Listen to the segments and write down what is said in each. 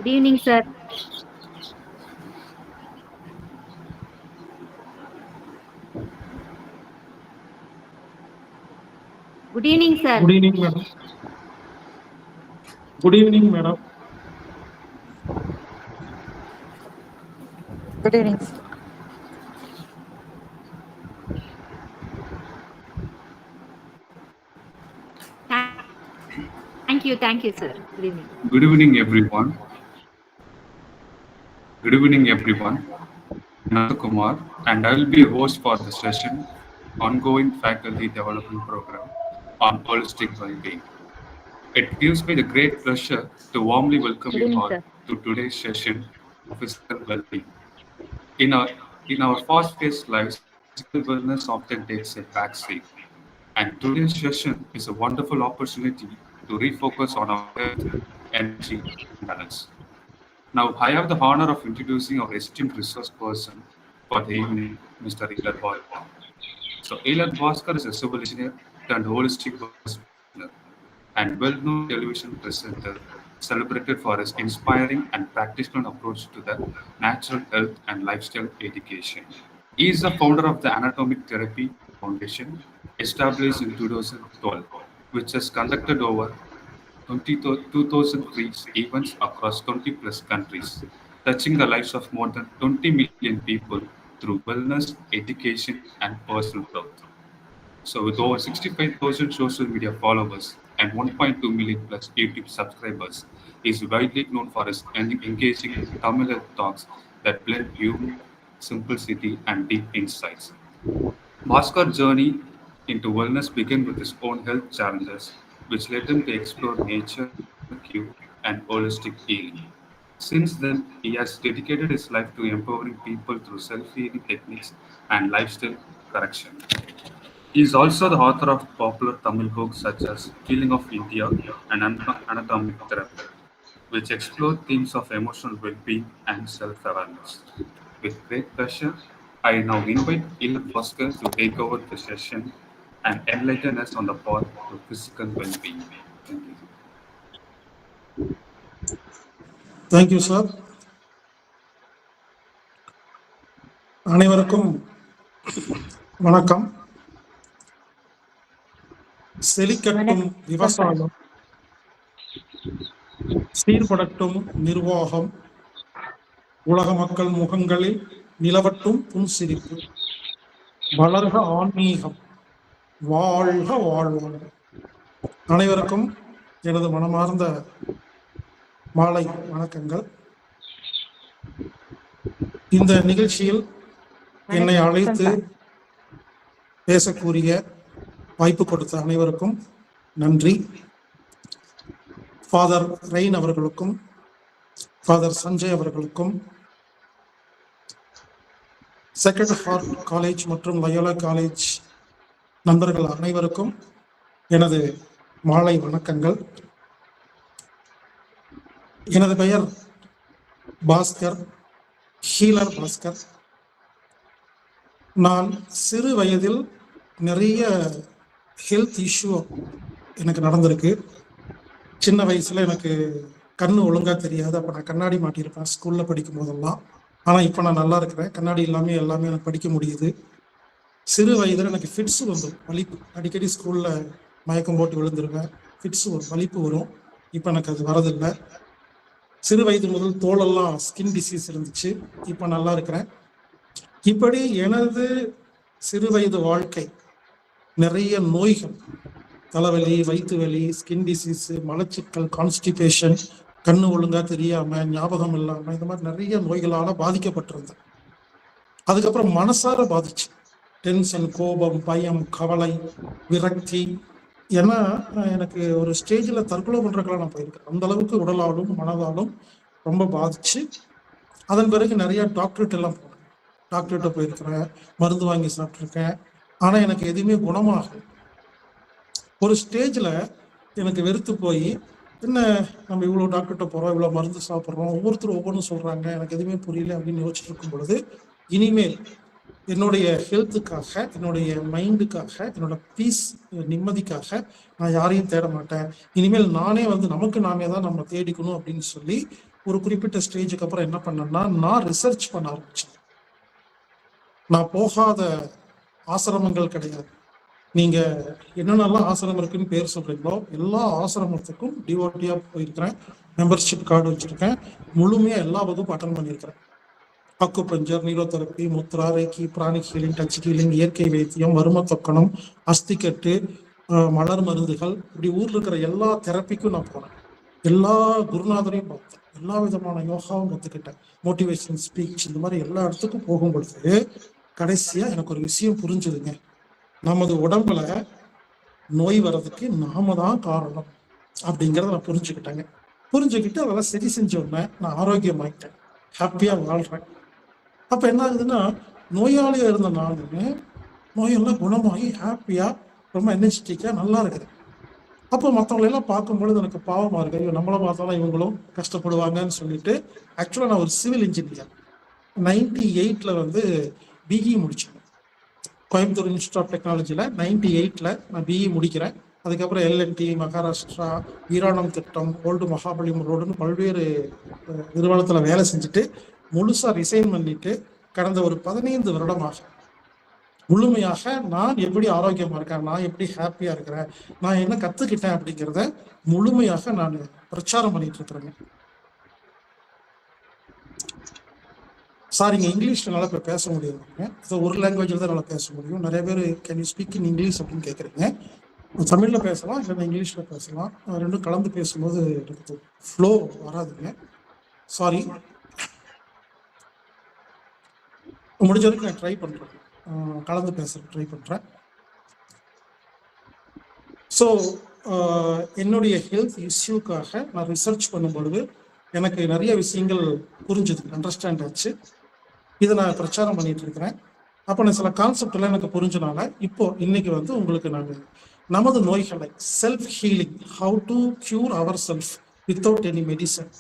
Good evening, sir. Good evening, sir. Good evening, madam. Good evening, madam. Good evening. Thank you, sir. Good evening. Good evening, everyone. Good evening, everyone. I'm Kumar, and I will be a host for the session, ongoing faculty development program on holistic well-being. It gives me the great pleasure to warmly welcome Good you evening, all sir. to today's session of physical well-being. In our in our fast-paced lives, physical wellness often takes a backseat, and today's session is a wonderful opportunity to refocus on our health, energy, and balance. Now, I have the honor of introducing our esteemed resource person for the evening, Mr. Elad Bhaskar. So, Elad Bhaskar is a civil engineer turned holistic wellness practitioner and well-known television presenter celebrated for his inspiring and practical approach to the natural health and lifestyle education. He is the founder of the Anatomic Therapy Foundation, established in 2012, which has conducted over 20,000 free events across 20 plus countries, touching the lives of more than 20 million people through wellness, education, and personal growth. So, with over 65,000 social media followers and 1.2 million plus YouTube subscribers, he is widely known for his engaging Tamil health talks that blend humor, simplicity, and deep insights. Bhaskar's journey into wellness began with his own health challenges, which led him to explore nature, cure, and holistic healing. Since then, he has dedicated his life to empowering people through self-healing techniques and lifestyle correction. He is also the author of popular Tamil books such as Healing of India and Anatomic Therapy, which explore themes of emotional well-being and self-awareness. With great pleasure, I now invite Elad Bhaskar to take over the session and enlighten us on the path to physical well-being. Thank you. Thank you, sir. அனைவருக்கும் வணக்கம். செழிக்கட்டும் விவசாயம், சீர்படட்டும் நிர்வாகம், உலக மக்கள் முகங்களில் நிலவட்டும் புன்சிரிப்பு, வளர்க ஆன்மீகம், வாழ்க வாழ்வாங்க. அனைவருக்கும் எனது மனமார்ந்த மாலை வணக்கங்கள். இந்த நிகழ்ச்சியில் என்னை அழைத்து பேசக்கூடிய வாய்ப்பு கொடுத்த அனைவருக்கும் நன்றி. ஃபாதர் ரெயின் அவர்களுக்கும், ஃபாதர் சஞ்சய் அவர்களுக்கும், சேக்ரட் ஹார்ட் காலேஜ் மற்றும் லயோலா காலேஜ் நண்பர்கள் அனைவருக்கும் எனது மாலை வணக்கங்கள். எனது பெயர் பாஸ்கர், ஹீலர் பாஸ்கர். நான் சிறு வயதில் நிறைய ஹெல்த் இஷ்யூ எனக்கு நடந்திருக்கு. சின்ன வயசுல எனக்கு கண்ணு ஒழுங்கா தெரியாது. அப்போ நான் கண்ணாடி மாட்டியிருப்பேன் ஸ்கூல்ல படிக்கும் போதெல்லாம். ஆனால் இப்போ நான் நல்லா இருக்கிறேன், கண்ணாடி எல்லாமே எனக்கு படிக்க முடியுது. சிறு வயதில் எனக்கு ஃபிட்ஸ் வந்துடும், வலிப்பு. அடிக்கடி ஸ்கூல்ல மயக்கம் போட்டு விழுந்துருவேன், ஃபிட்ஸ் வரும், வலிப்பு வரும். இப்போ எனக்கு அது வரதில்லை. சிறு வயது முதல் தோலெல்லாம் ஸ்கின் டிசீஸ் இருந்துச்சு, இப்போ நல்லா இருக்கிறேன். இப்படி எனது சிறு வயது வாழ்க்கை நிறைய நோய்கள், தலைவலி, வயிற்று வலி, ஸ்கின் டிசீஸ், மலச்சிக்கல், கான்ஸ்டிபேஷன், கண்ணு ஒழுங்கா தெரியாம, ஞாபகம் இல்லாம, இந்த மாதிரி நிறைய நோய்களால பாதிக்கப்பட்டிருந்தேன். அதுக்கப்புறம் மனசார பாதிச்சு, டென்ஷன், கோபம், பயம், கவலை, விரக்தி. ஏன்னா எனக்கு ஒரு ஸ்டேஜில் தற்கொலை பண்றதுக்கெல்லாம் நான் போயிருக்கேன். அந்த அளவுக்கு உடலாலும் மனதாலும் ரொம்ப பாதிச்சு, அதன் பிறகு நிறைய டாக்டர்கிட்ட எல்லாம் போனேன். டாக்டர்கிட்ட போயிருக்கிறேன், மருந்து வாங்கி சாப்பிட்ருக்கேன். ஆனால் எனக்கு எதுவுமே குணமாகும். ஒரு ஸ்டேஜில் எனக்கு வெறுத்து போய், என்ன நம்ம இவ்வளோ டாக்டர்கிட்ட போகிறோம், இவ்வளோ மருந்து சாப்பிட்றோம், ஒவ்வொருத்தரும் ஒவ்வொன்றும் சொல்கிறாங்க, எனக்கு எதுவுமே புரியல அப்படின்னு யோசிச்சுட்டு இருக்கும் பொழுது, இனிமேல் என்னுடைய ஹெல்த்துக்காக, என்னுடைய மைண்டுக்காக, என்னோட பீஸ் நிம்மதிக்காக நான் யாரையும் தேட மாட்டேன். இனிமேல் நானே வந்து நமக்கு நாமே தான் நம்ம தேடிக்கணும் அப்படின்னு சொல்லி ஒரு குறிப்பிட்ட ஸ்டேஜுக்கு அப்புறம் என்ன பண்ணேன்னா, நான் ரிசர்ச் பண்ண ஆரம்பிச்சேன். நான் போகாத ஆசிரமங்கள் கிடையாது. நீங்க என்னென்னலாம் ஆசிரமம் இருக்குன்னு பேர் சொல்றீங்களோ எல்லா ஆசிரமத்துக்கும் டிவோட்டியா போயிருக்கிறேன். மெம்பர்ஷிப் கார்டு வச்சிருக்கேன். முழுமையா எல்லா வகுப்பும் அட்டன் பண்ணியிருக்கிறேன். Acupuncture, neurotherapy, mudra, reiki, pranic healing, touch healing, இயற்கை வைத்தியம், மரும தொக்கணம், அஸ்திக்கட்டு, மலர் மருந்துகள், இப்படி ஊர்ல இருக்கிற எல்லா தெரப்பிக்கும் நான் போனேன். எல்லா குருநாதரையும் பார்த்தேன். எல்லா விதமான யோகாவும் கத்துக்கிட்டேன். மோட்டிவேஷன் ஸ்பீச், இந்த மாதிரி எல்லா இடத்துக்கும் போகும் பொழுது கடைசியா எனக்கு ஒரு விஷயம் புரிஞ்சுதுங்க. நமது உடம்புல நோய் வர்றதுக்கு நாம தான் காரணம் அப்படிங்கிறத நான் புரிஞ்சுக்கிட்டேங்க. புரிஞ்சுக்கிட்டு அதெல்லாம் சரி செஞ்சோடனே நான் ஆரோக்கியமாயிட்டேன், ஹாப்பியா வாழ்றேன். அப்ப என்ன ஆகுதுன்னா, நோயாளியா இருந்த நானுமே நோயெல்லாம் குணமாகி ஹாப்பியா ரொம்ப எனர்ஜெட்டிக்கா நல்லா இருக்குது. அப்போ மற்றவங்களெல்லாம் பார்க்கும்பொழுது எனக்கு பாவமா இருக்கு, ஐயோ நம்மளை பார்த்தாலும் இவங்களும் கஷ்டப்படுவாங்கன்னு சொல்லிட்டு, ஆக்சுவலா நான் ஒரு சிவில் இன்ஜினியர். 98 வந்து பிஇ முடிச்சேன். கோயம்புத்தூர் இன்ஸ்டியூட் ஆஃப் டெக்னாலஜியில் 98 நான் பிஇ முடிக்கிறேன். அதுக்கப்புறம் எல்என்டி, மகாராஷ்டிரா, ஈரானம் திட்டம், ஓல்டு மகாபலிபுரம் ரோடுன்னு பல்வேறு நிறுவனத்தில் வேலை செஞ்சுட்டு முழுசாக ரிசைன் பண்ணிட்டு கடந்த ஒரு 15 வருடமாக முழுமையாக நான் எப்படி ஆரோக்கியமாக இருக்கேன், நான் எப்படி ஹாப்பியாக இருக்கிறேன், நான் என்ன கற்றுக்கிட்டேன் அப்படிங்கிறத முழுமையாக நான் பிரச்சாரம் பண்ணிட்டு இருக்கிறேங்க. சாரிங்க, இங்கிலீஷ்ல நல்லா இப்போ பேச முடியுங்க. ஸோ ஒரு லாங்குவேஜில் தான் நல்லா பேச முடியும். நிறைய பேர் can you speak in English அப்படின்னு கேட்குறீங்க. தமிழில் பேசலாம், இல்லைன்னா இங்கிலீஷில் பேசலாம். ரெண்டும் கலந்து பேசும்போது எனக்கு ஃப்ளோ வராதுங்க. சாரி. முடிஞ்ச வரைக்கும் நான் ட்ரை பண்ணுறேன், கலந்து பேசுகிறேன், ட்ரை பண்ணுறேன். ஸோ என்னுடைய ஹெல்த் இஷ்யூக்காக நான் ரிசர்ச் பண்ணும்பொழுது எனக்கு நிறைய விஷயங்கள் புரிஞ்சுது, அண்டர்ஸ்டாண்ட் ஆச்சு. இதை நான் பிரச்சாரம் பண்ணிட்டு இருக்கிறேன். அப்போ நான் சில கான்செப்ட் எல்லாம் எனக்கு புரிஞ்சனால இப்போ இன்னைக்கு வந்து உங்களுக்கு நாங்கள் நமது நோய்களை self healing, how to cure our self without any medicine,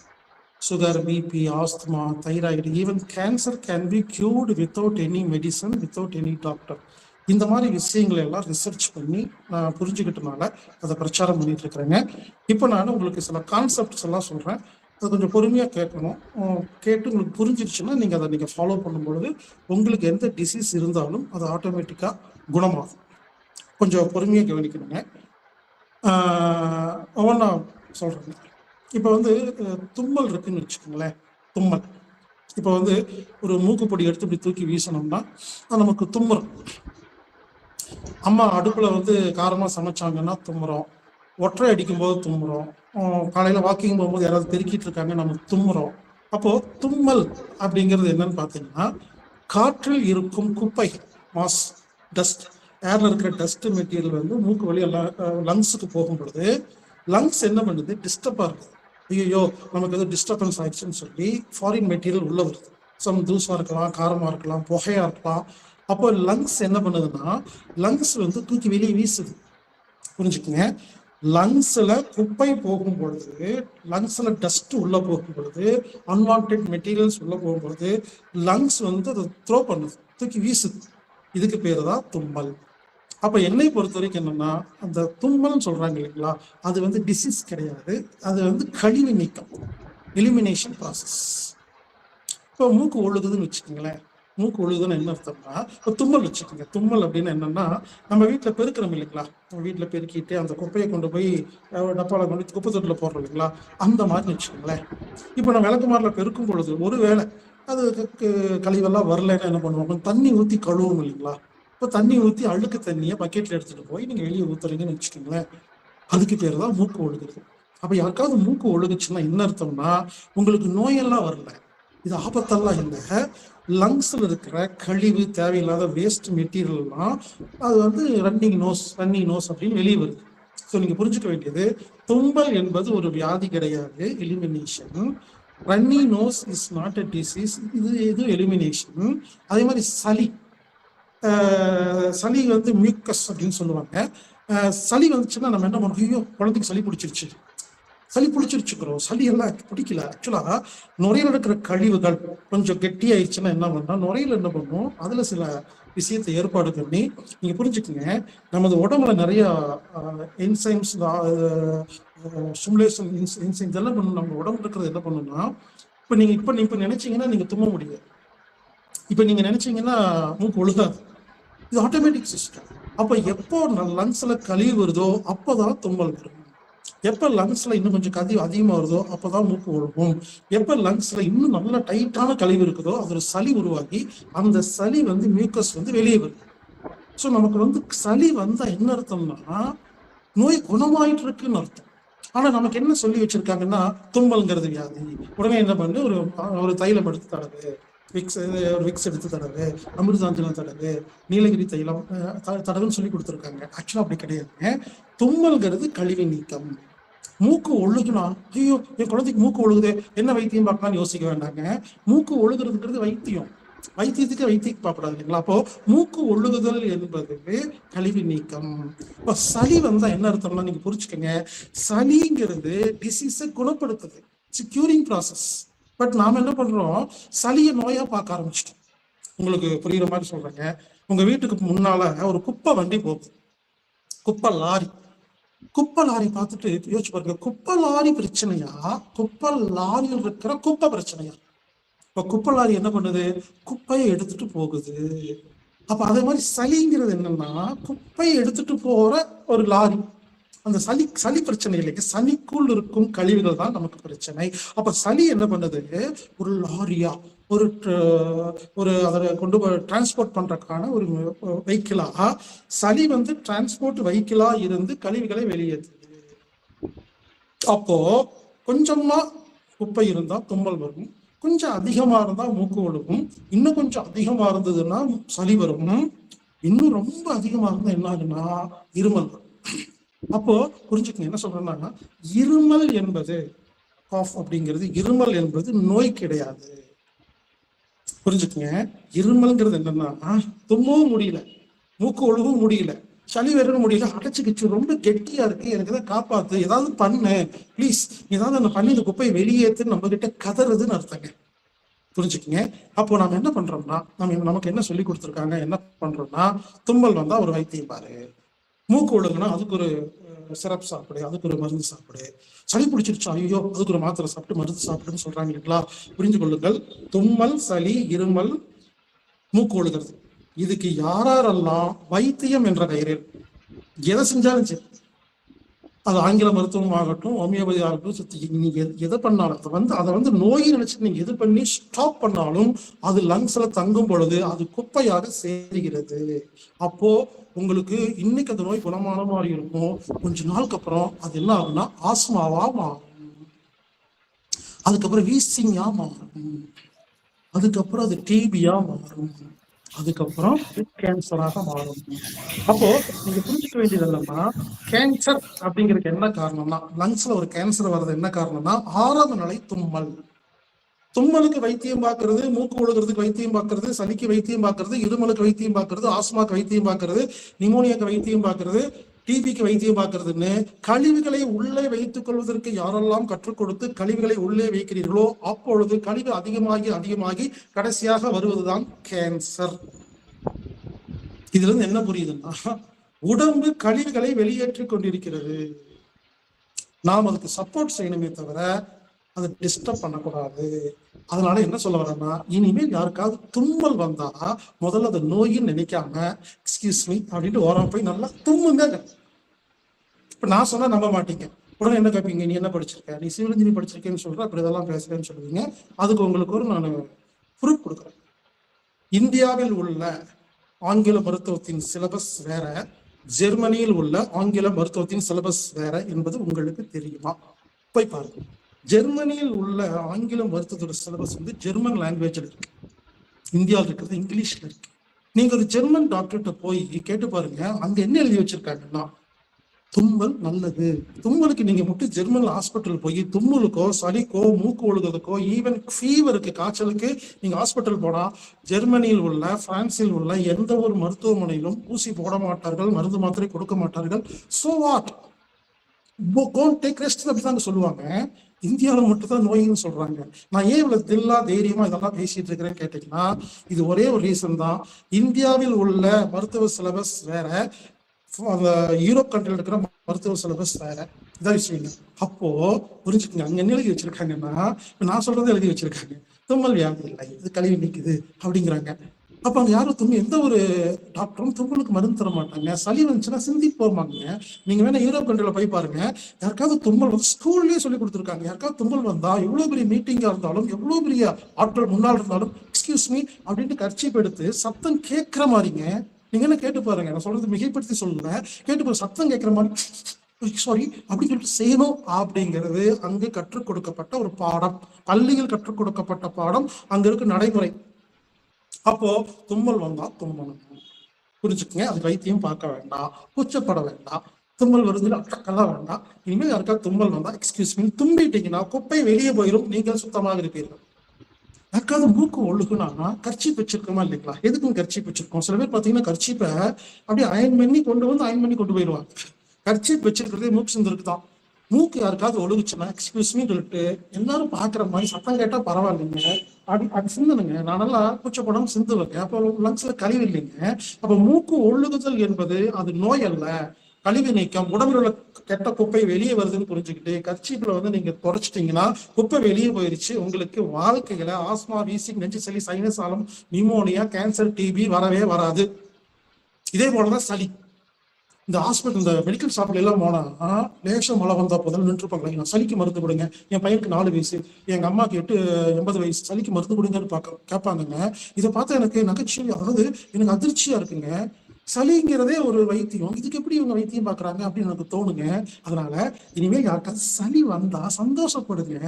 sugar, BP, asthma, thyroid, even cancer can be cured without any medicine, without any doctor. இந்த மாதிரி விஷயங்களை எல்லாம் ரிசர்ச் பண்ணி நான் புரிஞ்சுக்கிட்டனால அதை பிரச்சாரம் பண்ணிட்டு இருக்கிறேங்க. இப்போ நான் உங்களுக்கு சில கான்செப்ட்ஸ் எல்லாம் சொல்றேன். அது கொஞ்சம் பொறுமையாக கேட்கணும். கேட்டு உங்களுக்கு புரிஞ்சிருச்சுன்னா நீங்கள் அதை நீங்கள் ஃபாலோ பண்ணும்பொழுது உங்களுக்கு எந்த டிசீஸ் இருந்தாலும் அது ஆட்டோமேட்டிக்காக குணமாகும். கொஞ்சம் பொறுமையாக கவனிக்கணுங்க. ஒவ்வொன்றா சொல்கிறேங்க. இப்போ வந்து தும்மல் இருக்குன்னு வச்சுக்கோங்களேன். தும்மல் இப்போ வந்து ஒரு மூக்குப்பொடி எடுத்து இப்படி தூக்கி வீசணும்னா நமக்கு தும்முறோம். அம்மா அடுப்பில் வந்து காரமாக சமைச்சாங்கன்னா தும்முறோம். ஒற்றை அடிக்கும்போது தும்முறோம். காலையில் வாக்கிங் போகும்போது யாராவது பெருக்கிட்டு இருக்காங்க, நம்ம தும்முறோம். அப்போ தும்மல் அப்படிங்கிறது என்னன்னு பார்த்தீங்கன்னா, காற்றில் இருக்கும் குப்பை, மாஸ், டஸ்ட், ஏர்ல இருக்கிற டஸ்ட் மெட்டீரியல் வந்து மூக்கு வழி எல்லாம் லங்ஸுக்கு போகும் பொழுது லங்ஸ் என்ன பண்ணுது, டிஸ்டர்பாக இருக்குது. ஐயோ நமக்கு எதுவும் டிஸ்டர்பன்ஸ் ஆயிடுச்சுன்னு சொல்லி ஃபாரின் மெட்டீரியல் உள்ள வருது. சம் தூசாக இருக்கலாம், காரமாக இருக்கலாம், புகையாக இருக்கலாம். அப்போ லங்ஸ் என்ன பண்ணுதுன்னா, லங்ஸ் வந்து தூக்கி வெளியே வீசுது. புரிஞ்சுக்குங்க. லங்ஸ்ல குப்பை போகும் பொழுது, லங்ஸ்ல டஸ்ட் உள்ள போகும் பொழுது, அன்வான்ட் மெட்டீரியல்ஸ் உள்ள போகும் பொழுது லங்ஸ் வந்து அதை த்ரோ பண்ணுது, தூக்கி வீசுது. இதுக்கு பேரு தான் தும்மல். அப்ப என்னை பொறுத்த வரைக்கும் என்னன்னா, அந்த தும்மல்னு சொல்றாங்க இல்லைங்களா, அது வந்து டிசீஸ் கிடையாது, அது வந்து கழிவு நீக்கம், எலிமினேஷன் ப்ராசஸ். இப்போ மூக்கு ஒழுகுதுன்னு வச்சுக்கோங்களேன். மூக்கு ஒழுகுதுன்னு என்ன அர்த்தம்னா, இப்போ தும்மல் வச்சுக்கோங்க. தும்மல் அப்படின்னு என்னன்னா, நம்ம வீட்டில் பெருக்கிறோம் இல்லைங்களா, நம்ம வீட்டில் பெருக்கிட்டு அந்த குப்பையை கொண்டு போய் டப்பாவில் கொண்டு குப்பை தொட்டில் போடுறோம் இல்லைங்களா, அந்த மாதிரி வச்சுக்கோங்களேன். இப்போ நம்ம விளக்குமாரில் பெருக்கும் பொழுது ஒரு வேளை அது கழிவெல்லாம் வரலன்னா என்ன பண்ணுவோம், தண்ணி ஊற்றி கழுவும் இல்லைங்களா. இப்போ தண்ணி ஊற்றி அழுக்கு தண்ணியை பக்கெட்டில் எடுத்துகிட்டு போய் நீங்கள் வெளியே ஊற்றுறீங்கன்னு வச்சுக்கோங்களேன். அதுக்கு பேர் தான் மூக்கு ஒழுகுது. அப்போ யாருக்காவது மூக்கு ஒழுகுச்சுன்னா என்ன அர்த்தம்னா, உங்களுக்கு நோயெல்லாம் வரல, இது ஆபத்தெல்லாம் இல்லை. லங்ஸ்ல இருக்கிற கழிவு, தேவையில்லாத வேஸ்ட் மெட்டீரியல்லாம் அது வந்து ரன்னிங் நோஸ் அப்படின்னு வெளியே வருது. ஸோ நீங்க புரிஞ்சுக்க வேண்டியது, தும்பல் என்பது ஒரு வியாதி கிடையாது, elimination. Runny nose is not a disease, இது எலிமினேஷன். அதே மாதிரி சளி வந்து மியூக்கஸ் அப்படின்னு சொல்லுவாங்க. சளி வந்துச்சுன்னா நம்ம என்ன பண்ணுவோம், ஐயோ குழந்தைக்கு சளி பிடிச்சிருச்சு, சளி பிடிச்சிருச்சுக்கிறோம், சளி எல்லாம் பிடிக்கல. ஆக்சுவலா நுரையில இருக்கிற கழிவுகள் கொஞ்சம் கெட்டி ஆயிடுச்சுன்னா என்ன பண்ணா, நுரையில என்ன பண்ணும், அதுல சில விஷயத்தை ஏற்பாடு பண்ணி, நீங்க புரிஞ்சுக்குங்க, நமது உடம்புல நிறைய என்சைம்ஸ், ஸ்டிமுலேஷன் என்சைம்ஸ் இதெல்லாம் பண்ணும். நம்ம உடம்புல இருக்கிறது என்ன பண்ணும்னா, இப்ப நினைச்சீங்கன்னா நீங்க தும்ம முடியாது, இப்ப நீங்க நினைச்சீங்கன்னா மூக்கு ஒழுகாது. இது ஆட்டோமேட்டிக் சிஸ்டம். அப்ப எப்போ லங்ஸ்ல கழிவு வருதோ அப்பதான் தும்மல் வரும். எப்ப லங்ஸ்ல இன்னும் கொஞ்சம் கழிவு அதிகமா வருதோ அப்பதான் மூக்கு ஒழுகும். எப்ப லங்ஸ்ல இன்னும் நல்ல டைட்டான கழிவு இருக்குதோ அது ஒரு சளி உருவாகி அந்த சளி மியூக்கஸ் வெளியே வருது. ஸோ நமக்கு சளி வந்தா என்ன அர்த்தம்னா நோய் குணமாயிட்டு இருக்குன்னு அர்த்தம். ஆனா நமக்கு என்ன சொல்லி வச்சிருக்காங்கன்னா, தும்மல்ங்கிறது வியாதி, உடனே என்ன பண்ணு, ஒரு தைலம் எடுத்து தடவு, விக்ஸ் எடுத்து தடவு, அமிர்தாஞ்சலம் தடவு, நீலகிரி தைலம் தடவுன்னு சொல்லி கொடுத்துருக்காங்க. ஆக்சுவலா அப்படி கிடையாதுங்க. தும்மல்ங்கிறது கழிவு நீக்கம். மூக்கு ஒழுகுனா, ஐயோ என் குழந்தைக்கு மூக்கு ஒழுகுது, என்ன வைத்தியம் பார்க்கலாம்னு யோசிக்க வேண்டாங்க. மூக்கு ஒழுகுறதுங்கிறது வைத்தியம், வைத்தியத்துக்கு வைத்தியம் பார்க்கக்கூடாது இல்லைங்களா? அப்போ மூக்கு ஒழுகுதல் என்பது கழிவு நீக்கம். இப்போ சளி வந்தா என்ன அர்த்தம்னா நீங்க புரிச்சுக்கோங்க, சளிங்கிறது டிசீஸை குணப்படுத்துது, இட்ஸ் கியூரிங் ப்ராசஸ். பட் நாம என்ன பண்றோம், சளியை நோயா பார்க்க ஆரம்பிச்சிட்டோம். உங்களுக்கு புரியுற மாதிரி சொல்றேங்க. உங்க வீட்டுக்கு முன்னால ஒரு குப்பை வண்டி போகுது, குப்பை லாரி. குப்பை லாரி பார்த்துட்டு யோசிச்சு பாருங்க, குப்பை லாரி பிரச்சனையா, குப்பை லாரியில் இருக்கிற குப்பை பிரச்சனையா? இப்ப குப்பை லாரி என்ன பண்ணுது, குப்பையை எடுத்துட்டு போகுது. அப்ப அதே மாதிரி சளிங்கிறது என்னன்னா, குப்பையை எடுத்துட்டு போற ஒரு லாரி. அந்த சளி பிரச்சனை இல்லைங்க, சளிக்குள் இருக்கும் கழிவுகள் தான் நமக்கு பிரச்சனை. அப்ப சளி என்ன பண்ணுது, ஒரு லாரியா, ஒரு அதை கொண்டு டிரான்ஸ்போர்ட் பண்றதுக்கான ஒரு வெஹிக்கிளா, சளி டிரான்ஸ்போர்ட் வெஹிக்கிளா இருந்து கழிவுகளை வெளியேற்றுது. அப்போ கொஞ்சமா குப்பை இருந்தா தும்மல் வரும், கொஞ்சம் அதிகமா இருந்தா மூக்கு ஒழுகும், இன்னும் கொஞ்சம் அதிகமா இருந்ததுன்னா சளி வரும், இன்னும் ரொம்ப அதிகமா இருந்தா என்ன ஆகுன்னா இருமல் வரும். அப்போ புரிஞ்சுக்கங்க, என்ன சொல்றேன்னா, இருமல் என்பது காஃப் அப்படிங்கிறது, இருமல் என்பது நோய் கிடையாது. புரிஞ்சுக்கங்க, இருமல்ங்கிறது என்னன்னா, தும்மவும் முடியல, மூக்கு ஒழுகவும் முடியல, சளி வரவும் முடியல, அடைச்சுக்கிச்சு, ரொம்ப கெட்டியா இருக்கு, எனக்கு தான் காப்பாத்து, ஏதாவது பண்ணு ப்ளீஸ், ஏதாவது அந்த பண்ணி இந்த குப்பையை வெளியேற்றுன்னு நம்ம கிட்ட கதறதுன்னு அர்த்தங்க. புரிஞ்சுக்கங்க. அப்போ நாம என்ன பண்றோம்னா, நமக்கு என்ன சொல்லி கொடுத்துருக்காங்க, என்ன பண்றோம்னா, தும்மல் வந்தா ஒரு வைத்தியம் பாரு, மூக்கு ஒழுங்குனா அதுக்கு ஒரு சிரப் சாப்பிடு, அதுக்கு ஒரு மருந்து சாப்பிடு, சளி பிடிச்சிருச்சா ஐயோ அதுக்கு ஒரு மாத்திரை சாப்பிட்டு மருந்து சாப்பிடுன்னு சொல்றாங்க இல்லைங்களா? புரிஞ்சு கொள்ளுங்கள், தும்மல், சளி, இருமல், மூக்கு ஒழுகிறது, இதுக்கு யாரெல்லாம் வைத்தியம் என்ற பெயரில் எதை செஞ்சாலும் சரி, அது ஆங்கில மருத்துவம் ஆகட்டும், ஹோமியோபதி ஆகட்டும், நீங்க எதை பண்ணாலும் அதை நோயை நினைச்சு நீங்க எது பண்ணி ஸ்டாப் பண்ணாலும் அது லங்ஸ்ல தங்கும் பொழுது அது குப்பையாக சேருகிறது. அப்போ உங்களுக்கு இன்னைக்கு அந்த நோய் குணமான மாதிரி இருக்கும், கொஞ்ச நாளுக்கு அப்புறம் அது என்ன ஆகும்னா ஆஸ்மாவா மாறும், அதுக்கப்புறம் வீசிங்கா மாறும், அதுக்கப்புறம் அது டிபியா மாறும், அதுக்கப்புறம் கேன்சராக மாறும். அப்போ நீங்க புரிஞ்சுக்க வேண்டியது என்னன்னா, கேன்சர் அப்படிங்கிறதுக்கு என்ன காரணம்னா, லங்ஸ்ல ஒரு கேன்சர் வர்றது என்ன காரணம்னா ஆரம்ப நிலை தும்மல். தும்மலுக்கு வைத்தியம் பார்க்கறது, மூக்கு ஒழுகிறதுக்கு வைத்தியம் பார்க்கறது, சளிக்கு வைத்தியம் பார்க்கறது, இருமலுக்கு வைத்தியம் பார்க்கறது, ஆஸ்மாக்கு வைத்தியம் பார்க்கறது, நிமோனியாக்கு வைத்தியம் பார்க்கறது, டிபிக்கு வைத்தியம் பார்க்கறதுன்னு கழிவுகளை உள்ளே வைத்துக் கொள்வதற்கு யாரெல்லாம் கற்றுக் கொடுத்து கழிவுகளை உள்ளே வைக்கிறீர்களோ அப்பொழுது கழிவு அதிகமாகி கடைசியாக வருவதுதான் கேன்சர். இதுல இருந்து என்ன புரியுதுன்னா, உடம்பு கழிவுகளை வெளியேற்றி கொண்டிருக்கிறது, நாம் அதுக்கு சப்போர்ட் செய்யணுமே தவிர அதை டிஸ்டர்ப் பண்ணக்கூடாது. அதனால என்ன சொல்ல வரேன்னா, இனிமேல் யாருக்காவது தும்மல் வந்தா முதல்ல அதை நோயின்னு நினைக்காம எக்ஸ்கியூஸ் மீ அப்படின்ட்டு ஓரம் போய் நல்லா தும்முங்க. இப்ப நான் சொன்னா நம்ப மாட்டீங்க, உடனே என்ன கேட்பீங்க, நீ என்ன படிச்சிருக்க, நீ சிவில் இன்ஜினியரிங் படிச்சிருக்கேன்னு சொல்ற, அப்படி இதெல்லாம் பேசுறேன்னு சொல்லுவீங்க. அதுக்கு உங்களுக்கு ஒரு நான் ப்ரூஃப் கொடுக்குறேன். இந்தியாவில் உள்ள ஆங்கில மருத்துவத்தின் சிலபஸ் வேற, ஜெர்மனியில் உள்ள ஆங்கில மருத்துவத்தின் சிலபஸ் வேற என்பது உங்களுக்கு தெரியுமா? போய் பாருங்க. ஜெர்மனியில் உள்ள ஆங்கில மருத்துவத்தோட சிலபஸ் ஜெர்மன் லாங்குவேஜ்ல இருக்கு, இந்தியாவில் இருக்கிறது இங்கிலீஷ்ல இருக்கு. நீங்க ஒரு ஜெர்மன் டாக்டர்கிட்ட போய் கேட்டு பாருங்க, அங்க என்ன எழுதி வச்சிருக்காங்கன்னா, தும்மல் நல்லது. தும்மலுக்கு நீங்க மட்டும் ஜெர்மன் ஹாஸ்பிட்டல் போய் தும்மலுக்கோ சளிக்கோ மூக்கு ஒழுகுறதுக்கோ ஈவன் ஃபீவருக்கு காய்ச்சலுக்கு நீங்க ஹாஸ்பிட்டல் போனா ஜெர்மனியில் உள்ள பிரான்சில் உள்ள எந்த ஒரு மருத்துவமனையிலும் ஊசி போட மாட்டார்கள், மருந்து மாத்திரை கொடுக்க மாட்டார்கள். So what, gonna take rest அப்படிதான் சொல்லுவாங்க. இந்தியாவில் மட்டும் தான் நோயின்னு சொல்றாங்க. நான் ஏன் இவ்வளவு தில்லா தைரியமா இதெல்லாம் பேசிட்டு இருக்கிறேன்னு கேட்டீங்கன்னா, இது ஒரே ஒரு ரீசன் தான். இந்தியாவில் உள்ள மருத்துவ சிலபஸ் வேற, அந்த யூரோப் கண்ட்ரியில் இருக்கிற மருத்துவ சிலபஸ் வேற. இதான் விஷயம். அப்போ புரிஞ்சுக்கங்க, அங்க என்ன எழுதி வச்சிருக்காங்கன்னா, நான் சொல்றது எழுதி வச்சிருக்காங்க, தும்மல் வியாதி இல்லை, இது கழிவு நீக்குது அப்படிங்கிறாங்க. அப்ப அங்க யாரும் எந்த ஒரு டாக்டரும் தும்மலுக்கு மருந்து தர மாட்டாங்க. சளி வந்துச்சுன்னா சிந்தி போமாங்க. நீங்க வேணா யூரோப் கண்ட்ரில போய் பாருங்க, யாருக்காவது தும்மல் வந்து ஸ்கூல்லயே சொல்லி கொடுத்துருக்காங்க. யாருக்காவது தும்மல் வந்தா எவ்வளவு பெரிய மீட்டிங்கா இருந்தாலும், எவ்வளவு பெரிய ஆட்கள் முன்னால் இருந்தாலும், எக்ஸ்கியூஸ் மீ அப்படின்ட்டு கர்ச்சீப் எடுத்து சத்தம் கேட்கிற மாதிரிங்க. நீங்க என்ன கேட்டு பாருங்க, நான் சொல்றது மிகைப்படுத்தி சொல்லுங்க, கேட்டு பாருங்க, சத்தம் கேட்கிற மாதிரி சாரி அப்படின்னு சொல்லிட்டு செய்யணும் அப்படிங்கிறது அங்கு கற்றுக் கொடுக்கப்பட்ட ஒரு பாடம். பள்ளியில் கற்றுக் கொடுக்கப்பட்ட பாடம், அங்க இருக்கு நடைமுறை. அப்போ தும்மல் வந்தா தும்மணும், புரிஞ்சுக்குங்க. அது வைத்தியம் பார்க்க வேண்டாம், கூச்சப்பட வேண்டாம். தும்மல் வருதுன்னு அட்டக்கெல்லாம் வேண்டாம். இனிமேல் யாருக்கா தும்மல் வந்தா எக்ஸ்கியூஸ் மீ, தும்பிட்டீங்கன்னா குப்பை வெளியே போயிடும், நீங்கள் சுத்தமாக இருப்பீர்கள். யாருக்காவது மூக்கு ஒழுகுனா கர்ச்சீப் வச்சிருக்கோமா இல்லைங்களா? எதுக்கும் கர்ச்சீப் வச்சிருக்கோம். சில பேர் பாத்தீங்கன்னா கர்ச்சீப்பை அப்படியே அயன் பண்ணி கொண்டு போயிடுவாங்க. கர்ச்சீப் வச்சிருக்கிறதே மூக்கு சிந்தருக்கு தான். மூக்கு யாருக்காவது ஒழுகுச்சுன்னா எக்ஸ்கியூஸ்மி சொல்லிட்டு எல்லாரும் பாக்குற மாதிரி சத்தம் கேட்டா பரவாயில்லைங்க, அது சிந்தனுங்க. நானெல்லாம் கூச்சப்படம் சிந்துவேங்க. அப்போ லங்ஸ்ல கழிவு இல்லைங்க. அப்ப மூக்கு ஒழுகுதல் என்பது அது நோய் அல்ல, கழிவு நீக்கம். உடம்புல உள்ள கெட்ட குப்பை வெளியே வருதுன்னு புரிஞ்சுக்கிட்டு கர்ச்சீப்ல நீங்க தொடச்சிட்டீங்கன்னா குப்பை வெளியே போயிருச்சு. உங்களுக்கு வாழ்க்கையில ஆஸ்மா, வீசிங், நெஞ்சு சளி, சைனஸ் ஆலம், நிமோனியா, கேன்சர், டிபி வரவே வராது. இதே போலதான் சளி. இந்த ஹாஸ்பிட்டல், இந்த மெடிக்கல் ஷாப்ல எல்லாம் போனா லேசம் மழை வந்தா போதும் நின்றுப்பாங்க. நான் சளிக்கு மருந்து கொடுங்க, என் பையனுக்கு 4 வயசு, எங்க அம்மாக்கு 80 வயசு, சளிக்கு மருந்து கொடுங்கன்னு கேட்பாங்க. இதை பார்த்தா எனக்கு நகைச்சுவை, அதாவது எனக்கு அதிர்ச்சியா இருக்குங்க. சளிங்கிறதே ஒரு வைத்தியம், இதுக்கு எப்படி இவங்க வைத்தியம் பாக்குறாங்க அப்படின்னு எனக்கு தோணுங்க. அதனால இனிமேல் யாருக்காவது சளி வந்தா சந்தோஷப்படுங்க,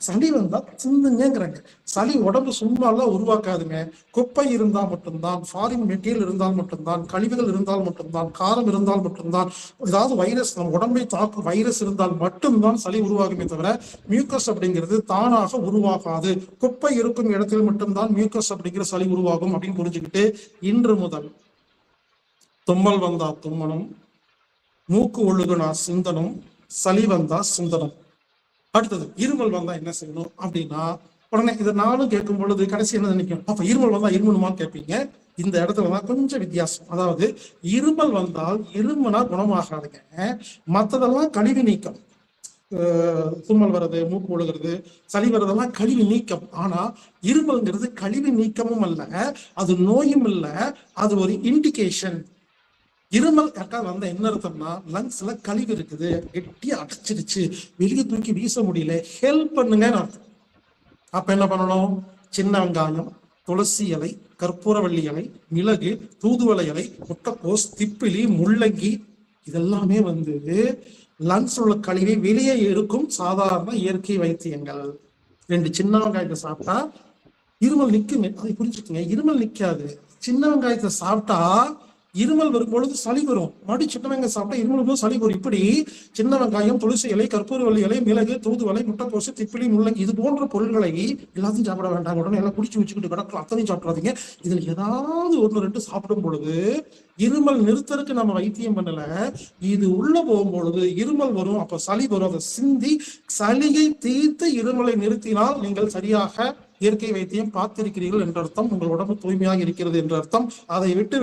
சளி வந்தா சிந்துங்கிறாங்க. சளி உடம்பு சும்மாலாம் உருவாக்காதுங்க. குப்பை இருந்தால் மட்டும்தான், ஃபாரின் மெட்டீரியல் இருந்தால் மட்டும்தான், கழிவுகள் இருந்தால் மட்டும்தான், காரம் இருந்தால் மட்டும்தான், ஏதாவது வைரஸ், நம்ம உடம்பை தாக்கும் வைரஸ் இருந்தால் மட்டும்தான் சளி உருவாகுமே தவிர மியூக்கஸ் அப்படிங்கிறது தானாக உருவாகாது. குப்பை இருக்கும் இடத்தில் மட்டும்தான் மியூக்கஸ் அப்படிங்கிற சளி உருவாகும் அப்படின்னு புரிஞ்சுக்கிட்டு இன்று முதல் தும்மல் வந்தா தும்மணும், மூக்கு ஒழுகுனா சிந்தனும், சளி வந்தா சிந்தனும். அடுத்தது இருமல் வந்தா என்ன செய்யணும் அப்படின்னா, உடனே இதை நானும் கேட்கும் பொழுது கடைசி என்ன நினைக்கும், அப்ப இருமல் வந்தா இருமணுமான்னு கேட்பீங்க. இந்த இடத்துலதான் கொஞ்சம் வித்தியாசம். அதாவது இருமல் வந்தால் இருமனா குணமாகாதுங்க, மற்றதெல்லாம் கழிவு நீக்கம். தும்மல் வர்றது, மூக்கு ஒழுகிறது, சளி வர்றதெல்லாம் கழிவு நீக்கம். ஆனா இருமல்ங்கிறது கழிவு நீக்கமும் அல்ல, அது நோயும் இல்ல, அது ஒரு இண்டிகேஷன். இருமல் யாருக்காவது வந்த என்ன அர்த்தம்னா லங்ஸ்ல கழிவு இருக்குது, கெட்டியா அடைச்சிருச்சு, வெளியே தூக்கி வீச முடியல, ஹெல்ப் பண்ணுங்கன்னு அர்த்தம். அப்ப என்ன பண்ணணும்? சின்ன வெங்காயம், துளசி இலை, கற்பூரவள்ளி இலை, மிளகு, தூதுவளை இலை, முட்டைக்கோஸ், திப்பிலி, முள்ளங்கி, இதெல்லாமே லங்ஸ் உள்ள கழிவை வெளியே இருக்கும் சாதாரண இயற்கை வைத்தியங்கள். 2 சின்ன வெங்காயத்தை சாப்பிட்டா இருமல் நிக்குங்க, அதை புரிஞ்சுக்குங்க. இருமல் நிக்காது. சின்ன வெங்காயத்தை சாப்பிட்டா இருமல் வரும் பொழுது சளி வரும், மறுபடி சின்ன வெங்காயம் சாப்பிட்டா இருமல் போது சளி வரும். இப்படி சின்ன வெங்காயம், துளசி இலை, கற்பூரவள்ளி இலை, மிளகு, தூதுவளை, முட்டைக்கோசு, திப்பிலி, முள்ளங்கி, இது போன்ற பொருட்களை எல்லாத்தையும் சாப்பிட வேண்டாம். உடனே எல்லாம் குடிச்சு வச்சுக்கிட்டு கிடக்கலாம், அத்தனையும் சாப்பிடாதீங்க. இதுல ஏதாவது 1-2 சாப்பிடும் பொழுது இருமல் நிறுத்தருக்கு நம்ம வைத்தியம் பண்ணல, இது உள்ள போகும் பொழுது இருமல் வரும், அப்ப சளி வரும். அதை சிந்தி சளியை தீர்த்து இருமலை நிறுத்தினால் நீங்கள் சரியாக இயற்கை வைத்தியம் பார்த்திருக்கிறீர்கள் என்ற அர்த்தம். உங்கள் உடம்பு தூய்மையாக இருக்கிறது என்ற அர்த்தம். அதை விட்டு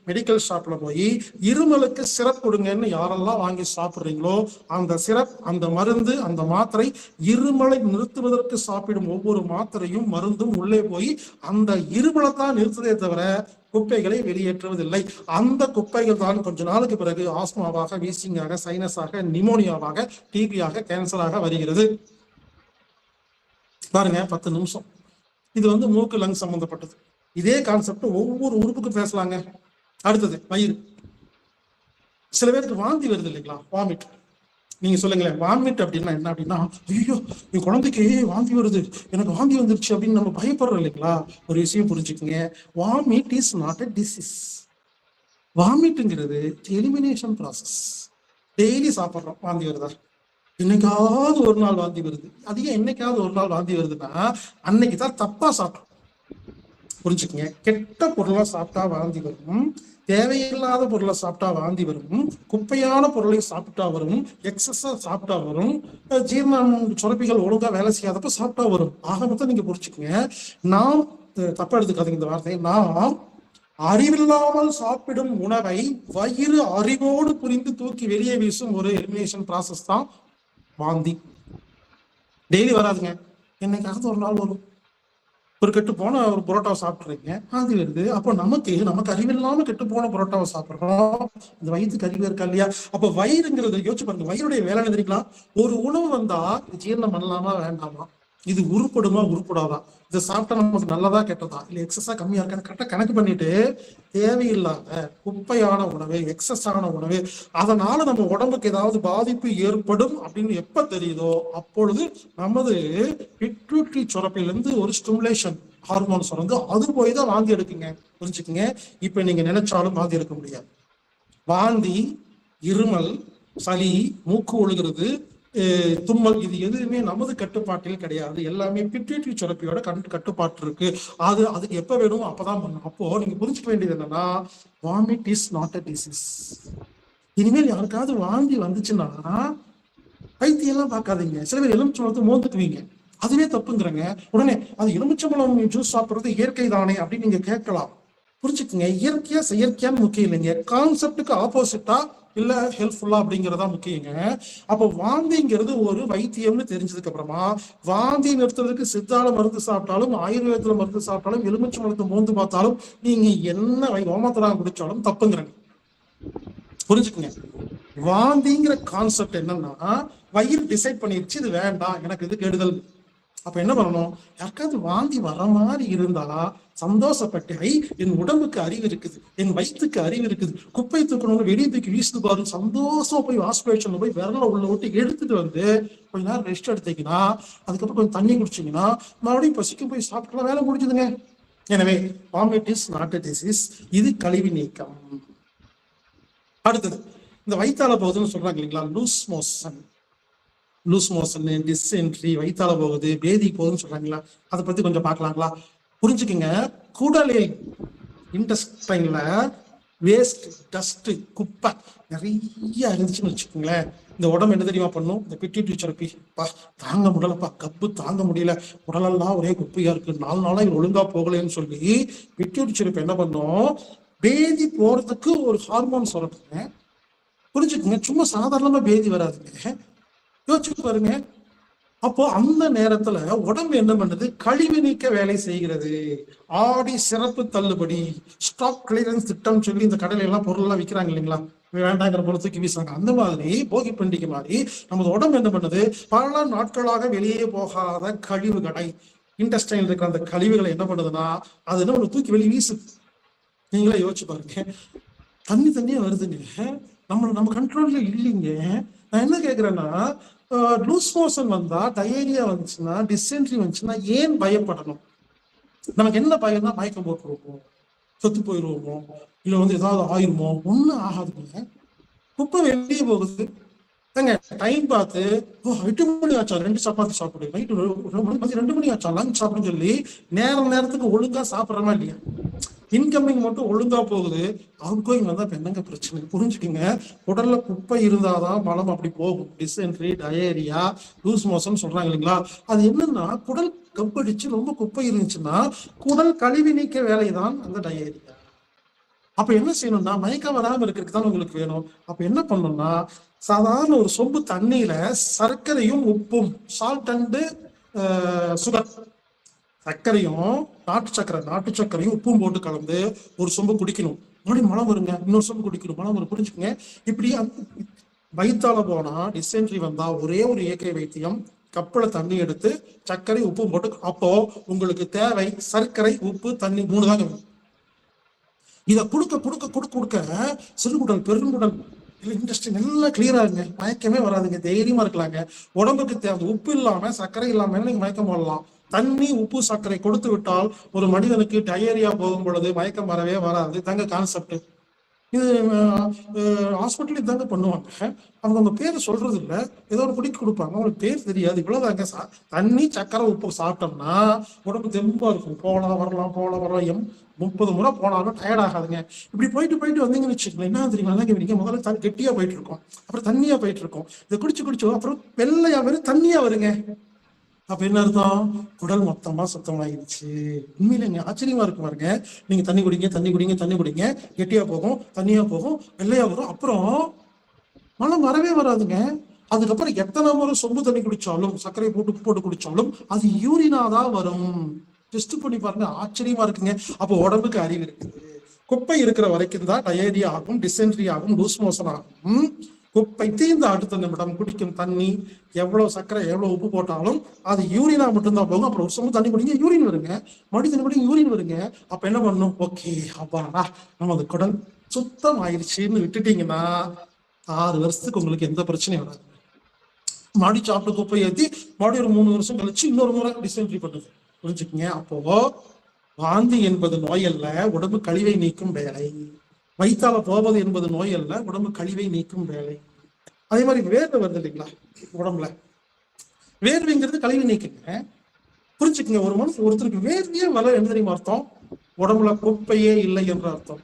மெடிக்கல் ஷாப்ல போய் இருமலுக்கு சிரப் கொடுங்கன்னு யாரெல்லாம் வாங்கி சாப்பிடுறீங்களோ அந்த சிரப், அந்த மருந்து, அந்த மாத்திரை, இருமலை நிறுத்துவதற்கு சாப்பிடும் ஒவ்வொரு மாத்திரையும் மருந்தும் உள்ளே போய் அந்த இருமலை தான் நிறுத்துவதே தவிர குப்பைகளை வெளியேற்றுவதில்லை. அந்த குப்பைகள் தான் கொஞ்ச நாளுக்கு பிறகு ஆஸ்மாவாக, வீசிங்காக, சைனஸாக, நிமோனியாவாக, டிபியாக, கேன்சராக வருகிறது. பாருங்க, 10 நிமிஷம். இது மூக்கு லங்ஸ் சம்பந்தப்பட்டது. இதே கான்செப்ட் ஒவ்வொரு உறுப்புக்கும் பேசலாங்க. அடுத்தது வயிறு. சில பேருக்கு வாந்தி வருது இல்லைங்களா, வாமிட். நீங்க சொல்லுங்களேன், வாமிட் அப்படின்னா என்ன அப்படின்னா, ஐயோ என் குழந்தைக்கு வாந்தி வருது, எனக்கு வாந்தி வந்துருச்சு அப்படின்னு நம்ம பயப்படுறோம் இல்லைங்களா. ஒரு விஷயம் புரிஞ்சுக்குங்க, vomit is not a disease. வாமிட்டுங்கிறது எலிமினேஷன் ப்ராசஸ். டெய்லி சாப்பிட்றோம், வாந்தி வருதா? என்னைக்காவது ஒரு நாள் வாந்தி வருது. அதிகம் என்னைக்காவது ஒரு நாள் வாந்தி வருதுன்னா அன்னைக்கு தான் தப்பா சாப்பிட்றோம். புரிஞ்சுக்கங்க. கெட்ட பொருளை சாப்பிட்டா வாந்தி வரும், தேவையில்லாத பொருளை சாப்பிட்டா வாந்தி வரும், குப்பையான பொருளை சாப்பிட்டா வரும், எக்ஸஸா சாப்பிட்டா வரும், ஜீரணம் சுரப்பிகள் ஒழுங்கா வேலை செய்யாதப்ப சாப்பிட்டா வரும். ஆக மொத்தம் நீங்க புரிஞ்சுக்கங்க. நாம் தப்பா எடுத்துக்காதீங்க இந்த வார்த்தையை. நாம் அறிவில்லாமல் சாப்பிடும் உணவை வயிறு அறிவோடு புரிந்து தூக்கி வெளியே வீசும் ஒரு எலிமினேஷன் ப்ராசஸ் தான் வாந்தி. டெய்லி வராதுங்க, என்னைக்காவது ஒரு நாள் வரும். ஒரு கெட்டு போன ஒரு புரோட்டாவை சாப்பிட்றீங்க, வாந்தி வருது. அப்போ நமக்கு அறிவில்லாம கெட்டு போன புரோட்டாவை சாப்பிட்றோம், இந்த வயிற்றுக்கு அறிவு இருக்கா இல்லையா? அப்போ வயிறுங்கிறது யோசிச்சு பாருங்க, வயிறுடைய வேலை தெரியுங்களா? ஒரு உணவு வந்தா ஜீரணம் பண்ணலாமா வேண்டாமா, இது உருப்படுமா உருப்படாதா, இதை சாப்பிட்டா நமக்கு நல்லதா கெட்டதா, இல்லை எக்ஸஸா கம்மியா இருக்கான்னு கரெக்டா கணக்கு பண்ணிட்டு தேவையில்லாத குப்பையான உணவு, எக்ஸஸான உணவு, அதனால நம்ம உடம்புக்கு ஏதாவது பாதிப்பு ஏற்படும் அப்படின்னு எப்ப தெரியுதோ அப்பொழுது நமது பிட்யூட்டரி சுரப்பிலிருந்து ஒரு ஸ்டிமுலேஷன் ஹார்மோன்ஸ் வந்து அது போய் தான் வாந்தி எடுக்குங்க. புரிஞ்சுக்குங்க. இப்ப நீங்க நினைச்சாலும் வாந்தி எடுக்க முடியாது. வாந்தி, இருமல், சளி, மூக்கு ஒழுகிறது, தும்மல், இது எதுவுமே நமது கட்டுப்பாட்டில் கிடையாது. எல்லாமே பிட்யூட்டரி சுரப்பியோட கட்டுப்பாட்டு இருக்கு. அதுக்கு எப்ப வேணும் அப்பதான் பண்ணும். அப்போ நீங்க புரிஞ்சுக்க வேண்டியது என்னன்னா, vomit is not a disease. இனிமேல் யாருக்காவது வாந்தி வந்துச்சுன்னா வைத்தியெல்லாம் பார்க்காதீங்க. சில பேர் எலுமிச்சம்பழத்தை மோந்துக்குவீங்க, அதுவே தப்புங்கிறங்க. உடனே அது எலுமிச்சம்பழம் ஜூஸ் சாப்பிடுறது இயற்கை தானே அப்படின்னு நீங்க கேட்கலாம். புரிஞ்சுக்குங்க. இயற்கையா செயற்கையான்னு முக்கியம் இல்லைங்க, கான்செப்டுக்கு ஆப்போசிட்டா இல்ல ஹெல்ப்ஃபுல்லா அப்படிங்கிறதா முக்கியங்க. அப்போ வாந்திங்கிறது ஒரு வைத்தியம்னு தெரிஞ்சதுக்கு அப்புறமா வாந்தி நிறுத்துறதுக்கு சித்தால மருந்து சாப்பிட்டாலும், ஆயுர்வேதத்துல மருந்து சாப்பிட்டாலும், எலுமிச்சை மருந்து மோந்து பார்த்தாலும், நீங்க என்ன ஓமத்தலாம் குடிச்சாலும் தப்புங்கிறங்க. புரிஞ்சுக்குங்க. வாந்திங்கிற கான்செப்ட் என்னன்னா, வயிறு டிசைட் பண்ணிருச்சு இது வேண்டாம், எனக்கு இது கெடுதல். அப்ப என்ன பண்ணணும், யாருக்காவது வாந்தி வர மாதிரி இருந்தா சந்தோஷப்பட்டு, என் உடம்புக்கு அறிவு இருக்குது, என் வயிற்றுக்கு அறிவு இருக்குது, குப்பை தூக்கணும்னு வெளியே தூக்கி வீசுது பாரு, சந்தோஷமா போய் ஹாஸ்பிட்டல்ல போய் விரல உள்ள விட்டு எடுத்துட்டு வந்து கொஞ்ச நேரம் ரெஸ்ட் எடுத்தீங்கன்னா, அதுக்கப்புறம் கொஞ்சம் தண்ணி குடிச்சிங்கன்னா மறுபடியும் பசிக்கு போய் சாப்பிட்டுலாம் வேலை முடிஞ்சுதுங்க. எனவே vomit is not a disease, இது கழிவு நீக்கம். அடுத்தது இந்த வயிற்றால போகுதுன்னு சொல்றாங்க இல்லைங்களா, லூஸ் மோஷன், டிசென்ட்ரி, வயிற்றால போகுது, பேதி போகுதுன்னு சொல்றாங்களா, அதை பத்தி கொஞ்சம் பார்க்கலாங்களா? புரிஞ்சுக்குங்க. குடலில் இன்டெஸ்டைன்ல வேஸ்ட், டஸ்ட், குப்பை நிறைய இருந்துச்சுன்னு வச்சுக்கோங்களேன், இந்த உடம்பு என்ன தெரியுமா பண்ணும், இந்த பிட்யூட்டரி சுரப்பி தாங்க முடியலப்பா, கப்பு தாங்க முடியல, உடலெல்லாம் ஒரே குப்பையா இருக்கு, 4 நாளா இது ஒழுங்கா போகலன்னு சொல்லி பிட்யூட்டரி சுரப்பி என்ன பண்ணும், பேதி போறதுக்கு ஒரு ஹார்மோன் சுரப்புங்க. புரிஞ்சுக்குங்க. சும்மா சாதாரணமா பேதி வராதுங்க, யோசிச்சு பாருங்க. அப்போ அந்த நேரத்துல உடம்பு என்ன பண்ணுது, கழிவு நீக்க வேலை செய்கிறது. ஆடி சிறப்பு தள்ளுபடி, ஸ்டாக் கிளியரன்ஸ் திட்டம் சொல்லி இந்த கடையில எல்லாம் பொருள் எல்லாம் விற்கிறாங்க இல்லைங்களா, வேண்டாங்கிற பொருளுக்கு வீசுறாங்க. அந்த மாதிரி போகி பண்டிகை மாதிரி நமது உடம்பு என்ன பண்ணுது, பல நாட்களாக வெளியே போகாத கழிவுகளை, இன்டெஸ்டைன்ல இருக்கிற அந்த கழிவுகளை என்ன பண்ணுதுன்னா, அது என்ன ஒரு தூக்கி வெளியே வீசுது. நீங்களே யோசிச்சு பாருங்க. தண்ணியா வருதுங்க, நம்ம கண்ட்ரோல்ல இல்லைங்க. நான் என்ன கேட்கிறேன்னா, லூஸ் மோஷன் வந்தா, டயேரியா வந்துச்சுன்னா, டிசென்ட்ரி வந்துச்சுன்னா ஏன் பயப்படணும்? நமக்கு என்ன பயம்னா, மயக்கம் போட்டுருவோமோ, சொத்து போயிடுவோமோ, இல்லை ஏதாவது ஆயிருமோ? ஒன்றும் ஆகாதுங்க. குப்பை வெளியே போகுது ஏங்க, டைம் பார்த்து 8 மணி ஆச்சா 2 சப்பாத்தி சாப்பிடு, நைட்டு 2 மணி ஆச்சா லஞ்ச் சாப்பிடுன்னு சொல்லி நேரத்துக்கு ஒழுங்கா சாப்பிட்றமா இல்லையா? இன்கமிங் மட்டும் ஒழுங்கா போகுது, அவுட் கோயிங் வந்தா என்னங்க பிரச்சனை? புரிஞ்சுக்கோங்க. உடல்ல குப்பை இருந்தாதான் மலம் அப்படி போகும். டிசென்ட்ரி, டயேரியா, லூஸ் மோஷன் சொல்றாங்க இல்லைங்களா, அது என்னன்னா குடல் கப்படிச்சு ரொம்ப குப்பை இருந்துச்சுன்னா குடல் கழிவு நீக்க வேலைதான் அந்த டயேரியா. அப்ப என்ன செய்யணும்னா, மயக்கம் வராம இருக்கிறதுக்கு தான் உங்களுக்கு வேணும். அப்ப என்ன பண்ணணும்னா, சாதாரண ஒரு சொம்பு தண்ணியில சர்க்கரையும் உப்பும், சால்ட் அண்ட் சுகர், சர்க்கரையும் நாட்டு சர்க்கரையும் உப்பும் போட்டு கலந்து ஒரு சொம்பு குடிக்கணும். மறுபடியும் மலம் வருங்க, இன்னொரு சொம்பு குடிக்கணும், மலம் வரும். புரிஞ்சுக்கங்க. இப்படி வயிற்றால போனா, டிசென்ட்ரி வந்தா ஒரே ஒரு இயற்கை வைத்தியம், கப்பல தண்ணி எடுத்து சர்க்கரை உப்பும் போட்டு, அப்போ உங்களுக்கு தேவை சர்க்கரை, உப்பு, தண்ணி 3 தாங்க. இதை கொடுக்க சிறுகுடல், பெருங்குடல், இண்டஸ்ட்ரி நல்லா கிளியரா இருங்க, மயக்கமே வராதுங்க, தைரியமா இருக்கலாங்க. உடம்புக்கு தேவை உப்பு இல்லாம சர்க்கரை இல்லாம நீங்க மயக்கம் போடலாம். தண்ணி, உப்பு, சர்க்கரை கொடுத்து விட்டால் ஒரு மனிதனுக்கு டயேரியா போகும் பொழுது மயக்கம் வரவே வராது. தங்க கான்செப்ட். இது ஹாஸ்பிட்டல் இதாங்க பண்ணுவாங்க. அவங்க பேரை சொல்றது இல்லை, ஏதோ ஒரு குடிக்கு கொடுப்பாங்க, அவங்களுக்கு பேர் தெரியாது. இவ்வளவுதாங்க. தண்ணி சக்கரை உப்பு சாப்பிட்டோம்னா உடம்பு தெம்பா இருக்கும். போகலாம் வரலாம் போகலாம் வரலாம் 30 முறை போனாலும் டயர்ட் ஆகாதுங்க. இப்படி போயிட்டு போயிட்டு வந்தீங்கன்னு வச்சுக்கோங்களேன், என்ன தெரியுமா நீங்க முதல்ல கெட்டியா போயிட்டு இருக்கோம், அப்புறம் தண்ணியா போயிட்டு இருக்கோம். இதை குடிச்சு அப்புறம் வெள்ளையா வரும், தண்ணியா வருங்க. அப்ப என்ன அர்த்தம்? குடல் மொத்தமா சுத்தமாயிருச்சு. உண்மையில ஆச்சரியமா இருக்கு பாருங்க. நீங்க தண்ணி குடிங்க தண்ணி குடிங்க தண்ணி குடிங்க, கெட்டியா போகும், தண்ணியா போகும், வெள்ளையா வரும், அப்புறம் மனம் வரவே வராதுங்க. அதுக்கப்புறம் எத்தனை முறை சொம்பு தண்ணி குடிச்சாலும், சர்க்கரை போட்டு குடிச்சாலும் அது யூரினாதான் வரும். டெஸ்ட் பண்ணி பாருங்க, ஆச்சரியமா இருக்குங்க. அப்போ உடம்புக்கு அறிவு இருக்குது. குப்பை இருக்கிற வரைக்கும் தான் டயரியா ஆகும், டிசென்ட்ரி ஆகும், லூஸ் மோஷன் ஆகும். குப்பை தீர்ந்த அடுத்த நிமிடம் குடிக்கும் தண்ணி எவ்வளவு சர்க்கரை எவ்வளவு உப்பு போட்டாலும் அது யூரினா மட்டும்தான் போகும். அப்புறம் ஒரு சொம்பு தண்ணி குடிங்க, யூரின் வருங்க, மறுபடியும் தண்ணி குடிங்க, யூரின் வருங்க. அப்ப என்ன பண்ணும்? ஓகே அப்பாடா நம்ம அது குடல் சுத்தம் ஆயிடுச்சுன்னு விட்டுட்டீங்கன்னா 6 வருஷத்துக்கு உங்களுக்கு எந்த பிரச்சனையும் வராது. மறுபடி சாப்பிட்டு குப்பை ஏற்றி மறுபடியும் ஒரு 3 வருஷம் கழிச்சு இன்னொரு முறை டிசென்ட்ரி பண்ணுது. புரிஞ்சுக்குங்க. அப்போ வாந்தி என்பது நோய் அல்ல, உடம்பு கழிவை நீக்கும் வேலை. வயிற்றால போவது என்பது நோய் அல்ல, உடம்பு கழிவை நீக்கும் வேலை. அதே மாதிரி வேர்வை வருது இல்லைங்களா உடம்புல, வேர்வைங்கிறது கழிவு நீக்குங்க. புரிஞ்சுக்குங்க. ஒரு மனுஷன் ஒருத்தருக்கு வேர்வையே வர என்ன தெரியுமா அர்த்தம்? உடம்புல குப்பையே இல்லை என்ற அர்த்தம்.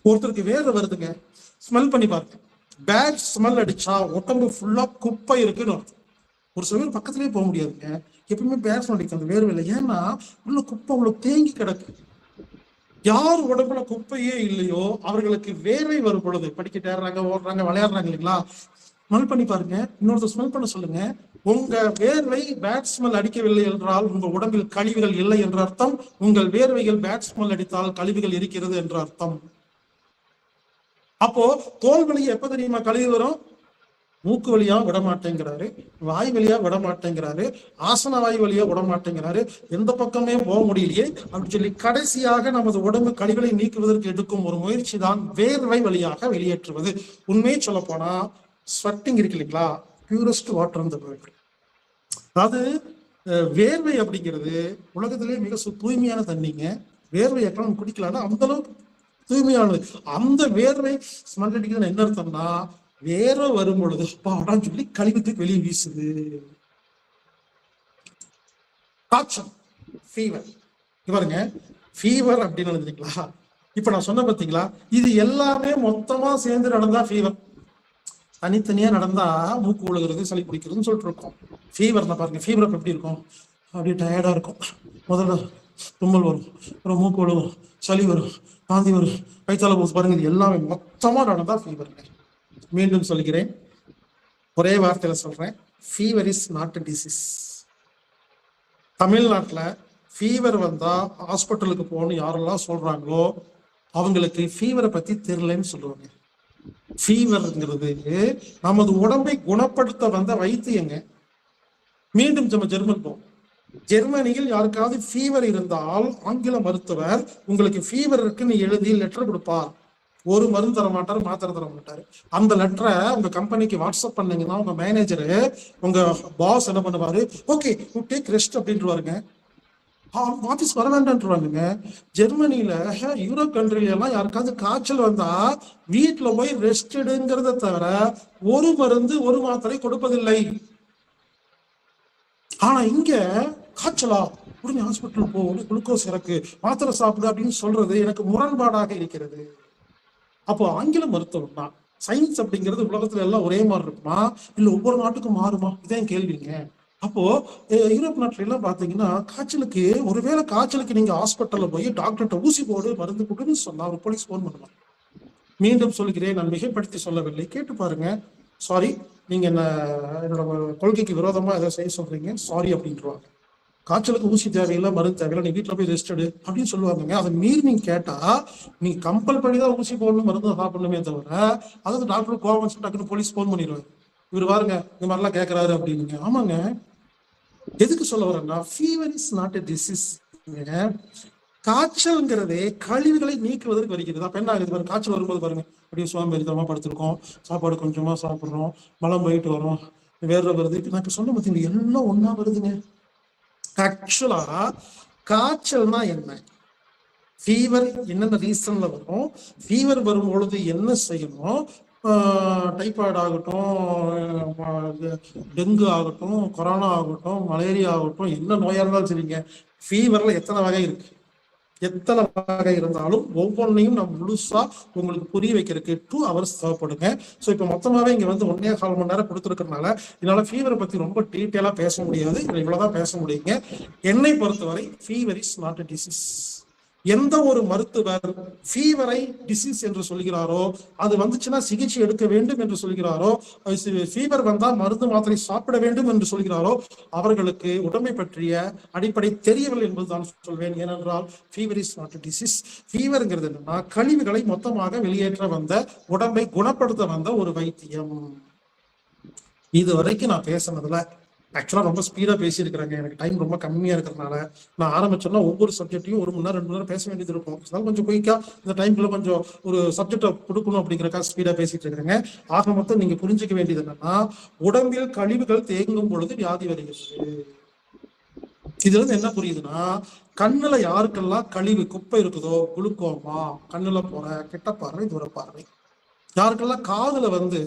ஒருத்தருக்கு வேர்வை வருதுங்க, ஸ்மெல் பண்ணி பாருங்க, பேட் ஸ்மெல் அடிச்சா உடம்பு ஃபுல்லா குப்பை இருக்குன்னு அர்த்தம். ஒரு சில பேர் பக்கத்திலேயே போக முடியாதுங்க, எப்பவுமே பேட் ஸ்மெல் அடிக்கும் அந்த வேர்வை இல்லை. ஏன்னா உள்ள குப்பை அவ்வளவு தேங்கி கிடக்கு. யார் உடம்புல குப்பையே இல்லையோ அவர்களுக்கு வேர்வை வரும் பொழுது படிக்கிட்டு ஏறுறாங்க, ஓடுறாங்க, விளையாடுறாங்க இல்லைங்களா, ஸ்மெல் பண்ணி பாருங்க. இன்னொருத்தர் ஸ்மெல் பண்ண சொல்லுங்க. உங்க வேர்வை பேட் ஸ்மெல் அடிக்கவில்லை என்றால் உங்க உடம்பில் கழிவுகள் இல்லை என்ற அர்த்தம். உங்கள் வேர்வைகள் பேட் ஸ்மெல் அடித்தால் கழிவுகள் இருக்கிறது என்ற அர்த்தம். அப்போ தோல் வலியை எப்ப தெரியுமா கழிவு வரும்? மூக்கு வழியா விட மாட்டேங்கிறாரு, வாய் வழியா விட மாட்டேங்கிறாரு, ஆசன வாய் வழியா விட மாட்டேங்கிறாரு, எந்த பக்கமே போக முடியலையே அப்படின்னு சொல்லி கடைசியாக நமது உடம்பு கழிவுகளை நீக்குவதற்கு எடுக்கும் ஒரு முயற்சி தான் வேர்வை வழியாக வெளியேற்றுவது. உண்மையை சொல்ல போனா ஸ்வெட்டிங் இருக்கு இல்லைங்களா, பியூரஸ்ட் வாட்டர் இந்த வேர்ல்ட். அதாவது வேர்வை அப்படிங்கிறது உலகத்திலேயே மிக தூய்மையான தண்ணிங்க. வேர்வை எப்ப நம்ம குடிக்கலாம்னா அந்த அளவுக்கு தூய்மையானது. அந்த வேர்வை ஸ்மெல் அடிக்கிறது என்ன அர்த்தம்னா, வேர்வை வரும் பொழுது அப்பாடான்னு சொல்லி கழிவுக்கு வெளியே வீசுது. காய்ச்சல், ஃபீவர் பாருங்க, ஃபீவர் அப்படின்னு நினைக்கிறீங்களா? இப்ப நான் சொன்ன பார்த்தீங்களா, இது எல்லாமே மொத்தமா சேர்ந்து நடந்தா ஃபீவர். தனித்தனியா நடந்தா மூக்கு ஒழுகிறது, சளி பிடிக்கிறதுன்னு சொல்லிட்டு இருக்கோம். ஃபீவர்னா பாருங்க, ஃபீவர் எப்படி இருக்கும்? அப்படியே டயர்டா இருக்கும். முதல்ல தும்மல் வரும், அப்புறம் மூக்கு ஒழுகும், சளி வரும், வாந்தி வரும், வயிற்றால போகுது. பாருங்க, இது எல்லாமே மொத்தமா நடந்தா ஃபீவருங்க. மீண்டும் சொல்கிறேன், ஒரே வார்த்தையில சொல்றேன், fever is not a disease. தமிழ்நாட்டுல ஃபீவர் வந்தா ஹாஸ்பிட்டலுக்கு போகணும் யாரெல்லாம் சொல்றாங்களோ அவங்களுக்கு ஃபீவரை பத்தி தெரியலன்னு சொல்லுவாங்க. ஃபீவர்ங்கிறது நமது உடம்பை குணப்படுத்த வந்த வைத்தியங்க. மீண்டும் நம்ம ஜெர்மன் போவோம். ஜெர்மனியில் யாருக்காவது ஃபீவர் இருந்தால் ஆங்கில மருத்துவர் உங்களுக்கு ஃபீவர் இருக்குன்னு எழுதி லெட்டர் கொடுப்பார். ஒரு மருந்து தர மாட்டாரு, மாத்திரை தர மாட்டாரு. அந்த லெட்டரை உங்க கம்பெனிக்கு வாட்ஸ்அப் பண்ணீங்கன்னா உங்க மேனேஜரு, உங்க பாஸ் என்ன பண்ணுவாரு, ஓகே டேக் ரெஸ்ட் அப்படின்ட்டுருவாருங்க. ஆபீஸ் வர வேண்டான்ட்டுருவாங்க. ஜெர்மனியில யூரோப் கண்ட்ரில எல்லாம் யாருக்காவது காய்ச்சல் வந்தா வீட்டுல போய் ரெஸ்ட் எடுங்கிறத தவிர ஒரு மருந்து ஒரு மாத்திரை கொடுப்பதில்லை. ஆனா இங்க காய்ச்சலா உடனே ஹாஸ்பிட்டல் போ, குளுக்கோஸ் இறக்கு, மாத்திரை சாப்பிடு அப்படின்னு சொல்றது எனக்கு முரண்பாடாக இருக்கிறது. அப்போ ஆங்கில மருத்துவம் தான் சயின்ஸ் அப்படிங்கிறது உலகத்துல எல்லாம் ஒரே மாதிரி இருக்குமா, இல்ல ஒவ்வொரு நாட்டுக்கும் மாறுமா? இதான் கேள்விங்க. அப்போ யூரோப் நாட்டுல எல்லாம் பாத்தீங்கன்னா காய்ச்சலுக்கு, ஒருவேளை காய்ச்சலுக்கு நீங்க ஹாஸ்பிட்டல்ல போய் டாக்டர்கிட்ட ஊசி போடு மருந்து கொடுன்னு சொன்னா ஒரு போலீஸ் போன் பண்ணுவாங்க. மீண்டும் சொல்கிறேன், நான் மிகைப்படுத்தி சொல்லவில்லை, கேட்டு பாருங்க. சாரி, நீங்க என்னோட கொள்கைக்கு விரோதமா ஏதோ செய்ய சொல்றீங்க, சாரி அப்படின்ட்டுருவாங்க. காய்ச்சலுக்கு ஊசி தேவையில்லை, மருந்து தேவையில்லை, நீ வீட்டுல போய் ரெஸ்ட் எடு அப்படின்னு சொல்லுவாங்க. அதை மீறி நீங்க கேட்டா நீங்க கம்பல் பண்ணிதான் ஊசி போடணும், மருந்து சாப்பிடணுமே தவிர அதாவது டாக்டர் கோவம் டக்குன்னு போலீஸ் போன் பண்ணிடுவாங்க. இவர் பாருங்க இந்த மாதிரிலாம் கேட்கறாரு அப்படின்னுங்க. ஆமாங்க, எதுக்கு சொல்ல வரேன்னா fever is not a disease. காய்ச்சல்ங்கிறதே கழிவுகளை நீக்குவதற்கு வருகிறது. அப்ப என்ன ஆகுது பாருங்க, காய்ச்சல் வரும்போது பாருங்க அப்படியே சோம்பேறித்தனமா படுத்திருக்கோம், சாப்பாடு கொஞ்சமா சாப்பிடுறோம், மலம் போயிட்டு வரோம், வேர்வை வருது. இப்ப நான் இப்ப சொன்ன பார்த்தீங்க எல்லாம் ஒன்னா வருதுங்க. ஆக்சுவலா காய்ச்சல்னா என்ன? ஃபீவர் என்னென்ன ரீசன்ல வரும், ஃபீவர் வரும் பொழுது என்ன செய்யணும், டைபாய்டு ஆகட்டும், டெங்கு ஆகட்டும், கொரோனா ஆகட்டும், மலேரியா ஆகட்டும், என்ன நோயா இருந்தாலும் சரிங்க, ஃபீவர்ல எத்தனை வகை இருக்கு, எத்தனை வகை இருந்தாலும் ஒவ்வொன்றையும் நம்ம முழுசா உங்களுக்கு புரிய வைக்கிறதுக்கு 2 hours தேவைப்படுங்க. ஸோ இப்போ மொத்தமாவே இங்க வந்து 1.25 மணி நேரம் கொடுத்துருக்கறனால என்னால ஃபீவரை பத்தி ரொம்ப டீட்டெயிலா பேச முடியாது. இவ்வளவுதான் பேச முடியுங்க. என்னை பொறுத்தவரை fever is not a disease. எந்த ஒரு மருத்துவர் ஃபீவரை டிசீஸ் என்று சொல்கிறாரோ, அது வந்துச்சுன்னா சிகிச்சை எடுக்க வேண்டும் என்று சொல்கிறாரோ, ஃபீவர் வந்தா மருந்து மாத்திரை சாப்பிட வேண்டும் என்று சொல்கிறாரோ, அவர்களுக்கு உடம்பை பற்றிய அடிப்படை தெரியவில்லை என்பதுதான் சொல்வேன். ஏனென்றால் ஃபீவர் இஸ் நாட் டிசீஸ். ஃபீவர்ங்கிறது என்னன்னா கழிவுகளை மொத்தமாக வெளியேற்ற வந்த, உடம்பை குணப்படுத்த வந்த ஒரு வைத்தியம். இது வரைக்கும் நான் பேசினதுல ஆக்சுவலா ரொம்ப ஸ்பீடா பேசியிருக்கிறாங்க. எனக்கு டைம் ரொம்ப கம்மியா இருக்கிறதுனால நான் ஆரம்பிச்சோம்னா ஒவ்வொரு சப்ஜெக்டையும் 1 மணி நேரம் 2 மணி நேரம் பேச வேண்டியது இருக்கும். அதனால கொஞ்சம் குயிக்கா இந்த டைம்ல கொஞ்சம் ஒரு சப்ஜெக்டை கொடுக்கணும் அப்படிங்கிறக்கா ஸ்பீடா பேசிட்டு இருக்கிறேங்க. ஆக மொத்தம் நீங்க புரிஞ்சுக்க வேண்டியது என்னன்னா, உடம்பில் கழிவுகள் தேங்கும் பொழுது வியாதி வருகிறது. இதுல இருந்து என்ன புரியுதுன்னா, கண்ணுல யாருக்கெல்லாம் கழிவு குப்பை இருக்குதோ, குளுக்கோமா, கண்ணுல போற கெட்ட பார்வை, தூர பார்வை, யாருக்கெல்லாம் காதுல வந்து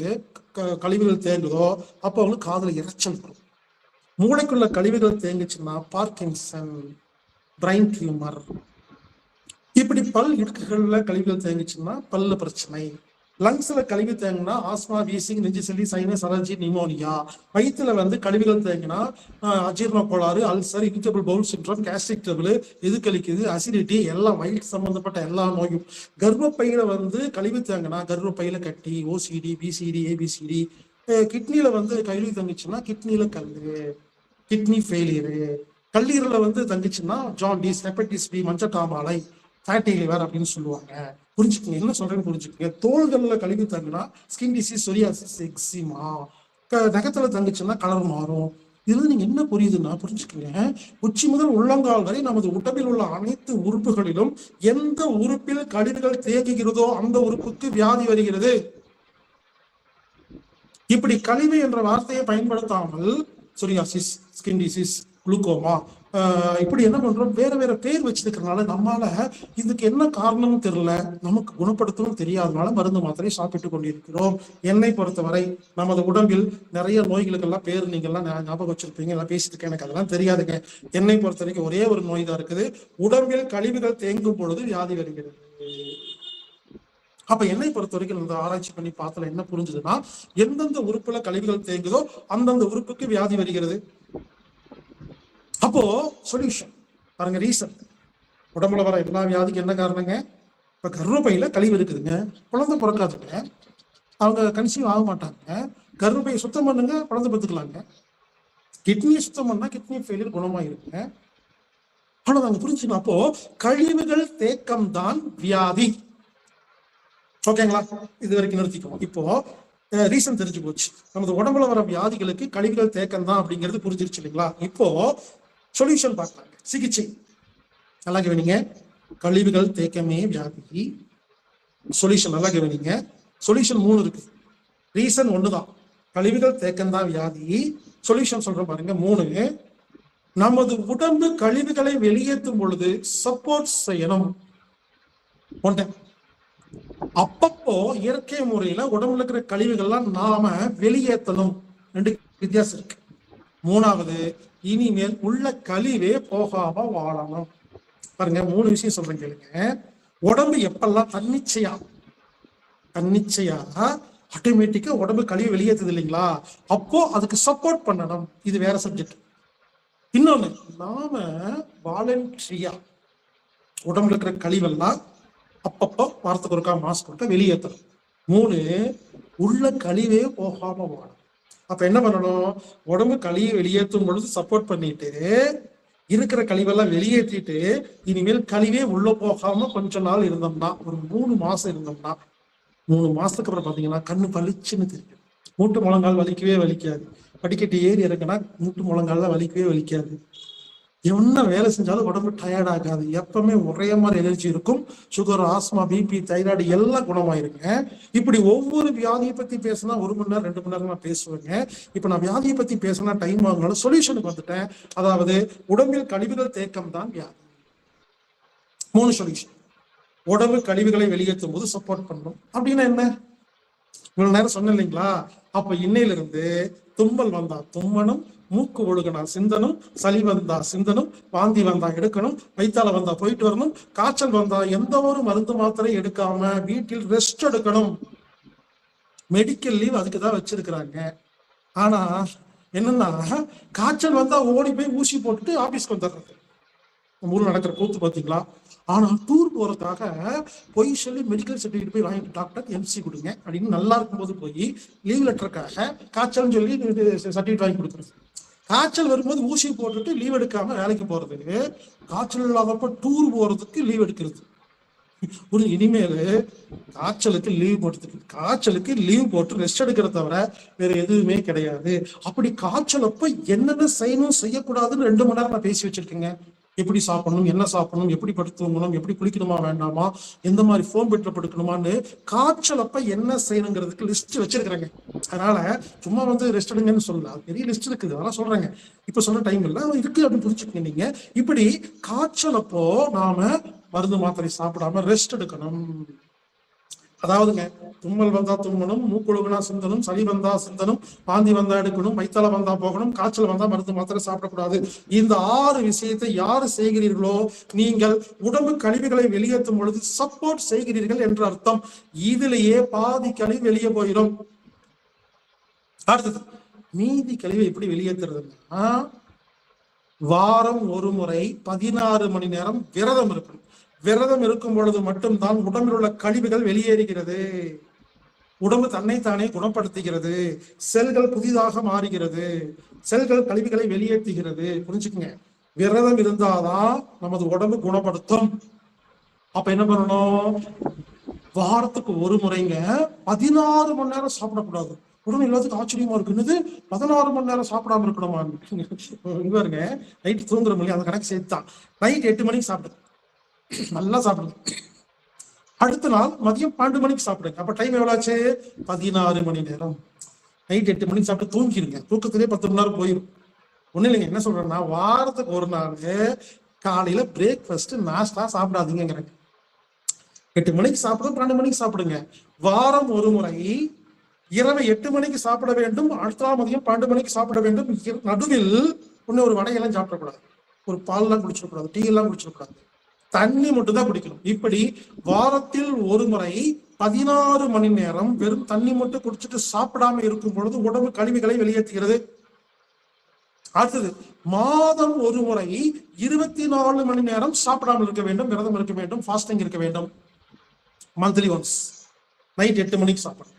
கழிவுகள் தேங்குதோ அப்ப அவங்களுக்கு காதுல இறைச்சல் வரும். மூளைக்குள்ள கழிவுகள் தேங்குச்சுன்னா பார்க்கின்சன், பிரைன் டியூமர், இப்படி பல் இடுக்குகள்ல கழிவுகள் தேங்குச்சுன்னா பல்ல பிரச்சனை, லங்ஸ்ல கழிவு தேங்கினா ஆஸ்மா, வீசிங், நெஞ்சு சளி, சைனஸ், அலர்ஜி, நிமோனியா, வயிற்றுல வந்து கழிவுகள் தேங்கினா அஜீர்ண கோளாறு, ulcer, irritable bowel syndrome, gastric trouble, எதுக்களிக்குது, அசிடிட்டி, எல்லாம் வயிற்று சம்பந்தப்பட்ட எல்லா நோயும். கர்ப்பப்பையில வந்து கழிவு தேங்கினா கர்ப்பப்பையில கட்டி, ஓசிடி, பிசிடி, ஏபிசிடி, கிட்னில வந்து கழிவு தங்குச்சுன்னா கிட்னில கல்லு, கிட்னி ஃபெயிலியரு, கல்லீரல வந்து தங்குச்சுன்னா ஜாண்டிஸ், ஹெப்படைட்டிஸ் பி, மஞ்சக்காமாலை, ஃபேட்டி லிவர் அப்படின்னு சொல்லுவாங்க. புரிஞ்சுக்கங்க, என்ன சொல்றேன்னு புரிஞ்சுக்கங்க. தோள்கள்ல கழிவு தங்குனா ஸ்கின் டிசீஸ், சொரியாசிஸ், எக்ஸிமா, நகத்துல தங்குச்சுன்னா கலர் மாறும். இதுல நீங்க என்ன புரியுதுன்னா புரிஞ்சுக்கங்க, உச்சி முதல் உள்ளங்கால் வரை நமது உடம்பில் உள்ள அனைத்து உறுப்புகளிலும் எந்த உறுப்பில் கழிவுகள் தேங்குகிறதோ அந்த உறுப்புக்கு வியாதி வருகிறது. இப்படி கழிவு என்ற வார்த்தையை பயன்படுத்தாமல் சொரியாசிஸ், ஸ்கின் டிசீஸ், குளுக்கோமா, இப்படி என்ன பண்றோம், வேற வேற பேர் வச்சிருக்கிறதுனால நம்மால இதுக்கு என்ன காரணம்னு தெரியல, நமக்கு குணப்படுத்தவும் தெரியாதனால மருந்து மாத்திரை சாப்பிட்டு கொண்டிருக்கிறோம். என்னை பொறுத்தவரை நமது உடம்பில் நிறைய நோய்களுக்கெல்லாம் பேர் நீங்க எல்லாம் ஞாபகம் வச்சிருப்பீங்க, எல்லாம் பேசிட்டு இருக்கேன், எனக்கு அதெல்லாம் தெரியாதுங்க. என்னை பொறுத்த வரைக்கும் ஒரே ஒரு நோய் தான் இருக்குது, உடம்பில் கழிவுகள் தேங்கும் பொழுது வியாதி வருகிறது. அப்ப என்னை பொறுத்த வரைக்கும் இந்த ஆராய்ச்சி பண்ணி பார்த்தல என்ன புரிஞ்சுதுன்னா, எந்தெந்த உறுப்புல கழிவுகள் தேங்குதோ அந்தந்த உறுப்புக்கு வியாதி வருகிறது. அப்போ சொல்யூஷன் பாருங்க, ரீசன் உடம்புல வர எல்லா வியாதிக்கு என்ன காரணங்க, இப்ப கர்ப்பப்பையில கழிவு இருக்குதுங்க, குழந்தை பிறக்காதுங்க, அவங்க கன்சீவ் ஆக மாட்டாங்க, கர்ப்பப்பையை சுத்தம் பண்ணுங்க, குழந்தை பெற்றுக்கலாங்க. கிட்னியை சுத்தம் பண்ணா கிட்னி ஃபெயிலியர் குணமாயிருக்குங்க. ஆனா நாங்க புரிஞ்சுக்கணும், அப்போ கழிவுகள் தேக்கம் தான் வியாதி. ஓகேங்களா, இது வரைக்கும் நிறுத்திக்குவோம். இப்போ ரீசன் தெரிஞ்சு போச்சு, நமது உடம்புல வர வியாதிகளுக்கு கழிவுகள் தேக்கம் தான் அப்படிங்கிறது புரிஞ்சிருச்சு இல்லைங்களா. இப்போ சொல்யூஷன் பார்க்கலாங்க, சிகிச்சை. நல்லா கவனிங்க, கழிவுகள் தேக்கமே வியாதி, சொல்யூஷன் நல்லா கவனிங்க. சொல்யூஷன் 3 இருக்கு, ரீசன் 1 தான், கழிவுகள் தேக்கம் தான் வியாதி. சொல்யூஷன் சொல்றேன் பாருங்க 3. நமது உடம்பு கழிவுகளை வெளியேற்றும் பொழுது சப்போர்ட் செய்யணும். அப்பப்போ இயற்கை முறையில உடம்புல இருக்கிற கழிவுகள்லாம் நாம வெளியேற்றணும். 2 வித்தியாசம் இருக்கு. 3வது, இனிமேல் உள்ள கழிவே போகாம வாழணும். பாருங்க 3 விஷயம் சொல்றேன் கேளுங்க. உடம்பு எப்பெல்லாம் தன்னிச்சையா ஆட்டோமேட்டிக்கா உடம்பு கழிவு வெளியேற்றுது இல்லைங்களா, அப்போ அதுக்கு சப்போர்ட் பண்ணணும். இது வேற சப்ஜெக்ட். இன்னொன்னு, நாம வாலண்டரியா உடம்புல இருக்கிற கழிவெல்லாம் அப்பப்போ வாரத்துக்கு ஒருக்கா, மாசத்துக்கு ஒருக்கா வெளியேற்றணும். 3, உள்ள கழிவே போகாம வாழும். அப்ப என்ன பண்ணணும், உடம்பு கழிவை வெளியேற்றும் பொழுது சப்போர்ட் பண்ணிட்டு இருக்கிற கழிவெல்லாம் வெளியேற்றிட்டு இனிமேல் கழிவே உள்ள போகாம கொஞ்ச நாள் இருந்தோம்னா, ஒரு 3 மாசம் இருந்தோம்னா, 3 மாசத்துக்கு அப்புறம் பாத்தீங்கன்னா கண்ணு பளிச்சுன்னு தெரியும், மூட்டு முழங்கால் வலிக்கவே வலிக்காது, படிக்கட்டு ஏறி இறக்குனா மூட்டு முழங்கால வலிக்கவே வலிக்காது, என்ன வேலை செஞ்சாலும் உடம்பு டயர்ட் ஆகாது, எப்பவுமே ஒரே மாதிரி எனர்ஜி இருக்கும், சுகர், ஆஸ்மா, பிபி, தைராய்டு எல்லாம் குணமாயிருங்க. இப்படி ஒவ்வொரு வியாதியை பத்தி பேசினா 1 மணி நேரம் 2 மணி நேரம் நான் பேசுவேங்க. இப்ப நான் வியாதியை பத்தி பேசினா டைம் ஆகுனாலும் சொல்யூஷனுக்கு வந்துட்டேன். அதாவது உடம்பில் கழிவுகள் தேக்கம் தான் வியாதி. 3 சொல்யூஷன். உடம்பு கழிவுகளை வெளியேற்றும் போது சப்போர்ட் பண்ணும். அப்படின்னா என்ன? இவ்வளவு நேரம் சொன்ன இல்லைங்களா? அப்ப இன்னையிலிருந்து தும்மல் வந்தா தும்மணும், மூக்கு ஒழுகுனா சிந்தனும், சளி வந்தா சிந்தனும், வாந்தி வந்தா எடுக்கணும், வயிற்றால வந்தா போயிட்டு வரணும், காய்ச்சல் வந்தா எந்த ஒரு மருந்து மாத்திரை எடுக்காம வீட்டில் ரெஸ்ட் எடுக்கணும். மெடிக்கல் லீவ் அதுக்கு தான் வச்சிருக்கிறாங்க. ஆனா என்னன்னா, காய்ச்சல் வந்தா ஓடி போய் ஊசி போட்டுட்டு ஆபீஸ்க்கு வந்துடுறது. நம்ம ஊர்ல நடக்கிற கூத்து பாத்தீங்களா? ஆனா டூர் போறதுக்காக போய் சொல்லி மெடிக்கல் சர்டிபிகேட் போய் வாங்கிட்டு டாக்டர் எம்சி கொடுங்க அப்படின்னு நல்லா இருக்கும்போது போய் லீவ் லெட்டருக்காக காய்ச்சல்னு சொல்லி சர்டிபிகேட் வாங்கி கொடுக்குறது. காய்ச்சல் வரும்போது ஊசி போட்டுட்டு லீவ் எடுக்காம வேலைக்கு போறது, காய்ச்சல் இல்லாதப்ப டூர் போறதுக்கு லீவ் எடுக்கிறது. ஒரு இனிமேல் காய்ச்சலுக்கு லீவ் போட்டு ரெஸ்ட் எடுக்கிறத தவிர வேற எதுவுமே கிடையாது. அப்படி காய்ச்சல் அப்ப என்னென்ன செய்யணும் செய்யக்கூடாதுன்னு 2 மணி நேரம் நான் பேசி வச்சிருக்கேங்க. எப்படி சாப்பிடணும், என்ன சாப்பிடணும், எப்படி படுத்து தூங்கணும், எப்படி குளிக்கணுமா வேண்டாமா, எந்த மாதிரி ஃபோம் பெட்ல படுக்கணுமான்னு காய்ச்சல் அப்ப என்ன செய்யணுங்கிறதுக்கு லிஸ்ட் வச்சிருக்கிறேங்க. அதனால சும்மா ரெஸ்ட் எடுங்கன்னு சொல்லல, அது பெரிய லிஸ்ட் இருக்குது, அதெல்லாம் சொல்றேங்க. இப்ப சொல்ற டைம் இல்ல இருக்கு அப்படின்னு புரிஞ்சுக்கங்க. நீங்க இப்படி காய்ச்சல் அப்போ நாம மருந்து மாத்திரை சாப்பிடாம ரெஸ்ட் எடுக்கணும். அதாவதுங்க, தும்மல் வந்தா தும்மணும், மூக்குழுகுனா சிந்தனும், சளி வந்தா சிந்தனும், வாந்தி வந்தா எடுக்கணும், வயிற்றால வந்தா போகணும், காய்ச்சல் வந்தா மருந்து மாத்திரை சாப்பிடக்கூடாது. இந்த 6 விஷயத்தை யாரு செய்கிறீர்களோ நீங்கள் உடம்பு கழிவுகளை வெளியேற்றும் பொழுது சப்போர்ட் செய்கிறீர்கள் என்று அர்த்தம். இதுலயே பாதி கழிவு வெளியே போயிடும். அடுத்தது மீதி கழிவை எப்படி வெளியேற்றுறதுன்னா, வாரம் ஒரு முறை 16 மணி நேரம் விரதம் இருக்கணும். விரதம் இருக்கும் பொழுது மட்டும்தான் உடம்பில் உள்ள கழிவுகள் வெளியேறுகிறது. உடம்பு தன்னைத்தானே குணப்படுத்துகிறது. செல்கள் புதிதாக மாறுகிறது. செல்கள் கழிவுகளை வெளியேற்றுகிறது. புரிஞ்சுக்குங்க, விரதம் இருந்தாதான் நமது உடம்பு குணப்படுத்தும். அப்ப என்ன பண்ணணும்? வாரத்துக்கு ஒரு முறைங்க 16 மணி நேரம் சாப்பிடக்கூடாது. உடனே எல்லாத்துக்கும் ஆச்சரியமா இருக்குன்னு 16 மணி நேரம் சாப்பிடாம இருக்கணுமா? பாருங்க, நைட் தூங்குற மொழி அந்த கணக்கு சேர்த்துதான். நைட் 8 மணிக்கு சாப்பிடுது, நல்லா சாப்பிடுங்க. அடுத்த நாள் மதியம் 12 மணிக்கு சாப்பிடுங்க. அப்ப டைம் எவ்வளவு ஆச்சு? 16 மணி நேரம். நைட் 8 மணிக்கு சாப்பிட்டு தூங்கிடுங்க. தூக்கத்திலே 10 மணி நேரம் போயிடும். ஒண்ணு இல்லைங்க, என்ன சொல்றேன்னா, வாரத்துக்கு ஒரு நாள் காலையில பிரேக்ஃபாஸ்ட் நாஸ்டா சாப்பிடாதீங்கிறேன். 8 மணிக்கு சாப்பிடும், 12 மணிக்கு சாப்பிடுங்க. வாரம் ஒரு முறை இரவு 8 மணிக்கு சாப்பிட வேண்டும், அடுத்த நாள் மதியம் 12 மணிக்கு சாப்பிட வேண்டும். நடுவில் ஒண்ணு ஒரு வடையெல்லாம் சாப்பிடக்கூடாது, ஒரு பால்லாம் குடிச்சிடக்கூடாது, டீ எல்லாம் குடிச்சிடக்கூடாது, தண்ணி மட்டும் தான் குடிக்கணும். இப்படி வாரத்தில் ஒரு முறை 16 மணி நேரம் வெறும் தண்ணி மட்டும் குடிச்சிட்டு சாப்பிடாம இருக்கும் பொழுது உடம்பு கழிவுகளை வெளியேற்றுகிறது. அடுத்தது மாதம் ஒரு முறை 24 மணி நேரம் சாப்பிடாமல் இருக்க வேண்டும், விரதம் இருக்க வேண்டும், ஃபாஸ்டிங் இருக்க வேண்டும். மந்த்லி ஒன்ஸ் நைட் 8 மணிக்கு சாப்பிடணும்.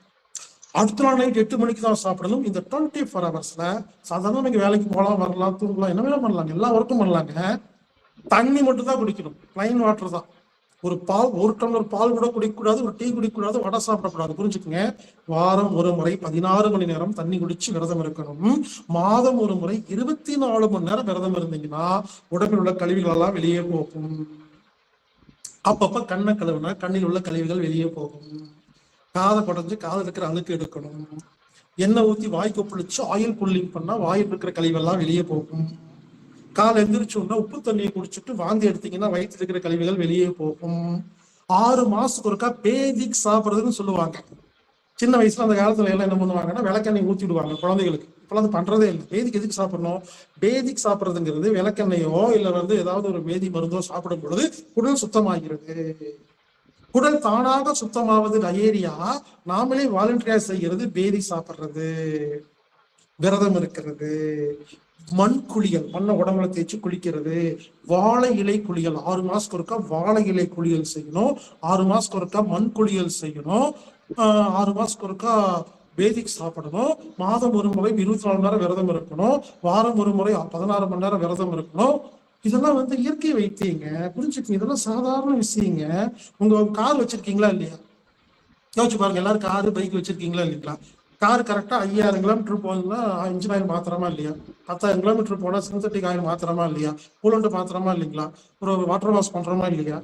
அடுத்த நாள் நைட் 8 மணிக்கு தான் சாப்பிடணும். இந்த 24 ஹவர்ஸ்ல சாதாரண நீங்க வேலைக்கு போகலாம், வரலாம், தூங்கலாம், என்ன வேணாலும் பண்ணலாங்க, எல்லா ஒர்க்கும் பண்ணலாங்க. தண்ணி மட்டும் தான் குடிக்கணும், பிளைன் வாட்டர் தான். ஒரு டம்ளர் பால் கூட குடிக்கக்கூடாது, ஒரு டீ குடிக்கக்கூடாது, வடை சாப்பிடக்கூடாது. புரிஞ்சுக்குங்க, வாரம் ஒரு முறை 16 மணி நேரம் தண்ணி குடிச்சு விரதம் இருக்கணும். மாதம் ஒரு முறை 24 மணி நேரம் விரதம் இருந்தீங்கன்னா உடம்பில் உள்ள கழிவுகள் எல்லாம் வெளியே போகும். அப்பப்ப கண்ணை கழுவுனா கண்ணில் உள்ள கழிவுகள் வெளியே போகும். காதை குடஞ்சு காதில் இருக்கிற அழுக்கு எடுக்கணும். எண்ணெய் ஊற்றி வாய் கொப்பளிச்சு ஆயில் புல்லிங் பண்ணா வாயில் இருக்கிற கழிவெல்லாம் வெளியே போகும். காலை எந்திரிச்சோன்னா உப்பு தண்ணியை குடிச்சிட்டு வாந்தி எடுத்தீங்கன்னா வயிற்றுல இருக்கிற கழிவுகள் வெளியே போகும். 6 மாசத்துக்கு ஒருக்கா பேதிக் சாப்பிட்றதுன்னு சொல்லுவாங்க. சின்ன வயசுல அந்த காலத்துல எல்லாம் என்ன பண்ணுவாங்கன்னா விளக்கெண்ணெய் ஊற்றி விடுவாங்க குழந்தைகளுக்கு. இப்பெல்லாம் அது பண்றதே இல்லை. பேதிக்கு எதுக்கு சாப்பிடணும்? பேதிக் சாப்பிட்றதுங்கிறது விளக்கெண்ணையோ இல்லை ஏதாவது ஒரு வேதி மருந்தோ சாப்பிடும் பொழுது குடல் சுத்தமாகிறது. குடல் தானாக சுத்தமாவது டயேரியா, நாமளே வாலண்டியரா செய்கிறது பேதி சாப்பிட்றது, விரதம் இருக்கிறது, மண் குளியல், மண்ணை உடம்புல தேய்ச்சி குளிக்கிறது, வாழை இலை குளியல், 6 மாசத்துக்கு ஒருக்கா வாழை இலை குளியல் செய்யணும், 6 மாசத்துக்கு ஒருக்கா மண் குளியல் செய்யணும், 6 மாசத்துக்கு ஒருக்கா பேதிக் சாப்பிடணும், மாதம் ஒரு முறை 24 மணி நேரம் விரதம் இருக்கணும், வாரம் ஒரு முறை 16 மணி நேரம் விரதம் இருக்கணும். இதெல்லாம் இயற்கை வைத்தியங்க, புரிஞ்சுக்கங்க. இதெல்லாம் சாதாரண விஷயங்க. உங்க கார் வச்சிருக்கீங்களா இல்லையா? யோசிச்சு பாருங்க, எல்லாரும் காரு பைக் வச்சிருக்கீங்களா இல்லைங்களா? கார் கரெக்டா 5000 கிலோமீட்டர் போகுதுன்னா இன்ஜின் ஆயில் மாத்திரமா இல்லையா? 10,000 கிலோமீட்டர் போனா சிந்தட்டிக் ஆயில் மாத்திரமா இல்லையா? கூலண்ட் மாத்திரமா இல்லைங்களா? ஒரு வாட்டர் வாஷ் பண்றோமா இல்லையா?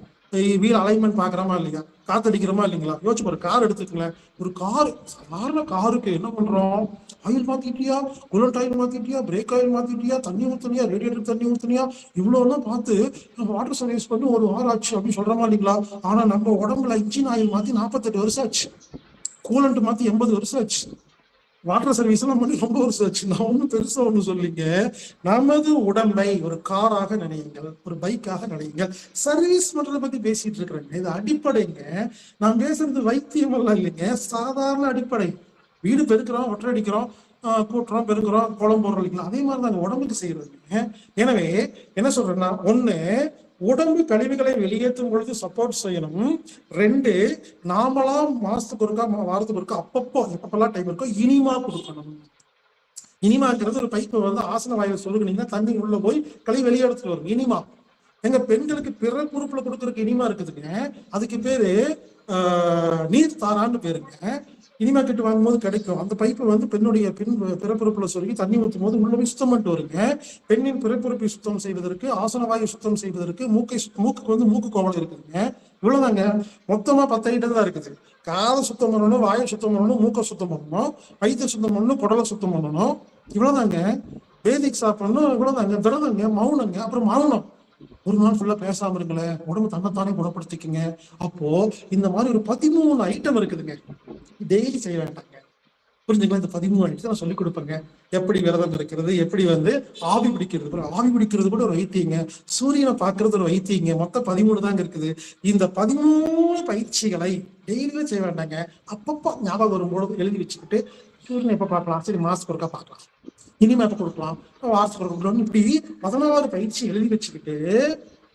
வீல் அலைன்மெண்ட் பாக்குறோமா இல்லையா, காத்தடிக்கிறோமா இல்லைங்களா? யோசிச்சு பாரு, கார் எடுத்துக்கங்களேன். ஒரு கார், சாதாரண காருக்கு என்ன பண்றோம்? ஆயில் மாத்திட்டியா, குலண்ட் ஆயில் மாத்திட்டியா, பிரேக் ஆயில் மாத்திட்டியா, தண்ணி ஊத்துனியா, ரேடியேட்டர் தண்ணி ஊத்துனியா, இவ்வளவுலாம் பார்த்து நம்ம வாட்டர் சர்வீஸ் பண்ணி ஒரு வாரம் ஆச்சு அப்படின்னு சொல்றோமா இல்லைங்களா? ஆனா நம்ம உடம்புல இன்ஜின் ஆயில் மாத்தி 48 வருஷம் ஆச்சு, கூலண்ட் மாத்தி 80 வருஷம் ஆச்சு, வாட்டர் சர்வீஸ் எல்லாம் பண்ணி ரொம்ப வருஷம் ஆச்சு. நான் ஒன்றும் பெருசா ஒண்ணு சொல்லிங்க. நமது உடம்பை ஒரு காராக நினையுங்கள், ஒரு பைக்காக நினையுங்கள். சர்வீஸ் பண்றதை பத்தி பேசிட்டு இருக்கிறேங்க, இது அடிப்படைங்க. நான் பேசுறது வைத்தியம் எல்லாம் இல்லைங்க, சாதாரண அடிப்படை. வீடு பெருக்கிறோம், ஒற்றை அடிக்கிறோம், கூட்டுறோம், பெருக்கிறோம், குளம் போடுறோம் இல்லைங்களா? அதே மாதிரி நாங்கள் உடம்புக்கு செய்யறதுங்க. எனவே என்ன சொல்றேன்னா, ஒண்ணு, உடம்பு கழிவுகளை வெளியேற்றும் பொழுது சப்போர்ட் செய்யணும். 2, நாமளா மாசத்துக்கு ஒருக்கா, வாரத்துக்கு ஒருக்கா, எப்பப்பெல்லாம் டைம் இருக்கோ இனிமா கொடுக்கணும். இனிமாங்கிறது ஒரு பைப்பு வந்து ஆசன வாயில சொல்லுனீங்கன்னா தண்ணி உள்ள போய் கழிவு வெளியே எடுத்துட்டு வரும். இனிமா எங்க பெண்களுக்கு பிற பொறுப்புல கொடுக்கறதுக்கு இனிமா இருக்குதுங்க. அதுக்கு பேரு நீர் தாரான்னு பேருங்க. இனிமா கிட்ட வாங்கும்போது கிடைக்கும். அந்த பைப்பு வந்து பெண்ணுடைய பிறப்புறுப்புல சொல்லி தண்ணி ஊற்றும் போது உள்ள போய் சுத்தம் பண்ணிட்டு வருங்க. பெண்ணின் பிறப்புறுப்பை சுத்தம் செய்வதற்கு, ஆசன வாயு சுத்தம் செய்வதற்கு, மூக்குக்கு வந்து மூக்கு கோவலம் இருக்குதுங்க. இவ்வளவுதாங்க. மொத்தமா 10 ஐட்டம் தான் இருக்குது. காதை சுத்தம் பண்ணணும், வாயை சுத்தம் பண்ணணும், மூக்கை சுத்தம் பண்ணணும், வயிற்று சுத்தம் பண்ணணும், குடலை சுத்தம் பண்ணணும். இவ்வளவுதாங்க. வேதிக் சாப்பிடணும். இவ்வளவுதாங்க. விரதங்க, மௌனங்க. அப்புறம் மௌனம். ஒரு நாள் ஃபுல்லா பேசாம இருங்களேன், உடம்பு தன்னைத்தானே குணப்படுத்திக்குங்க. அப்போ இந்த மாதிரி ஒரு 13 ஐட்டம் இருக்குதுங்க. டெய்லி செய்ய வேண்டாங்க. புரிஞ்சுங்களா? இந்த 13 ஐட்டம் நான் சொல்லிக் கொடுப்பேங்க. எப்படி விரதம் இருக்கிறது, எப்படி வந்து ஆவி பிடிக்கிறது. ஆவி பிடிக்கிறது கூட ஒரு வைத்தியங்க. சூரியனை பார்க்கறது ஒரு வைத்தியங்க. மொத்தம் 13 தாங்க இருக்குது. இந்த 13 பயிற்சிகளை டெய்லியும் செய்ய வேண்டாங்க. அப்பப்போ ஞாபகம் வரும்போது எழுதி வச்சுக்கிட்டு, சூரியனை எப்ப பார்க்கலாம், சரி மாசத்துக்கு ஒருக்கா பார்க்கலாம், இனிமே எப்ப கொடுக்கலாம், வாரத்துக்கு கொடுக்கலாம், இப்படி 16 பயிற்சி எழுதி வச்சுக்கிட்டு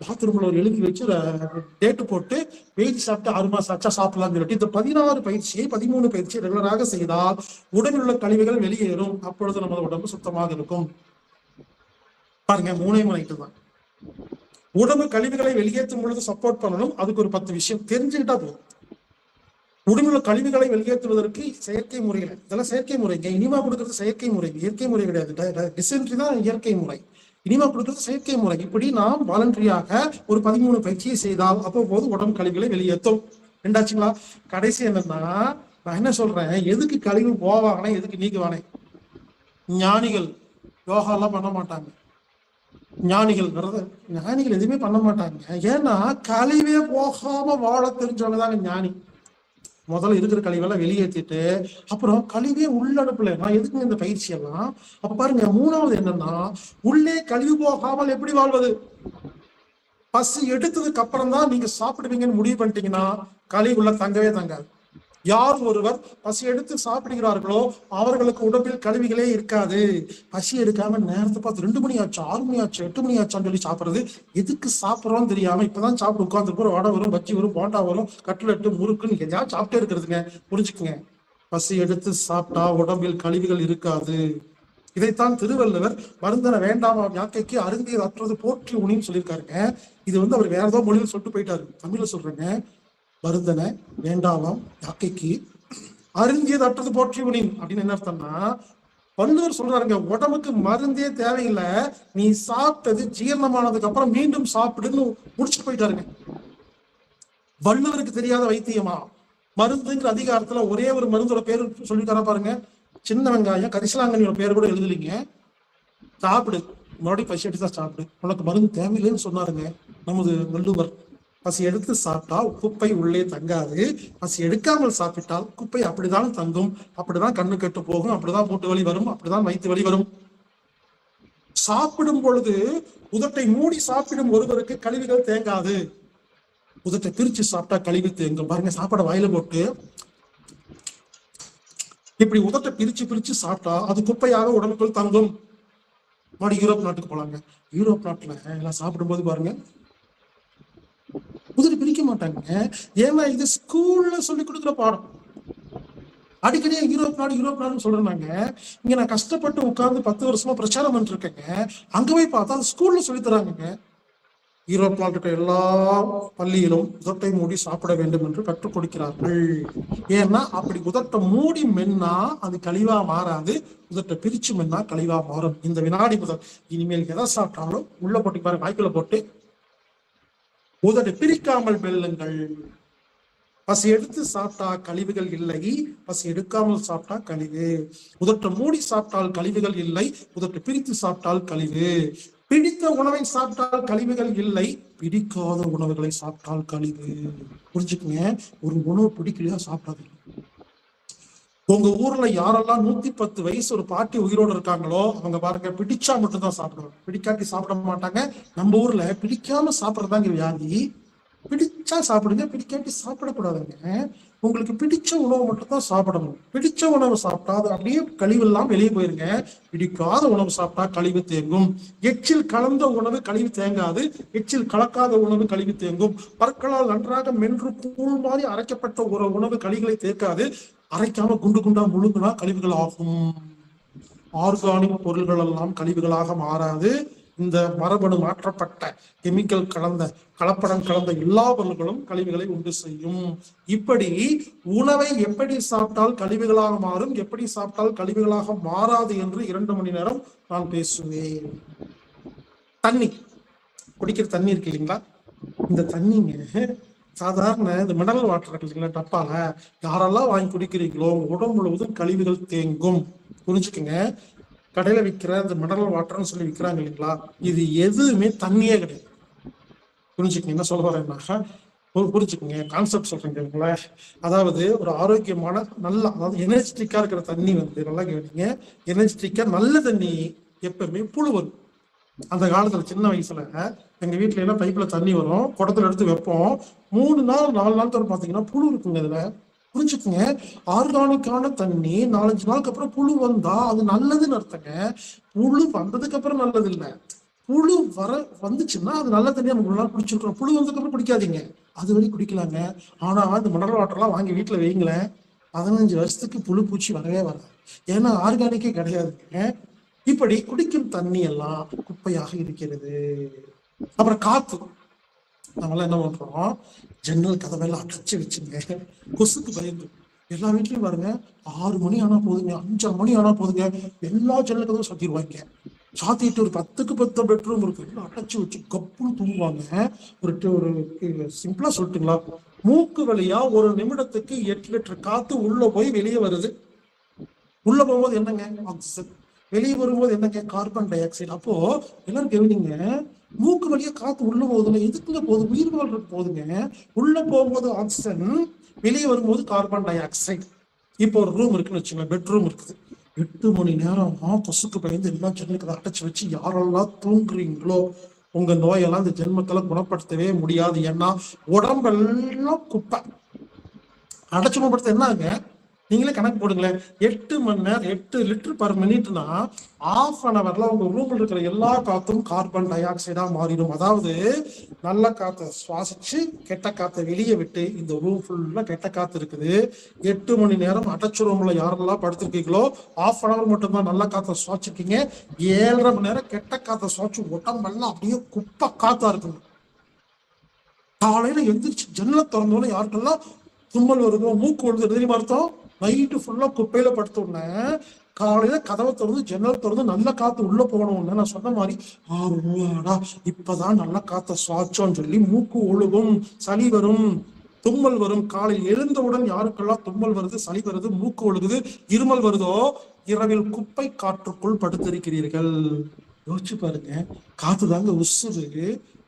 பாத்ரூம்ல ஒரு எழுதி வச்சு டேட்டு போட்டு வெயிட் சாப்பிட்டு 6 மாசம் ஆச்சா சாப்பிடலாம் சொல்லிட்டு இந்த 16 பயிற்சியை 13 பயிற்சியை ரெகுலராக செய்தால் உடம்பில் உள்ள கழிவுகள் வெளியேறும். அப்பொழுது நமது உடம்பு சுத்தமாக இருக்கும். பாருங்க, 3 ஐட்டம் தான். உடம்பு கழிவுகளை வெளியேற்றும் பொழுது சப்போர்ட் பண்ணணும். அதுக்கு ஒரு 10 விஷயம் தெரிஞ்சுக்கிட்டா போதும். உடம்புல கழிவுகளை வெளியேற்றுவதற்கு செயற்கை முறைகள், இதெல்லாம் செயற்கை முறைங்க. இனிமா கொடுக்கறது செயற்கை முறை, இயற்கை முறை கிடையாது. டிசென்ட்ரி தான் இயற்கை முறை, இனிமா கொடுக்கறது செயற்கை முறை. இப்படி நாம் வாலண்டரியாக ஒரு 13 பயிற்சியை செய்தால் அப்போது உடம்பு கழிவுகளை வெளியேற்றும். ரெண்டாச்சுங்களா? கடைசி என்னன்னா, நான் என்ன சொல்றேன், எதுக்கு கழிவு போவானே, எதுக்கு நீக்குவானே? ஞானிகள் யோகா எல்லாம் பண்ண மாட்டாங்க. ஞானிகள் எதுவுமே பண்ண மாட்டாங்க. ஏன்னா கழிவே போகாம வாழ தெரிஞ்சவங்க தாங்க ஞானி. முதல்ல இருக்கிற கழிவெல்லாம் வெளியேற்றிட்டு அப்புறம் கழிவே உள்ளடுப்புல. நான் எதுக்கு இந்த பயிற்சி எல்லாம்? அப்ப பாருங்க, 3வது என்னன்னா, உள்ளே கழிவு போகாமல் எப்படி வாழ்வது? பசி எடுத்ததுக்கு அப்புறம் தான் நீங்க சாப்பிடுவீங்கன்னு முடிவு பண்ணிட்டீங்கன்னா கழிவுள்ள தங்கவே தங்காது. யார் ஒருவர் பசி எடுத்து சாப்பிடுகிறார்களோ அவர்களுக்கு உடம்பில் கழிவுகளே இருக்காது. பசி எடுக்காம நேரத்தை பார்த்து 2 மணி ஆச்சு, 6 மணி ஆச்சு, 8 மணி ஆச்சான்னு சொல்லி சாப்பிடுறது. எதுக்கு சாப்பிட்றோம்னு தெரியாம இப்பதான் சாப்பிட்டு உட்காந்துருப்போம். வடை வரும், பச்சி வரும், போண்டா வரும், கட்லெட்டு, முறுக்குன்னு எதையாவது சாப்பிட்டே இருக்கிறதுங்க. புரிஞ்சுக்குங்க, பசி எடுத்து சாப்பிட்டா உடம்பில் கழிவுகள் இருக்காது. இதைத்தான் திருவள்ளுவர் மருந்தன வேண்டாமா யாக்கைக்கு அருந்தியது அற்றது போற்றி உணின்னு சொல்லியிருக்காருங்க. இது வந்து அவர் வேற ஏதோ மொழியில் சொல்லிட்டு போயிட்டாரு. தமிழ்ல சொல்றேங்க, மருந்தன வேண்டாமாம் யாக்கைக்கு அருந்தியது அற்றது போற்றி உணின் அப்படின்னு என்ன அர்த்தம்னா, வள்ளுவர் சொல்றாருங்க, உடம்புக்கு மருந்தே தேவையில்லை, நீ சாப்பிட்டது ஜீரணமானதுக்கு அப்புறம் மீண்டும் சாப்பிடுன்னு முடிச்சுட்டு போயிட்டாருங்க. வள்ளுவருக்கு தெரியாத வைத்தியமா? மருந்துங்கிற அதிகாரத்துல ஒரே ஒரு மருந்தோட பேரு சொல்லித்தர பாருங்க. சின்ன வெங்காயம் கரிசலாங்கண்ணியோட பேர் கூட எழுதலிங்க. சாப்பிடு, மறுபடியும் பசி எடுத்து தான் சாப்பிடு, உனக்கு மருந்து தேவையில்லைன்னு சொன்னாருங்க நமது வள்ளுவர். பசி எடுத்து சாப்பிட்டால் குப்பை உள்ளே தங்காது, பசி எடுக்காமல் சாப்பிட்டால் குப்பை அப்படிதான் தங்கும், அப்படிதான் கண்ணு கெட்டு போகும், அப்படிதான் மூட்டு வலி வரும், அப்படிதான் வயிற்று வலி வரும். சாப்பிடும் பொழுது உதட்டை மூடி சாப்பிடும் ஒருவருக்கு கழிவுகள் தேங்காது. உதட்டை பிரிச்சு சாப்பிட்டா கழிவு தேங்கும். பாருங்க, சாப்பாடை வாயில போட்டு இப்படி உதட்டை பிரிச்சு சாப்பிட்டா அது குப்பையாக உடம்புக்குள் தங்கும். மறுபடி யூரோப் நாட்டுக்கு போலாங்க. யூரோப் நாட்டுல எல்லாம் சாப்பிடும்போது பாருங்க உதவி பிரிக்க மாட்டாங்க. ஏன்னா இது ஸ்கூல்ல சொல்லி கொடுக்குற பாடம். அடிக்கடி யூரோப் நாடுன்னு சொல்றாங்க. இங்க நான் கஷ்டப்பட்டு உட்கார்ந்து 10 வருஷமா பிரச்சாரம் பண்ணிட்டு இருக்கேங்க. அங்க போய் பார்த்தா ஸ்கூல்ல சொல்லி தராங்க. யூரோப் நாட்டுக்கு எல்லா பள்ளியிலும் உதட்டை மூடி சாப்பிட வேண்டும் என்று கற்றுக் கொடுக்கிறார்கள். ஏன்னா அப்படி உதட்டை மூடி மென்னா அது கழிவா மாறாது, உதட்டை பிரிச்சு மென்னா கழிவா மாறும். இந்த வினாடி முதல் இனிமேல் எதை சாப்பிட்டாலும் உள்ள போட்டு பாருங்க, வாய்க்குள்ள போட்டு உதடு பிரிக்காமல் மெல்லுங்கள். பசி எடுத்து சாப்பிட்டா கழிவுகள் இல்லை, பசி எடுக்காமல் சாப்பிட்டா கழிவு. உதட்டை மூடி சாப்பிட்டால் கழிவுகள் இல்லை, உதட்டை பிரித்து சாப்பிட்டால் கழிவு. பிடித்த உணவை சாப்பிட்டால் கழிவுகள் இல்லை, பிடிக்காத உணவுகளை சாப்பிட்டால் கழிவு. புரிஞ்சுக்குங்க, ஒரு உணவு பிடிக்கலையா சாப்பிடாதீங்க. உங்க ஊர்ல யாரெல்லாம் 110 வயசு ஒரு பாட்டி உயிரோடு இருக்காங்களோ அவங்க பாருங்க, பிடிச்சா மட்டும்தான் சாப்பிடுவாங்க, பிடிக்காட்டி சாப்பிட மாட்டாங்க. நம்ம ஊர்ல பிடிக்காம சாப்பிடறதாங்க வியாதி. பிடிச்சா சாப்பிடுங்க, பிடிக்காட்டி சாப்பிடக்கூடாதுங்க. உங்களுக்கு பிடிச்ச உணவு மட்டும் தான் சாப்பிடணும். பிடிச்ச உணவு சாப்பிட்டா அது அப்படியே கழிவு எல்லாம் வெளியே போயிருங்க. பிடிக்காத உணவு சாப்பிட்டா கழிவு தேங்கும். எச்சில் கலந்த உணவு கழிவு தேங்காது, எச்சில் கலக்காத உணவு கழிவு தேங்கும். பற்களால் நன்றாக மென்று கூழ் மாதிரி அரைக்கப்பட்ட ஒரு உணவு கழிவுகளை தேக்காது. அரைக்காம குண்டு குண்டா முழுங்குனா கழிவுகள் ஆகும். ஆர்கானிக் பொருள்கள் எல்லாம் கழிவுகளாக மாறாது. இந்த மரபணு மாற்றப்பட்ட கெமிக்கல் கலந்த கலப்படம் கலந்த எல்லா பொருள்களும் கழிவுகளை உண்டு செய்யும். இப்படி உணவை எப்படி சாப்பிட்டால் கழிவுகளாக மாறும், எப்படி சாப்பிட்டால் கழிவுகளாக மாறாது என்று 2 மணி நேரம் நான் பேசுவேன். தண்ணி, குடிக்கிற தண்ணி இருக்கு இல்லைங்களா, இந்த தண்ணிங்க சாதாரண இந்த மினரல் வாட்டர் இருக்கு இல்லைங்களா, டப்பால யாரெல்லாம் வாங்கி குடிக்கிறீங்களோ உடம்பு முழுவதும் கழிவுகள் தேங்கும். புரிஞ்சுக்குங்க, கடையில விற்கிற இந்த மினரல் வாட்டர்னு சொல்லி விற்கிறாங்க இல்லைங்களா, இது எதுவுமே தண்ணியே கிடையாது. புரிஞ்சுக்கங்க என்ன சொல்ல வரேன்னா, புரிஞ்சுக்கோங்க கான்செப்ட் சொல்றீங்களா. அதாவது ஒரு ஆரோக்கியமான நல்ல, அதாவது எனர்ஜெட்டிக்கா இருக்கிற தண்ணி நல்லா கேட்டீங்க, எனர்ஜெட்டிக்கா நல்ல தண்ணி எப்பவுமே புழு வரும். அந்த காலத்துல சின்ன வயசுல எங்க வீட்டுல எல்லாம் பைப்ல தண்ணி வரும், குடத்துல எடுத்து வைப்போம். 3 நாள் 4 நாள் தவிர பாத்தீங்கன்னா புழு இருக்குங்க இதுல. புரிஞ்சுக்குங்க, ஆர்கானிக்கான தண்ணி 4-5 நாளுக்கு அப்புறம் புழு வந்தா அது நல்லதுன்னு அர்த்தங்க. புழு வந்ததுக்கு அப்புறம் நல்லது இல்ல, புழு வந்துச்சுன்னா அது நல்ல தண்ணியா நம்ம நாள் குடிச்சிருக்கோம். புழு வந்ததுக்கு அப்புறம் குடிக்காதீங்க, அது வரைக்கும் குடிக்கலாங்க. ஆனா இந்த மினரல் வாட்டர்லாம் வாங்கி வீட்டுல வைங்களேன், 15 வருஷத்துக்கு புழு பூச்சி வரவே வராது. ஏன்னா ஆர்கானிக்கே கிடையாதுங்க. இப்படி குடிக்கும் தண்ணி எல்லாம் குப்பையாக இருக்கிறது. அப்புறம் காத்து, நம்மளாம் என்ன பண்றோம், ஜன்னல் கதவெல்லாம் அடைச்சு வச்சுங்க, கொசுக்கு பயந்து. எல்லா வீட்லயும் பாருங்க, 6 மணி ஆனா போதுங்க, 5 மணி ஆனா போதுங்க, எல்லா ஜன்னல் கதவும் சாத்திடுவாங்க. சாத்திட்டு ஒரு 10க்கு 10 பெட்ரூம் இருக்கு, அடைச்சு வச்சு கப்புன்னு தூங்குவாங்க. ஒரு சிம்பிளா சொல்லட்டுங்களா, மூக்கு வழியா ஒரு நிமிடத்துக்கு 8 லிட்டர் காத்து உள்ள போய் வெளியே வருது. உள்ள போகும்போது என்னங்க ஆக்சிஜன், வெளியே வரும்போது என்னங்க கார்பன் டை ஆக்சைடு. அப்போ எல்லாரும் கவனிங்க, மூக்கு வழியா காத்து உள்ள போகுதுல, எதுக்குள்ள போகுது, உயிர் வாழ்றதுக்கு போகுதுங்க. உள்ள போகும்போது ஆக்சிஜன், வெளியே வரும்போது கார்பன் டை ஆக்சைடு. இப்போ ஒரு ரூம் இருக்குன்னு வச்சுக்கோங்க, பெட்ரூம் இருக்குது. 8 மணி நேரம் கொசுக்கு பயந்து எல்லாம் ஜன்னலுக்கு அடைச்சு வச்சு யாரெல்லாம் தூங்குறீங்களோ உங்க நோயெல்லாம் இந்த ஜென்மத்துல குணப்படுத்தவே முடியாது. ஏன்னா உடம்பெல்லாம் குப்பை. அடைச்சு குணப்படுத்த என்னங்க, நீங்களே கணக்கு போடுங்களேன். 8 மணி நேரம் 8 லிட்டர் பர் மினிட்னா ½ an hourல உங்க ரூம்ல இருக்கிற எல்லா காத்தும் கார்பன் டை ஆக்சைடா மாறிடும். அதாவது நல்ல காத்தை சுவாசிச்சு கெட்ட காத்தை வெளியே விட்டு இந்த ரூம் ஃபுல்லா கெட்ட காத்து இருக்குது. 8 மணி நேரம் அடைச்ச ரூம்ல யாரெல்லாம் படுத்திருக்கீங்களோ ½ an hour மட்டும்தான் நல்ல காத்தை சுவாச்சிருக்கீங்க. 7.5 மணி நேரம் கெட்ட காத்தை சுவாச்சு உடம்பெல்லாம் அப்படியே குப்பை காத்தா இருக்குங்க. காலையில எந்திரிச்சு ஜன்னலை திறந்தோன்னு யாருக்கெல்லாம் தும்மல் வருதோ மூக்கு வருது தெரியுமா அர்த்தம், நைட்டு ஃபுல்லா குப்பையில படுத்தோடனே காலையில கதவை திறந்து ஜன்னல் திறந்து நல்ல காத்து உள்ள போகணும்னு நான் சொன்ன மாதிரி இப்பதான் நல்ல காத்த சுவாச்சோன்னு சொல்லி மூக்கு ஒழுகும், சளி வரும், தும்மல் வரும். காலையில் எழுந்தவுடன் யாருக்கெல்லாம் தும்மல் வருது, சளி வருது, மூக்கு ஒழுகுது, இருமல் வருதோ இரவில் குப்பை காற்றுக்குள் படுத்திருக்கிறீர்கள். யோசிச்சு பாருங்க, காத்து தாங்க உசுறு,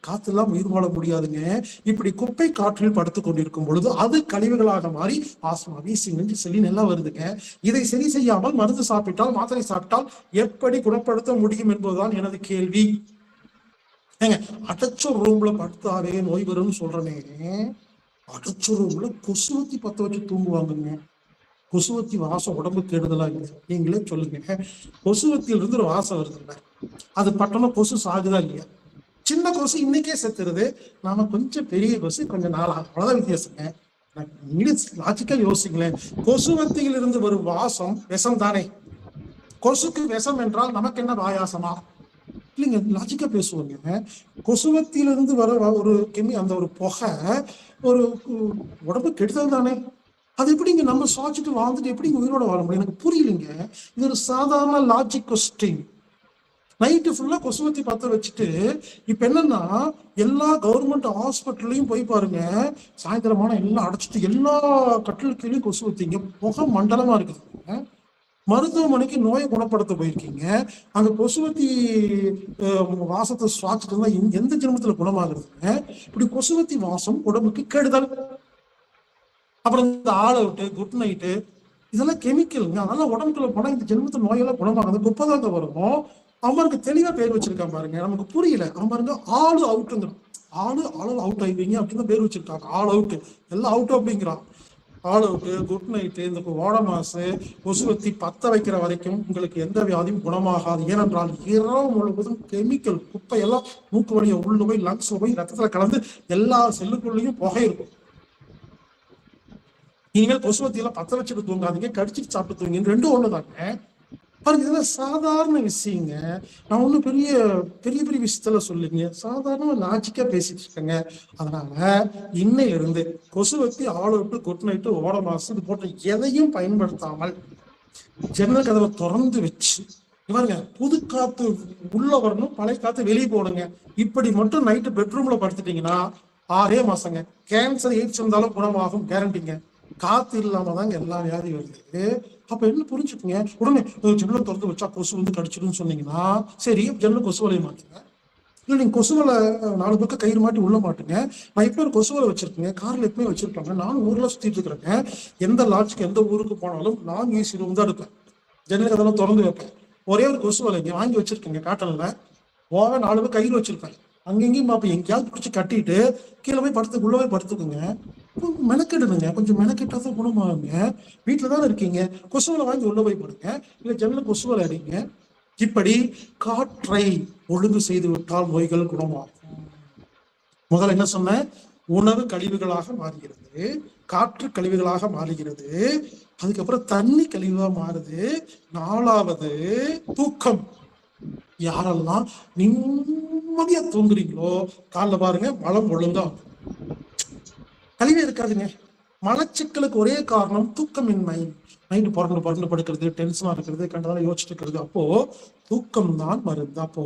காத்து எல்லாம் உயிர் வாழ முடியாதுங்க. இப்படி குப்பை காற்றில் படுத்து கொண்டிருக்கும் பொழுது அது கழிவுகளாக மாறி ஆஸ்மா, வீசிங், நெஞ்சு சளி நல்லா வருதுங்க. இதை சரி செய்யாமல் மருந்து சாப்பிட்டால், மாத்திரை சாப்பிட்டால் எப்படி குணப்படுத்த முடியும் என்பதுதான் எனது கேள்வி. ஏங்க, அடைச்ச ரூம்ல படுத்தாவே நோய் வரும்னு சொல்றேனே, அடைச்ச ரூம்ல கொசுவத்தி பத்த வச்சு தூங்குவாங்கங்க. கொசுவத்தி வாசம் உடம்பு கெடுதலா இல்லை, நீங்களே சொல்லுங்க. கொசுவத்தியிலிருந்து ஒரு வாசம் வருதுங்க, அது பட்டணம் கொசு சாகுதா இல்லையா? சின்ன கொசு இன்னைக்கே செத்துருது, நாம கொஞ்சம் பெரிய கொசு கொஞ்சம் நாள் ஆகும், அவ்வளவுதான் வித்தியாசங்க. லாஜிக்கா யோசிங்களேன், கொசுவத்தியில் இருந்து வரும் வாசம் விஷம் தானே. கொசுக்கு விஷம் என்றால் நமக்கு என்ன வாயாசமா? இல்லைங்க, லாஜிக்கா பேசுவாங்க. கொசுவத்திலிருந்து வர ஒரு அந்த ஒரு புகை ஒரு உடம்பு கெடுதல் தானே. அது எப்படிங்க நம்ம சுவாச்சிட்டு வாழ்ந்துட்டு எப்படிங்க உயிரோட வாழ முடியும்? எனக்கு புரியலைங்க. இது ஒரு சாதாரண லாஜிக் கொஸ்டின். நைட்டு ஃபுல்லா கொசுவத்தி பத்த வச்சுட்டு இப்ப என்னன்னா எல்லா கவர்மெண்ட் ஹாஸ்பிட்டல்லையும் போய் பாருங்க, சாயந்தரமான எல்லாம் அடைச்சிட்டு எல்லா கட்டில் கீழே கொசுவத்திங்க, புகை மண்டலமா இருக்குதுங்க. மருத்துவமனைக்கு நோயை குணப்படுத்த போயிருக்கீங்க, அங்க கொசுவத்தி வாசத்தை சுவாசிட்டு இருந்தா எந்த ஜென்மத்துல குணமாகுறதுங்க? இப்படி கொசுவத்தி வாசம் உடம்புக்கு கெடுதல். அப்புறம் இந்த ஆல் அவுட்டு, குட் நைட்டு, இதெல்லாம் கெமிக்கலுங்க. அதெல்லாம் உடம்புக்குள்ள போனா இந்த ஜென்மத்துல நோயெல்லாம் குணமாகுது, குப்பதாங்க வரும். அவருக்கு தெளிவா பேர் வச்சிருக்கான் பாருங்க, நமக்கு புரியல. அவன் பாருங்க ஆளு அவுட்டுங்கிறான், ஆளு அவுட் ஆயிடுவீங்க அப்படின்னு பேர் வச்சிருக்காங்க. ஆல் அவுட்டு, எல்லாம் அவுட் அப்படிங்கிறான். ஆல் அவுட்டு, குட் நைட்டு, இந்த ஓட மாசு, கொசுவத்தி பத்த வைக்கிற வரைக்கும் உங்களுக்கு எந்த வியாதியும் குணமாகாது. ஏனென்றால் இரவு முழுவதும் கெமிக்கல் குப்பை எல்லாம் மூக்கு வழியை உள்ள போய் லங்ஸ் போய் ரத்தத்துல கலந்து எல்லா செல்லுக்குள்ளேயும் புகை இருக்கும். இனிமேல் கொசுவத்தி எல்லாம் பத்த வச்சுட்டு தூங்காதீங்க, கடிச்சிட்டு சாப்பிட்டு தூங்க, ரெண்டும் ஒண்ணுதாங்க. பாருங்க, இதெல்லாம் சாதாரண விஷயங்க. நான் ஒன்றும் பெரிய பெரிய பெரிய விஷயத்துல சொல்லிங்க, சாதாரண லாஜிக்கா பேசிட்டு இருக்கேங்க. அதனால இன்னையிலிருந்து கொசுவத்தி, ஆல் அவுட்டு, குட் நைட்டு, ஓட மாசு இது போன்ற எதையும் பயன்படுத்தாமல் ஜன்னல் கதவை திறந்து வச்சு பாருங்க, புது காத்து உள்ள வரணும், பழைய காத்து வெளியே போடுங்க. இப்படி மட்டும் நைட்டு பெட்ரூம்ல படுத்துட்டீங்கன்னா 6 மாசங்க கேன்சர், எய்ட்ஸ் இருந்தாலும் குணமாகும், கேரண்டிங்க. காத்து இல்லாம தாங்க எல்லா வியாதியும் வருது. அப்ப என்ன புரிஞ்சுக்குங்க, உடனே ஜன்னலை திறந்து வச்சா கொசு வந்து கடிச்சிடுன்னு சொன்னீங்கன்னா சரி, ஜன்னல் கொசு வலைய மாட்டுங்க. இல்லை நீங்க கொசுவலை 4 பக்கம் கயிறு மாட்டி உள்ள மாட்டுங்க. நான் எப்போ ஒரு கொசுவலை வச்சிருக்கேங்க, கார்ல எப்பவுமே வச்சிருப்பாங்க. நானும் ஊர்ல சுத்திட்டு இருக்கிறேங்க. எந்த லாட்ஜுக்கு எந்த ஊருக்கு போனாலும் நான் ஏசி ரூம் தான் எடுப்பேன், ஜன்னல் அதெல்லாம் திறந்து வைப்பேன். ஒரே ஒரு கொசுவலைங்க வாங்கி வச்சிருக்கேங்க, காட்டன்ல. 4 பேர் கயிறு வச்சிருப்பேன், அங்கெங்கேயும் பார்ப்பேன். எங்கேயாவது பிடிச்சி கட்டிட்டு கீழே போய் படுத்து உள்ள போய் படுத்துக்குங்க. மெனக்கெடுங்க, கொஞ்சம் மெனக்கெட்டா தான் குணமாகுங்க. வீட்டுல தானே இருக்கீங்க, கொசுவலை வாங்கி உள்ள போய் படுங்க, இல்ல ஜன்னல் கொசுவலை அடிங்க. இப்படி காற்றை ஒழுங்கு செய்து விட்டால் நோய்கள் குணமாகும். முதல்ல என்ன சொன்ன, உணவு கழிவுகளாக மாறுகிறது, காற்று கழிவுகளாக மாறுகிறது, அதுக்கப்புறம் தண்ணி கழிவா மாறுது. 4வது தூக்கம். யாரெல்லாம் நிம்மதியா தூங்குறீங்களோ காலைல பாருங்க மலம் ஒழுங்கா கழிவே இருக்காதுங்க. மலச்சிக்கலுக்கு ஒரே காரணம் தூக்கமின்மை. நைட்டு புறந்து படுக்கிறது, டென்ஷனா இருக்கிறது, கண்டதால யோசிச்சுட்டு இருக்கிறது. அப்போ தூக்கம் தான் மருந்து. அப்போ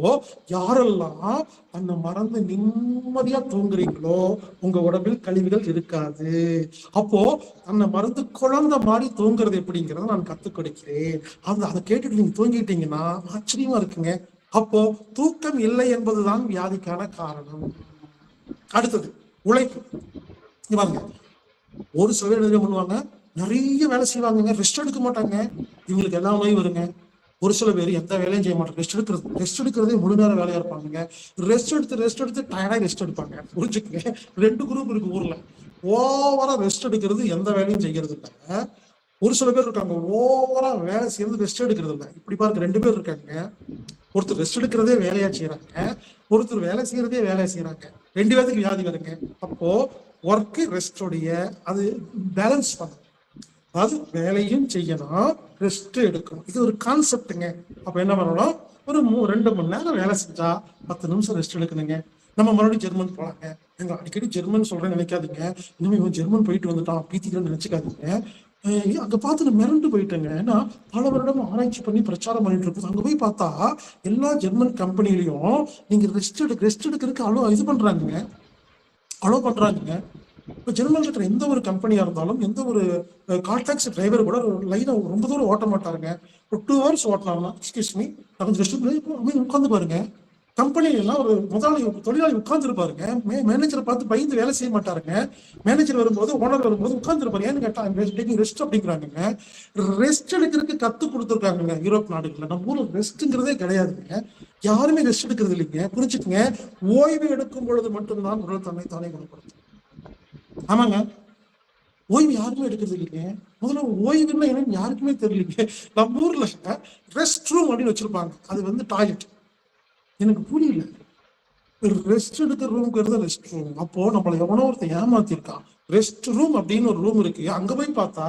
யாரெல்லாம் அந்த மறந்து நிம்மதியா தூங்குறீங்களோ உங்க உடம்பில் கழிவுகள் இருக்காது. அப்போ அந்த மருந்து குழந்தை மாதிரி தூங்குறது எப்படிங்கிறத நான் கத்துக் கொடுக்கிறேன். அதை கேட்டுட்டு நீங்க தூங்கிட்டீங்கன்னா ஆச்சரியமா இருக்குங்க. அப்போ தூக்கம் இல்லை என்பதுதான் வியாதிக்கான காரணம். அடுத்தது உழைப்பு. பாருங்க, ஒரு சில பேர் என்ன பண்ணுவாங்க, நிறைய வேலை செய்வாங்க, ரெஸ்ட் எடுக்க மாட்டாங்க, இவங்களுக்கு எல்லா நோயும் வருங்க. ஒரு சில பேர் எந்த வேலையும் செய்ய மாட்டாங்க, ரெஸ்ட் எடுக்கிறதே முழு நேரம் வேலையா இருப்பாங்க. ரெஸ்ட் எடுத்து டயர்டா ரெஸ்ட் எடுப்பாங்க. புரிஞ்சுக்கங்க, 2 குரூப் இருக்கு ஊர்ல. ஓவரா ரெஸ்ட் எடுக்கிறது, எந்த வேலையும் செய்யறது இல்லை. ஒரு சில பேர் இருக்காங்க ஓவரா வேலை செய்யறது, ரெஸ்ட் எடுக்கிறது இல்லை. இப்படி பாருங்க, 2 பேர் இருக்காங்க. ஒருத்தர் ரெஸ்ட் எடுக்கிறதே வேலையா செய்யறாங்க, ஒருத்தர் வேலை செய்யறதே வேலையா செய்யறாங்க. 2 பேருக்கு வியாதி வருங்க. அப்போ ஒர்க்கு ரெஸ்டோடைய அது பேலன்ஸ் பண்ணும். அதாவது வேலையும் செய்யணும், ரெஸ்ட் எடுக்கணும். இது ஒரு கான்செப்டுங்க. அப்ப என்ன பண்ணணும், ஒரு 2 மணி நேரம் வேலை செஞ்சா 10 நிமிஷம் ரெஸ்ட் எடுக்கணுங்க. நம்ம மறுபடியும் ஜெர்மன் போலாங்க. எங்க அடிக்கடி ஜெர்மன் சொல்றேன்னு நினைக்காதீங்க, இனிமே இவன் ஜெர்மன் போயிட்டு வந்துட்டான் பீத்திக்கிறேன்னு நினைச்சுக்காதீங்க. அங்க பார்த்து நான் மிரண்டு போயிட்டேங்க. ஏன்னா பல வருடம் ஆராய்ச்சி பண்ணி பிரச்சாரம் பண்ணிட்டு இருக்குது. அங்க போய் பார்த்தா எல்லா ஜெர்மன் கம்பெனிலையும் நீங்க ரெஸ்ட் எடுக்கிறதுக்கு அவ்வளோ இது பண்றாங்க, அலோ பண்றாங்க. இப்போ ஜெர்மன்ல இருக்கிற எந்த ஒரு கம்பெனியா இருந்தாலும் எந்த ஒரு கால் டாக்ஸி டிரைவர் கூட லைனை ரொம்ப தூரம் ஓட்ட மாட்டாருங்க. ஒரு 2 hours ஓட்டினாருன்னா எக்ஸ்கியூஸ் மீ கொஞ்சம் ரெஸ்ட் உட்காந்து பாருங்க. கம்பெனில எல்லாம் ஒரு தொழிலாளி உட்கார்ந்து இருப்பாருங்க. மேனேஜரை பார்த்து பயந்து வேலை செய்ய மாட்டாருங்க. மேனேஜர் வரும்போது, ஓனர் வரும்போது உட்கார்ந்து இருப்பாரு. ஏன்னு கேட்டா ரெஸ்ட் அப்படிங்கிறாங்க. ரெஸ்ட் எடுக்கிறதுக்கு கத்து கொடுத்துருக்காங்க யூரோப் நாடுகள்ல. நம்ம ஊர்ல ரெஸ்ட்ங்கிறதே கிடையாதுங்க, யாருமே ரெஸ்ட் எடுக்கிறது இல்லைங்க. புரிஞ்சுக்குங்க, ஓய்வு எடுக்கும் பொழுது மட்டும்தான் உடல் தன்னை தானே குணப்படுத்தும். ஆமாங்க, ஓய்வு யாருமே எடுக்கிறது இல்லைங்க. முதல்ல ஓய்வுன்னா என்னன்னு யாருக்குமே தெரியலீங்க. நம்ம ஊர்ல ரெஸ்ட் ரூம் அப்படின்னு வச்சிருப்பாங்க, அது வந்து டாய்லெட். எனக்கு புரியல, ரெஸ்ட் எடுக்கிற ரூம்ங்கிறது ரெஸ்ட் ரூம். அப்போ நம்மள எவனோ ஒருத்தன் ஏமாத்திருக்கான். ரெஸ்ட் ரூம் அப்படின்னு ஒரு ரூம் இருக்கு, அங்க போய் பார்த்தா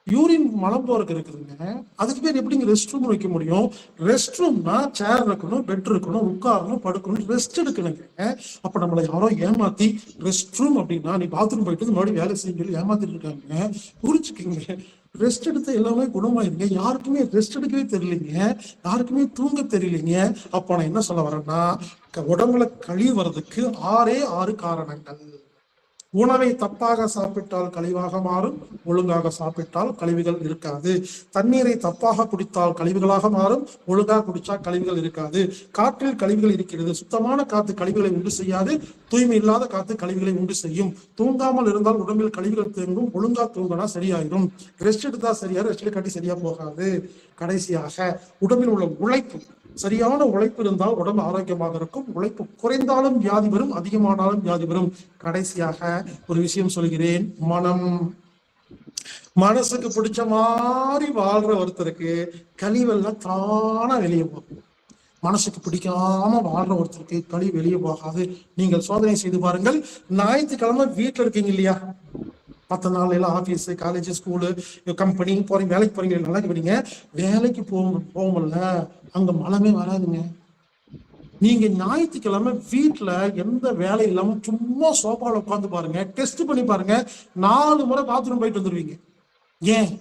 யூரின் மலம் போறதுக்கு இருக்குதுங்க. அதுக்கு பேர் எப்படிங்க ரெஸ்ட் ரூம் வைக்க முடியும்? ரெஸ்ட் ரூம்னா சேர் இருக்கணும், பெட் இருக்கணும், உட்காரணும், படுக்கணும், ரெஸ்ட் எடுக்கணுங்க. அப்ப நம்மளை யாரோ ஏமாத்தி ரெஸ்ட் ரூம் அப்படின்னா நீ பாத்ரூம் போயிட்டு மறுபடியும் வேலை செய்ய சொல்லி ஏமாத்திட்டு இருக்காங்க. புரிச்சுக்கீங்க, ரெஸ்ட் எடுத்த எல்லாமே குணமாயிருங்க. யாருக்குமே ரெஸ்ட் எடுக்கவே தெரியலைங்க, யாருக்குமே தூங்க தெரியலைங்க. அப்ப நான் என்ன சொல்ல வரேன்னா, உடம்புல கழிவு வர்றதுக்கு 6 காரணங்கள். உணவை தப்பாக சாப்பிட்டால் கழிவாக மாறும், ஒழுங்காக சாப்பிட்டால் கழிவுகள் இருக்காது. தண்ணீரை தப்பாக குடித்தால் கழிவுகளாக மாறும், ஒழுங்காக குடிச்சா கழிவுகள் இருக்காது. காற்றில் கழிவுகள் இருக்கிறது. சுத்தமான காத்து கழிவுகளை உண்டு செய்யாது, தூய்மை இல்லாத காத்து கழிவுகளை உண்டு செய்யும். தூங்காமல் இருந்தால் உடம்பில் கழிவுகள் தேங்கும், ஒழுங்கா தூங்கினா சரியாயிடும். ரெஸ்ட் எடுத்தா சரியா, ரெஸ்ட் எடுக்காட்டி சரியா போகாது. கடைசியாக உடம்பில் உள்ள உழைப்பு, சரியான உழைப்பு இருந்தால் உடம்பு ஆரோக்கியமாக இருக்கும். உழைப்பு குறைந்தாலும் வியாதி வரும், அதிகமானாலும் வியாதி வரும். கடைசியாக ஒரு விஷயம் சொல்கிறேன், மனம். மனசுக்கு பிடிச்ச மாதிரி வாழ்ற ஒருத்தருக்கு கழிவெல்லாம் தானா வெளியே போகும். மனசுக்கு பிடிக்காம வாழ்ற ஒருத்தருக்கு கழிவு வெளியே போகாது. நீங்கள் சோதனை செய்து பாருங்கள். ஞாயிற்றுக்கிழமை வீட்டுல இருக்கீங்க இல்லையா, 10 நாள் எல்லாம் ஆபீஸ், காலேஜ், ஸ்கூலு, கம்பெனி போறீங்க, வேலைக்கு போறீங்க, நல்லா போறீங்க. வேலைக்கு போகல, அங்க மனமே வராதுங்க. நீங்க ஞாயிற்றுக்கிழமை வீட்டுல எந்த வேலை இல்லாம சும்மா சோபால உட்காந்து பாருங்க, டெஸ்ட் பண்ணி பாருங்க, 4 முறை பாத்ரூம் போயிட்டு வந்துருவீங்க. ஏன்?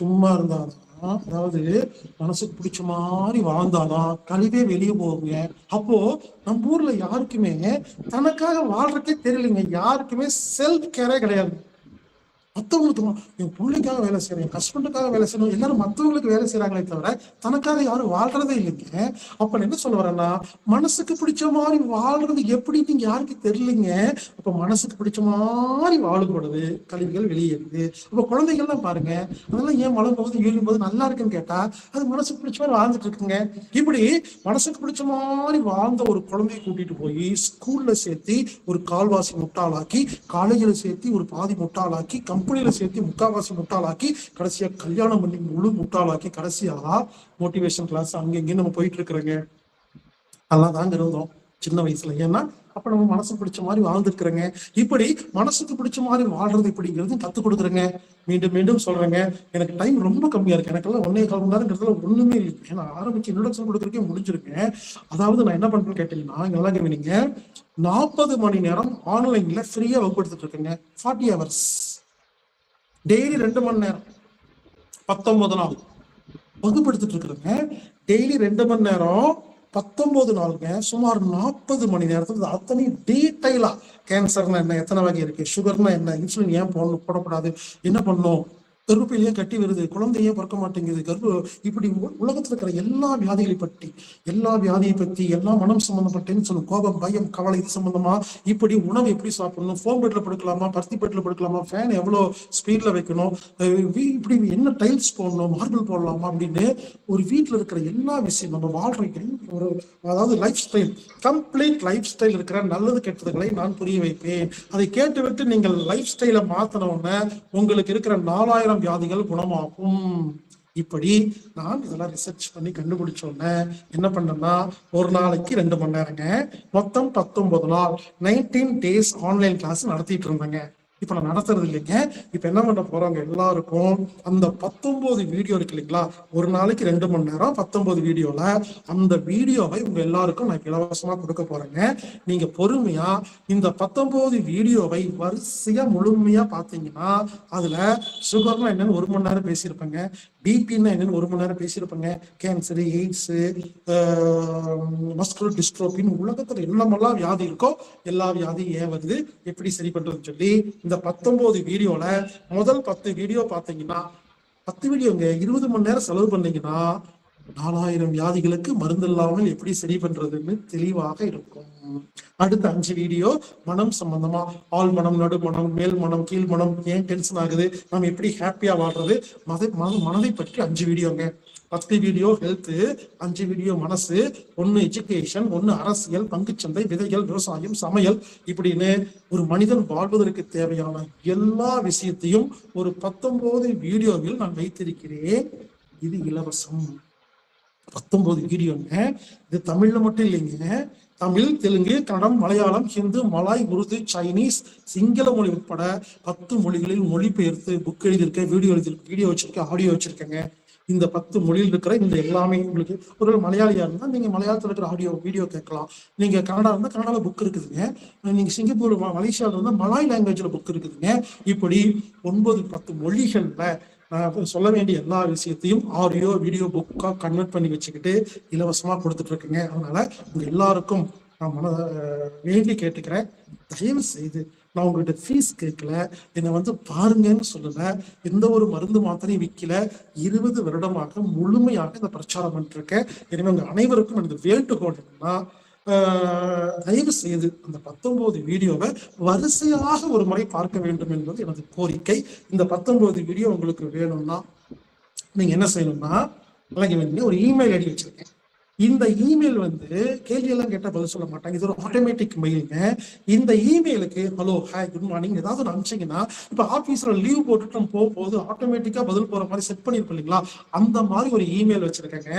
சும்மா இருந்தாலும், அதாவது மனசுக்கு பிடிச்ச மாதிரி வாழ்ந்தாதான் கழிவே வெளியே போகுங்க. அப்போ நம்ம ஊர்ல யாருக்குமே தனக்காக வாழ்றதுக்கே தெரியலைங்க. யாருக்குமே செல்ஃப் கேரே கிடையாது. மற்றவங்களுக்கு என் பிள்ளைக்காக வேலை செய்யறேன், என் ஹஸ்பண்டுக்காக வேலை செய்யணும், எல்லாரும் மற்றவங்களுக்கு வேலை செய்யறாங்களே தவிர தனக்காக யாரும் வாழ்றதே இல்லைங்க. அப்ப என்ன சொல்ல வரேன்னா, மனசுக்கு பிடிச்ச மாதிரி வாழ்றது எப்படி நீங்க யாருக்கு தெரியலைங்க. அப்ப மனசுக்கு பிடிச்ச மாதிரி வாழும்பொழுது கழிவுகள் வெளியேறுது. அப்ப குழந்தைகள்லாம் பாருங்க, அதெல்லாம் ஏன் வளரும்போது எழுதும் போது நல்லா இருக்குன்னு கேட்டா அது மனசுக்கு பிடிச்ச மாதிரி வாழ்ந்துட்டு இருக்குங்க. இப்படி மனசுக்கு பிடிச்ச மாதிரி வாழ்ந்த ஒரு குழந்தையை கூட்டிட்டு போய் ஸ்கூல்ல சேர்த்து ஒரு கால்வாசி முட்டாளாக்கி, காலேஜில் சேர்த்து ஒரு பாதி முட்டாளாக்கி, கம்பெனியில சேர்த்து முக்கால்வாசி முட்டாளாக்கி, கடைசியா கல்யாணம் பண்ணி முழு முட்டாளாக்கி, கடைசியா மோட்டிவேஷன் கிளாஸ் அங்க இங்கேயும் நம்ம போயிட்டு இருக்கிறோங்க. அதெல்லாம் தாங்க இருந்தோம் சின்ன வயசுல. ஏன்னா அப்ப நம்ம மனசுக்கு பிடிச்ச மாதிரி வாழ்ந்துருக்கிறேங்க. இப்படி மனசுக்கு பிடிச்ச மாதிரி வாழ்றது இப்படிங்கிறது கத்துக் கொடுக்குறேங்க. மீண்டும் மீண்டும் சொல்றேங்க, எனக்கு டைம் ரொம்ப கம்மியா இருக்கு. எனக்கெல்லாம் 1.25 மணி நேரங்கிறதுல ஒண்ணுமே இல்லை. ஏன்னா ஆரம்பிச்சு இன்ட்ரோடக்ஷன் கொடுக்குறதுக்கே முடிஞ்சிருக்கேன். அதாவது நான் என்ன பண்றேன்னு கேட்டீங்கன்னா, நல்லா கவனிங்க, 40 மணி நேரம் ஆன்லைன்ல ஃப்ரீயா வகுப்படுத்திட்டு இருக்கேங்க. 40 hours டெய்லி 2 மணி நேரம் 19 நாள் வகுப்படுத்திட்டு இருக்கிறேங்க. டெய்லி 2 மணி நேரம் 19 நாளுங்க, சுமார் 40 மணி நேரத்துல அத்தனை டீட்டெயிலா கேன்சர்னா என்ன, எத்தனை வகை இருக்கு, சுகர்னா என்ன, இன்சுலின் ஏன் போடக்கூடாது, என்ன பண்ணும், கருப்பையிலேயே கட்டி வருது, குழந்தையே பிறக்க மாட்டேங்குது, இப்படி உலகத்துல இருக்கிற எல்லா வியாதிகளை பற்றி, எல்லா வியாதியை பற்றி, எல்லா மனம் சம்பந்தப்பட்டேன்னு சொல்லும், கோபம், பயம், கவலை, இது சம்பந்தமா, இப்படி உணவு எப்படி சாப்பிடணும், ஃபோம் பெட்ல படுக்கலாமா, பருத்தி பெட்ல படுக்கலாமா, ஃபேன் எவ்வளவு ஸ்பீட்ல வைக்கணும், இப்படி என்ன டைல்ஸ் போடணும், மார்பிள் போடலாமா அப்படின்னு ஒரு வீட்டுல இருக்கிற எல்லா விஷயம் நம்ம வாழ்ற ஒரு, அதாவது life style, complete life style இருக்கிற நல்லது கெட்டதுகளை நான் புரிய வைப்பேன். அதை கேட்டுவிட்டு நீங்கள் லைஃப் ஸ்டைலை மாத்தினோன்னு உங்களுக்கு இருக்கிற 4000 வியாதிகள் குணமாகும். இப்படி நான் இதெல்லாம் ரிசர்ச் பண்ணி கண்டுபிடிச்சோன்னே என்ன பண்ணேன்னா, ஒரு நாளைக்கு 2 மணி நேரங்க, மொத்தம் 19 நாள் 19 days ஆன்லைன் கிளாஸ் நடத்திட்டு இருந்தேங்க. இப்ப நான் நடத்துறது இல்லைங்க. இப்ப என்ன பண்ண போறோங்க, எல்லாருக்கும் அந்த 19 வீடியோ இருக்கு இல்லைங்களா, ஒரு நாளைக்கு 2 மணி நேரம் 19 வீடியோல அந்த வீடியோவை உங்க எல்லாருக்கும் நான் இலவசமா கொடுக்க போறேங்க. நீங்க பொறுமையா இந்த 19 வீடியோவை வரிசையா முழுமையா பாத்தீங்கன்னா, அதுல சுகர்னா என்னன்னு 1 மணி நேரம் பேசியிருப்பேங்க, பிபின்னா என்னன்னு 1 மணி நேரம் பேசியிருப்பேங்க, கேன்சர், எய்ட்ஸ், மஸ்குலர் டிஸ்ட்ரோபின்னு உலகத்துல எல்லாமெல்லாம் வியாதி இருக்கோ எல்லா வியாதியும் ஏன் வருது, எப்படி சரி பண்றதுன்னு சொல்லி இந்த 19 வீடியோல முதல் 10 வீடியோ பாத்தீங்கன்னா, 10 வீடியோங்க 20 மணி நேரம் செலவு பண்ணீங்கன்னா 4000 வியாதிகளுக்கு மருந்து இல்லாமல் எப்படி சரி பண்றதுன்னு தெளிவாக இருக்கும். அடுத்த 5 வீடியோ மனம் சம்பந்தமா, ஆள் மனம், நடு மனம், மேல் மனம், கீழ் மனம், ஏன் டென்ஷன் ஆகுது, நம்ம எப்படி ஹாப்பியா வாழ்றது, மனதை பற்றி 5 வீடியோங்க. 10 வீடியோ ஹெல்த், 5 வீடியோ மனசு, 1 எஜுகேஷன், 1 அரசியல், பங்குச்சந்தை, விதைகள், விவசாயம், சமையல், இப்படின்னு ஒரு மனிதன் வாழ்வதற்கு தேவையான எல்லா விஷயத்தையும் ஒரு 19 வீடியோவில் நான் வைத்திருக்கிறேன். இது இலவசம். 19 வீடியோங்க. இது தமிழ்ல மட்டும் இல்லைங்க, தமிழ், தெலுங்கு, கன்னடம், மலையாளம், ஹிந்து, மலாய், உருது, சைனீஸ், சிங்கள மொழி உட்பட 10 மொழிகளில் மொழிபெயர்த்து புக் எழுதியிருக்கேன், வீடியோ வச்சிருக்கேன், ஆடியோ வச்சிருக்கேங்க. இந்த 10 மொழியில் இருக்கிற இந்த எல்லாமே உங்களுக்கு ஒரு மலையாளியா இருந்தா நீங்க மலையாளத்துல இருக்கிற ஆடியோ வீடியோ கேட்கலாம். நீங்க கன்னடா இருந்தா கன்னடால புக் இருக்குதுங்க. நீங்க சிங்கப்பூர் மலேசியால இருந்தா மலாய் லாங்குவேஜ்ல புக் இருக்குதுங்க. இப்படி 9-10 மொழிகள்ல நான் சொல்ல வேண்டிய எல்லா விஷயத்தையும் ஆடியோ வீடியோ புக்கா கன்வெர்ட் பண்ணி வச்சுக்கிட்டு இலவசமா கொடுத்துட்டு இருக்குங்க. அதனால உங்க எல்லாருக்கும் நான் வேண்டி கேட்டுக்கிறேன், தயவு செய்து நான் உங்கள்கிட்ட ஃபீஸ் கேட்கல, என்னை பாருங்கன்னு சொல்லல, எந்த ஒரு மருந்து மாத்திரையும் விற்கல. 20 வருடமாக முழுமையாக இந்த பிரச்சாரம் பண்ணிட்டு இருக்கேன். எனவே உங்க அனைவருக்கும் எனக்கு வேண்டுகோள் என்னன்னா, தயவு செய்து அந்த 19 வீடியோவை வரிசையாக ஒரு முறை பார்க்க வேண்டும் என்பது எனது கோரிக்கை. இந்த 19 வீடியோ உங்களுக்கு வேணும்னா நீங்க என்ன செய்யணும்னா, ஒரு இமெயில் ஐடி வச்சிருக்கேன். இந்த இமெயில் கேள்வியெல்லாம் கேட்டால் பதில் சொல்ல மாட்டாங்க. இது ஒரு ஆட்டோமேட்டிக் மெயிலுங்க. இந்த இமெயிலுக்கு ஹலோ ஹாய் குட் மார்னிங் ஏதாவது ஒரு அனுப்பிச்சிங்கன்னா, இப்போ ஆஃபீஸில் லீவ் போட்டுட்டு நம்ம போகும்போது ஆட்டோமேட்டிக்காக பதில் போகிற மாதிரி செட் பண்ணியிருப்போம் இல்லைங்களா, அந்த மாதிரி ஒரு இமெயில் வச்சிருக்கேங்க.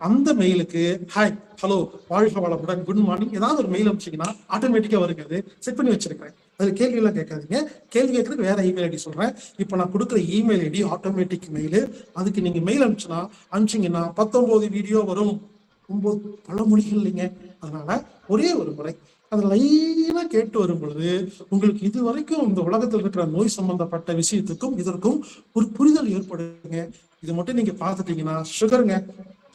அந்த மெயிலுக்கு ஹாய் ஹலோ வாழ்க வளமுடன் குட் மார்னிங் ஏதாவது ஒரு மெயில் அனுப்பிச்சிங்கன்னா ஆட்டோமேட்டிக்காக வருங்க. அது செட் பண்ணி வச்சிருக்கேன். அது கேள்வியெல்லாம் கேட்காதீங்க. கேள்வி கேட்கறதுக்கு வேற இமெயில் ஐடி சொல்றேன். இப்போ நான் கொடுக்குற இமெயில் ஐடி ஆட்டோமேட்டிக் மெயில். அதுக்கு நீங்க மெயில் அனுப்பிச்சிங்கன்னா 19 வீடியோ வரும். 9 பல மொழிகள் இல்லைங்க. அதனால ஒரே ஒரு முறை அதை லைனா கேட்டு வரும் பொழுது உங்களுக்கு இது வரைக்கும் இந்த உலகத்தில் இருக்கிற நோய் சம்பந்தப்பட்ட விஷயத்துக்கும் இதற்கும் ஒரு புரிதல் ஏற்படுங்க. இது மட்டும் நீங்க பார்த்துட்டீங்கன்னா சுகருங்க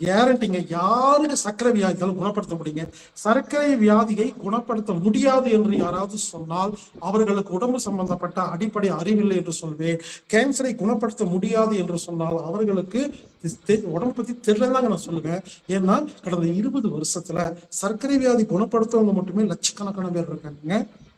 கேரண்டிங்க. யாருக்கு சர்க்கரை வியாதியாலும் குணப்படுத்த முடியுங்க. சர்க்கரை வியாதியை குணப்படுத்த முடியாது என்று யாராவது சொன்னால் அவர்களுக்கு உடம்பு சம்பந்தப்பட்ட அடிப்படை அறிவில்லை என்று சொல்வேன். கேன்சரை குணப்படுத்த முடியாது என்று சொன்னால் அவர்களுக்கு உடம்பு பத்தி தெரியலதாங்க நான் சொல்லுவேன். ஏன்னா கடந்த 20 வருஷத்துல சர்க்கரை வியாதி குணப்படுத்தவங்க மட்டுமே லட்சக்கணக்கான பேர் இருக்காங்க.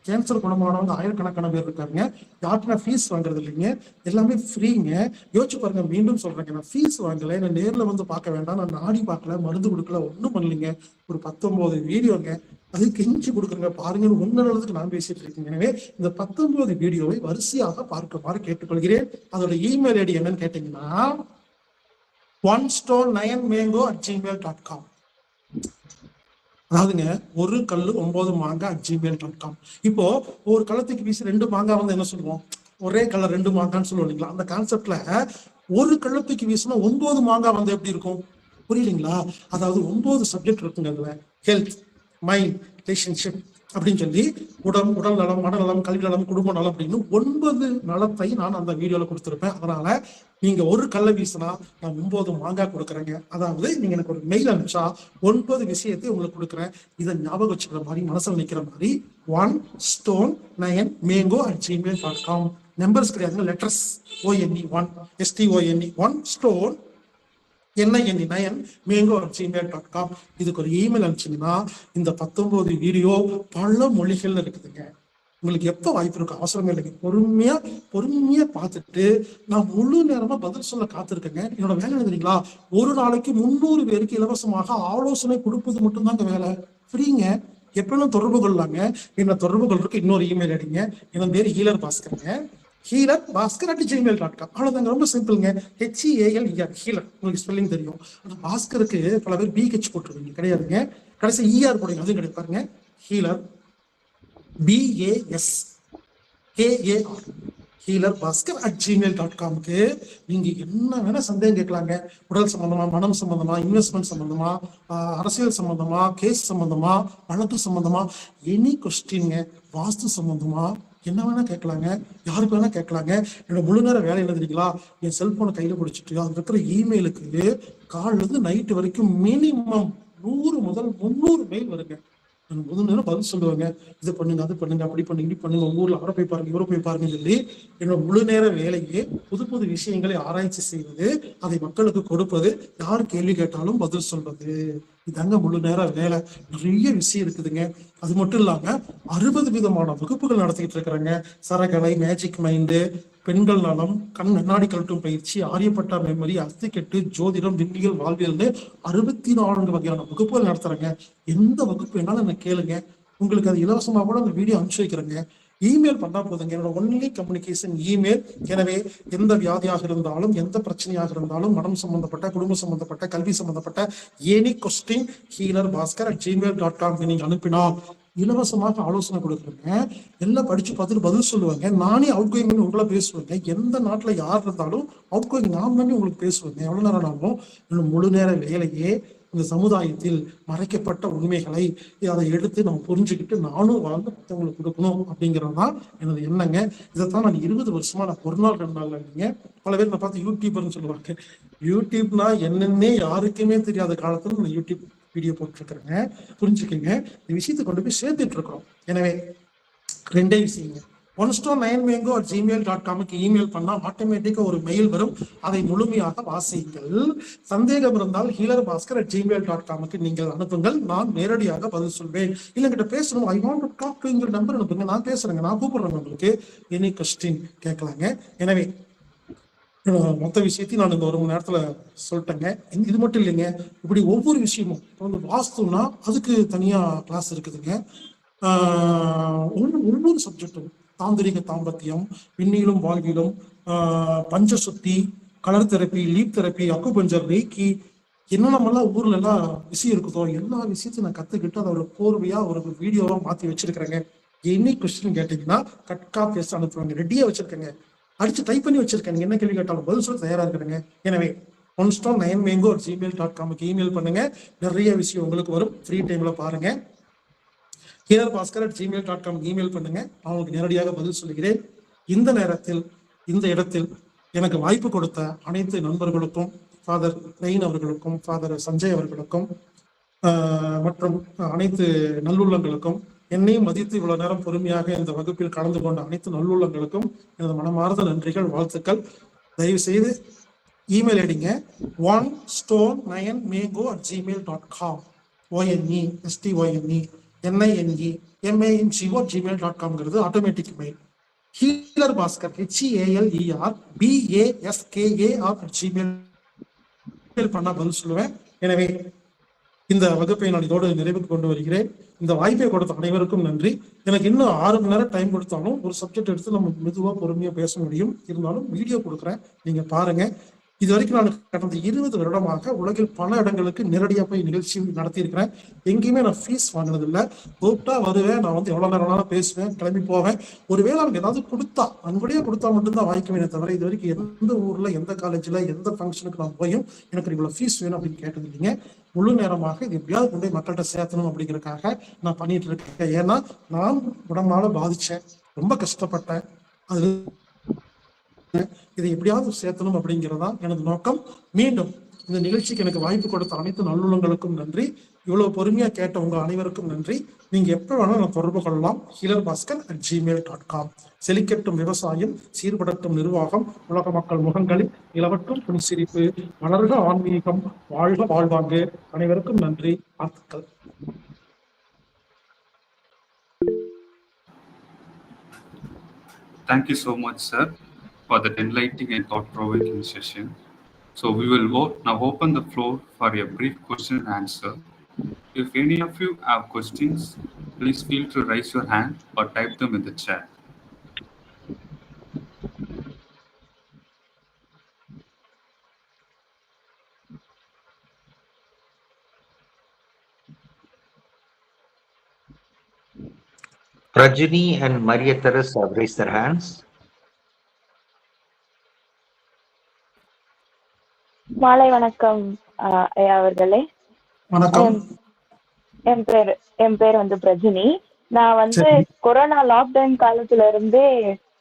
கேன்சர் குணமானவங்க ஆயிரக்கணக்கான பேர் இருக்காங்க. யாருக்குன்னா ஃபீஸ் வாங்குறது இல்லைங்க, எல்லாமே ஃப்ரீங்க. யோசிச்சு பாருங்க. மீண்டும் சொல்றேங்க, நான் ஃபீஸ் வாங்கல, நான் நேர்ல பார்க்க வேண்டாம், நான் நாடி பார்க்கல, மருந்து கொடுக்கல, ஒன்றும் பண்ணலைங்க. ஒரு 19 வீடியோங்க, அது கெஞ்சி கொடுக்குறங்க பாருங்க. உன்னதுக்கு நான் பேசிட்டு இருக்கேன். எனவே இந்த 19 வீடியோவை வரிசையாக பார்க்குமாறு கேட்டுக்கொள்கிறேன். அதோட இமெயில் ஐடி என்னன்னு கேட்டீங்கன்னா onestone9mango@gmail.com. அதாவதுங்க ஒரு கல்லு 9 மாங்காய் @gmail.com. இப்போ ஒரு கள்ளத்துக்கு வீசி 2 மாங்காய் என்ன சொல்லுவோம், ஒரே கலர் 2 மாங்கான்னு சொல்லுவோம் இல்லைங்களா. அந்த கான்செப்ட்ல ஒரு கள்ளத்துக்கு வீசினா 9 மாங்காய் எப்படி இருக்கும் புரியலீங்களா. அதாவது 9 சப்ஜெக்ட் இருக்குங்க அதுல. ஹெல்த், மைண்ட், ரிலேஷன்ஷிப் அப்படின்னு சொல்லி உடல் நலம், மனநலம், கல்வி நலம், குடும்ப நலம் அப்படின்னு 9 நலத்தை நான் அந்த வீடியோல கொடுத்துருப்பேன். அதனால நீங்க ஒரு கல்லை வீசினா நான் 9 மாங்காய் கொடுக்குறேங்க. அதாவது நீங்க எனக்கு ஒரு மெயில் அனுப்பிச்சா 9 விஷயத்தை உங்களுக்கு கொடுக்குறேன். இதை ஞாபகம் வச்சுக்கிற மாதிரி, மனசுல நிக்கிற மாதிரி onestone9mango@gmail.com. நம்பர்ஸ் கிடையாதுங்க, letters. ONE1 STONE onestone mango@gmail.com. இதுக்கு ஒரு இமெயில் அனுப்பிச்சிங்கன்னா இந்த 19 வீடியோ பல மொழிகள்ல இருக்குதுங்க. உங்களுக்கு எப்ப வாய்ப்பு இருக்கு அவசரமே இல்லைங்க. பொறுமையா பார்த்துட்டு நான் முழு நேரமா பதில் சொல்ல காத்திருக்கேங்க. என்னோட வேலை எழுதுறீங்களா, ஒரு நாளைக்கு 300 பேருக்கு இலவசமாக ஆலோசனை கொடுப்பது மட்டும்தாங்க வேலை. ஃப்ரீங்க. எப்பவும் தொடர்பு கொள்ளலாங்க. என்ன தொடர்பு கொள்றதுக்கு இன்னொரு இமெயில் அடிங்க. என் பேர் ஹீலர் பாஸ்கருங்க. healer@gmail.com. அவ்வளவுதாங்க, ரொம்ப சிம்பிள்ங்க. HEALER healer. உங்களுக்கு ஸ்பெல்லிங் தெரியும். ஆனா பாஸ்கருக்கு பல பேர் BH போட்டுருவீங்க, கிடையாதுங்க. கடைசி ER போடுங்க, அதுவும் கிடையாது பாருங்க. ஹீலர் BASKAR ஹீலர் பாஸ்கர்@gmail.com-க்கு நீங்க என்ன வேணா சந்தேகம் கேட்கலாங்க. உடல் சம்பந்தமா, மனம் சம்பந்தமா, இன்வெஸ்ட்மெண்ட் சம்பந்தமா, அரசியல் சம்பந்தமா, கேஸ் சம்பந்தமா, வழக்கு சம்பந்தமா, எனி கொஸ்டின்ங்க. வாஸ்து சம்பந்தமா என்ன வேணா கேட்கலாங்க, யாருக்கு வேணா கேட்கலாங்க. என்னோட முழு நேரம் வேலை எழுதுறீங்களா, என் செல்போனை கையில பிடிச்சிட்டு அது இருக்கிற இமெயிலுக்கு காலைல இருந்து நைட்டு வரைக்கும் மினிமம் 100 முதல் 300 மெயில் வருங்க. நான் முதல் நேரம் பதில் சொல்லுவாங்க. இது பண்ணுங்க, அது பண்ணுங்க, அப்படி பண்ணுங்க, இப்படி பண்ணுங்க, உங்க ஊர்ல அவரை போய் பாருங்க, இவரை போய் பாருங்க சொல்லி என்னோட முழு நேர வேலையே புது விஷயங்களை ஆராய்ச்சி செய்வது, அதை மக்களுக்கு கொடுப்பது, யார் கேள்வி கேட்டாலும் பதில் சொல்வது. இதாங்க முழு நேர வேலை. நிறைய விஷயம் இருக்குதுங்க. அது மட்டும் இல்லாம 60 விதமான வகுப்புகள் நடத்திக்கிட்டு இருக்கிறாங்க. சரகலை, மேஜிக் மைண்டு, பெண்கள் நலம், கண்ணாடி கழட்டும் பயிற்சி, ஆரியப்பட்டா மெமரி, அஸ்திக்கெட்டு, ஜோதிடம், விண்ணியல், வாழ்வியல்னு 64 வகையான வகுப்புகள் நடத்துறாங்க. எந்த வகுப்பு வேணாலும் எனக்கு கேளுங்க. உங்களுக்கு அது இலவசமா கூட அந்த வீடியோ அனுப்பிச்சு வைக்கிறேங்க. இமெயில் பண்ணா போதுங்க. என்னோட ஒன்லி கம்யூனிகேஷன் இமெயில். எனவே எந்த வியாதியாக இருந்தாலும், எந்த பிரச்சனையாக இருந்தாலும், மனம் சம்பந்தப்பட்ட, குடும்பம் சம்பந்தப்பட்ட, கல்வி சம்பந்தப்பட்ட எனி கொஸ்டின் healer@gmail.com நீங்க அனுப்பினால் இலவசமாக ஆலோசனை கொடுக்குறேங்க. எல்லாம் படிச்சு பார்த்துட்டு பதில் சொல்லுவாங்க. நானே அவுட் கோயிங் பண்ணி உங்களை பேசுவேங்க. எந்த நாட்டுல யார் இருந்தாலும் அவுட் கோயிங் நான் பண்ணி உங்களுக்கு பேசுவேங்க. எவ்வளவு நேரம் ஆனாலும். இன்னும் முழு நேர வேலையே இந்த சமுதாயத்தில் மறைக்கப்பட்ட உண்மைகளை அதை எடுத்து நம்ம புரிஞ்சுக்கிட்டு நானும் வாழ்ந்து மற்றவங்களுக்கு கொடுக்கணும் அப்படிங்கிறதுதான் எனது எண்ணங்க. இதைத்தான் நான் 20 வருஷமா நான் ஒரு நாள் 2 நாள் இல்லைங்க. பல பேர் நான் பார்த்து யூடியூபர்னு சொல்லுவாங்க. யூடியூப்னா என்னன்னே யாருக்குமே தெரியாத காலத்துல நான் யூடியூப் வீடியோ போட்டுருக்கிறேங்க. புரிஞ்சுக்கங்க. இந்த விஷயத்தை கொண்டு போய் சேர்த்துட்டு இருக்கிறோம். எனவே 2 விஷயங்க. 1stone9mango@gmail.com இமெயில் பண்ணா ஆட்டோமேட்டிக்கா ஒரு மெயில் வரும். அதை முழுமையாக வாசியுங்கள். சந்தேகம் இருந்தால் healerbaskar@gmail.com நீங்கள் அனுப்புங்கள். நான் நேரடியாக பதில் சொல்வேன். இல்லைங்கிட்ட பேசணும், I want to talk to your number அனுப்புங்க. நான் பேசுறேங்க, நான் கூப்பிடுறேன். உங்களுக்கு எனி கொஸ்டின் கேட்கலாங்க. எனவே மொத்த விஷயத்தையும் நான் இந்த 1 மணி நேரத்துல சொல்லிட்டேங்க. இது மட்டும் இல்லைங்க, இப்படி ஒவ்வொரு விஷயமும் வந்து வாஸ்துனா அதுக்கு தனியா கிளாஸ் இருக்குதுங்க. ஒவ்வொரு சப்ஜெக்டும் தாந்திரிக தாம்பத்தியம், விண்ணிலும் வாழ்விலும், பஞ்சசுத்தி, colour therapy, leaf therapy, acupuncture, reiki, என்னென்னமெல்லாம் ஊர்ல எல்லாம் விஷயம் இருக்குதோ எல்லா விஷயத்தையும் நான் கத்துக்கிட்டு அதை ஒரு கோர்வையா ஒரு வீடியோவா மாத்தி வச்சிருக்கிறேங்க. என்ன கொஸ்டின் கேட்டீங்கன்னா கட்கா பேச அனுப்புவாங்க. ரெடியா வச்சிருக்கேங்க. அடிச்சு டைப் பண்ணி வச்சிருக்கேன். நீங்க என்ன கேள்வி கேட்டாலும் பதில் சொல்ல தயாரா இருக்கிறேங்க. எனவே 1stone9mango@gmail.com இமெயில் பண்ணுங்க. நிறைய விஷயம் உங்களுக்கு வரும். ஃப்ரீ டைம்ல பாருங்க. healerbaskar@gmail.com இமெயில் பண்ணுங்க. அவங்களுக்கு நேரடியாக பதில் சொல்லுகிறேன். இந்த நேரத்தில் இந்த இடத்தில் எனக்கு வாய்ப்பு கொடுத்த அனைத்து நண்பர்களுக்கும், ஃபாதர் ரெயின் அவர்களுக்கும், ஃபாதர் சஞ்சய் அவர்களுக்கும் மற்றும் அனைத்து நல்லுள்ளங்களுக்கும், என்னையும் மதித்து இவ்வளவு நேரம் பொறுமையாக இந்த வகுப்பில் கலந்து கொண்ட அனைத்து நல்லுள்ளங்களுக்கும் எனது மனமார்ந்த நன்றிகள், வாழ்த்துக்கள். தயவு செய்து இமெயில் ஐடிங்க 1stone9mango@gmail.com ONESTONE9mango@gmail.com automatic mail. Healer Baskar HEALERBASKAR பண்ணா பதில் சொல்லுவேன். எனவே இந்த வகுப்பை நான் இதோடு நிறைவுக்கு கொண்டு வருகிறேன். இந்த வாய்ப்பை கொடுத்த அனைவருக்கும் நன்றி. எனக்கு இன்னும் 6 மணி நேரம் டைம் கொடுத்தாலும் ஒரு சப்ஜெக்ட் எடுத்து நம்ம மெதுவா பொறுமையா பேச முடியும். இருந்தாலும் வீடியோ கொடுக்குறேன், நீங்க பாருங்க. இது வரைக்கும் நான் கடந்த 20 வருடமாக உலகில் பல இடங்களுக்கு நேரடியா போய் நிகழ்ச்சி நடத்தியிருக்கிறேன். எங்கேயுமே நான் ஃபீஸ் வாங்கினது இல்லை. கூப்பிட்டா வருவேன், நான் வந்து எவ்வளவு நேரம் பேசுவேன், கிளம்பி போவேன். ஒருவேளை அவங்க ஏதாவது கொடுத்தா நன்கொடையா கொடுத்தா மட்டும்தான் வாய்க்குவேனே தவிர இது வரைக்கும் எந்த ஊர்ல, எந்த காலேஜ்ல, எந்த ஃபங்க்ஷனுக்கு நான் போயும் எனக்கு இவ்வளவு ஃபீஸ் வேணும் அப்படின்னு கேட்டது இல்லைங்க. முழு நேரமாக இது எப்படியாவது கொண்டு போய் மக்கள்கிட்ட சேர்த்தணும் அப்படிங்கறதுக்காக நான் பண்ணிட்டு இருக்கேன். ஏன்னா நான் உடம்பால பாதிச்சேன், ரொம்ப கஷ்டப்பட்டேன். அது இதை எப்படியாவது சேர்த்தணும் அப்படிங்கிறதா எனது நோக்கம். மீண்டும் இந்த நிகழ்ச்சிக்கு எனக்கு வாய்ப்பு கொடுத்த அனைத்து நல்லுள்ளங்களுக்கும் நன்றி. இவ்வளவு பொறுமையா கேட்ட உங்க அனைவருக்கும் நன்றி. நீங்க எப்ப வேணாலும் நான் தொடர்பு கொள்ளலாம். healerbaskar@gmail.com. செழிக்கட்டும் விவசாயம், சீர்படட்டும் நிர்வாகம், உலக மக்கள் முகங்களில் இளவட்டும் புன்சிரிப்பு, வளர்க ஆன்மீகம், வாழ்க வாழ்வாங்கு. அனைவருக்கும் நன்றி, வாழ்த்துக்கள். Thank you so much, sir, for that enlightening and thought-provoking session. So we will now open the floor for a brief question and answer. If any of you have questions, please feel to raise your hand or type them in the chat. Prajini and Maria Teresa have raised their hands. மாலை வணக்கம் ஐயா அவர்களே. வணக்கம். என் பேர் வந்து பிரஜினி. நான் வந்து corona lockdown காலத்துல இருந்தே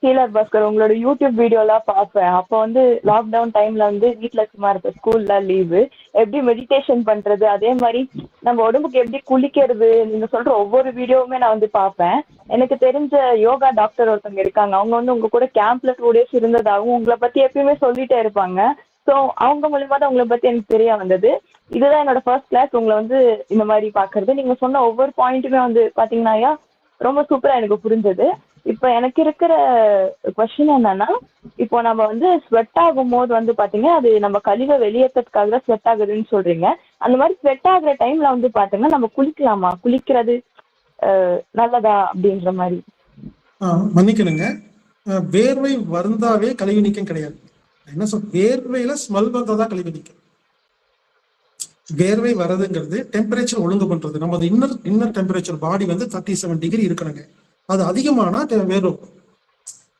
ஹீலர் பாஸ்கர் உங்களோட யூடியூப் வீடியோ எல்லாம் பார்ப்பேன். அப்போ வந்து லாக்டவுன் டைம்ல வந்து வீட்டுல சும்மா இருப்பேன், ஸ்கூல்ல லீவு, எப்படி மெடிடேஷன் பண்றது, அதே மாதிரி நம்ம உடம்புக்கு எப்படி குளிக்கிறது, நீங்க சொல்ற ஒவ்வொரு வீடியோவுமே நான் வந்து பார்ப்பேன். எனக்கு தெரிஞ்ச யோகா டாக்டர் ஒருத்தவங்க இருக்காங்க, அவங்க வந்து உங்க கூட கேம்ப்ல 2 days இருந்ததாகவும் உங்களை பத்தி எப்பயுமே சொல்லிட்டே இருப்பாங்க. ஸோ அவங்க மூலியமா தான் உங்களை பத்தி எனக்கு தெரிய வந்தது. இதுதான் என்னோட ஃபர்ஸ்ட் கிளாஸ் உங்களை வந்து இந்த மாதிரி பாக்குறது. நீங்க சொன்ன ஒவ்வொரு பாயிண்ட்டுமே வந்து பாத்தீங்கன்னா ரொம்ப சூப்பரா எனக்கு புரிஞ்சது. இப்ப எனக்கு இருக்கிற கொஸ்டின் என்னன்னா, இப்போ நம்ம வந்து ஸ்வெட் ஆகும் போது வந்து பாத்தீங்கன்னா அது நம்ம கழிவை வெளியேற்றதுக்காக தான் ஸ்வெட் ஆகுதுன்னு சொல்றீங்க. அந்த மாதிரி ஸ்வெட் ஆகுற டைம்ல வந்து பாத்தீங்கன்னா நம்ம குளிக்கலாமா, குளிக்கிறது நல்லதா அப்படின்ற மாதிரி? மன்னிக்கணுங்க, வேர்வை வருந்தாவே கழிவு நீக்கம் கிடையாது. என்ன சொல், வேர்வையில ஸ்மெல் வந்தாதான் கழிவு நீக்கம். வேர்வை வரதுங்கிறது டெம்பரேச்சர் ஒழுங்கு பண்றது. நம்ம இன்னர் டெம்பரேச்சர் பாடி வந்து 37 டிகிரி இருக்கணுங்க. அது அதிகமானா வேர்வை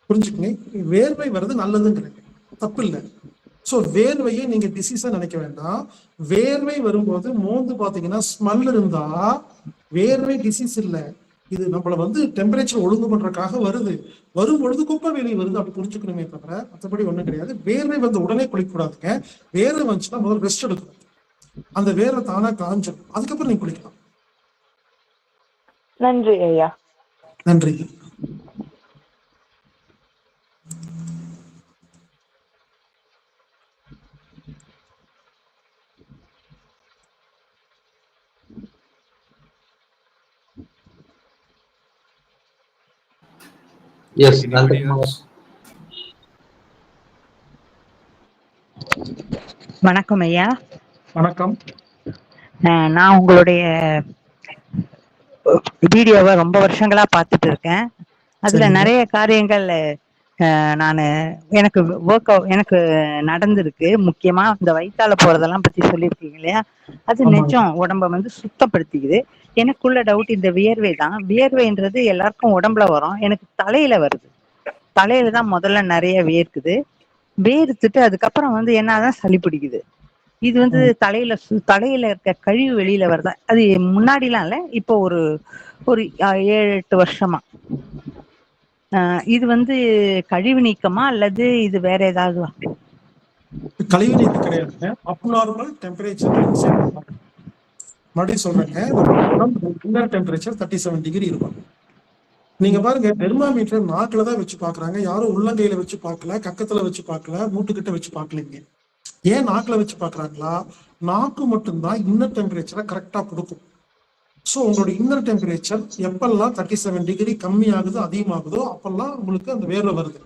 புரிஞ்சுக்கங்க. வேர்வை வர்றது நல்லதுங்கிறங்க, தப்பு இல்லை. ஸோ வேர்வையை நீங்க டிசீஸா நினைக்க வேண்டாம். வேர்வை வரும்போது மோந்து பாத்தீங்கன்னா ஸ்மெல் இருந்தா வேர்வை டிசீஸ் இல்லை. இது நம்மள வந்து டெம்பரேச்சர் ஒழுங்கு பண்றதுக்காக வருது. வரும்பொழுது குப்பை வெளியே வருது, அப்படி புரிஞ்சுக்கணுமே தவிர மற்றபடி ஒண்ணும் கிடையாது. வேர்வை வந்து உடனே குளிக்கக்கூடாதுங்க. வேர்வை வந்துச்சுன்னா முதல்ல ரெஸ்ட் எடுக்கணும். அந்த வேர்வை தானா காஞ்சிடும், அதுக்கப்புறம் நீங்க குளிக்கலாம். நன்றி ஐயா. நன்றி. Yes, Anybody else? வணக்கம் ஐயா. வணக்கம். நான் உங்களுடைய வீடியோவை ரொம்ப வருஷங்களா பார்த்துட்டு இருக்கேன். அதுல நிறைய காரியங்கள் நான் எனக்கு நடந்திருக்கு. முக்கியமா இந்த வயிற்றால போறதெல்லாம் பத்தி சொல்லியிருக்கீங்க இல்லையா, அது நிஜம். உடம்ப வந்து சுத்தப்படுத்திக்குது. எனக்குள்ள டவுட் இந்த வியர்வை தான். வியர்வைன்றது எல்லாருக்கும் உடம்புல வரும், எனக்கு தலையில வருது. தலையில தான் முதல்ல நிறைய வேர்க்குது. வேர்த்துட்டு அதுக்கப்புறம் வந்து என்னதான் சளி பிடிக்குது. இது வந்து தலையில இருக்க கழிவு வெளியில வருதா? அது முன்னாடிலாம் இல்ல, இப்போ ஒரு 7-8 வருஷமா. இது வந்து கழிவு நீக்கமா அல்லது இது வேற ஏதாவது? கழிவு நீக்கம் கிடையாதுங்க. அப்நார்மல் டெம்பரேச்சர் மறுபடியும் சொல்றேங்க. இன்னர் டெம்பரேச்சர் 37 டிகிரி இருக்கும். நீங்க பாருங்க, தெர்மாமீட்டர் நாக்குல தான் வச்சு பாக்குறாங்க. யாரும் உள்ளங்கையில வச்சு பார்க்கல, கக்கத்துல வச்சு பார்க்கல, மூட்டுக்கிட்ட வச்சு பார்க்கலீங்க. ஏன் நாக்குல வச்சு பாக்குறாங்களா? நாக்கு மட்டும்தான் இன்னர் டெம்பரேச்சரை கரெக்டா கொடுக்கும். ஸோ உங்களோட இன்னர் டெம்பரேச்சர் எப்பெல்லாம் 37 டிகிரி கம்மி ஆகுதோ அதிகமாகுதோ அப்பெல்லாம் உங்களுக்கு அந்த வேர்வை வருது.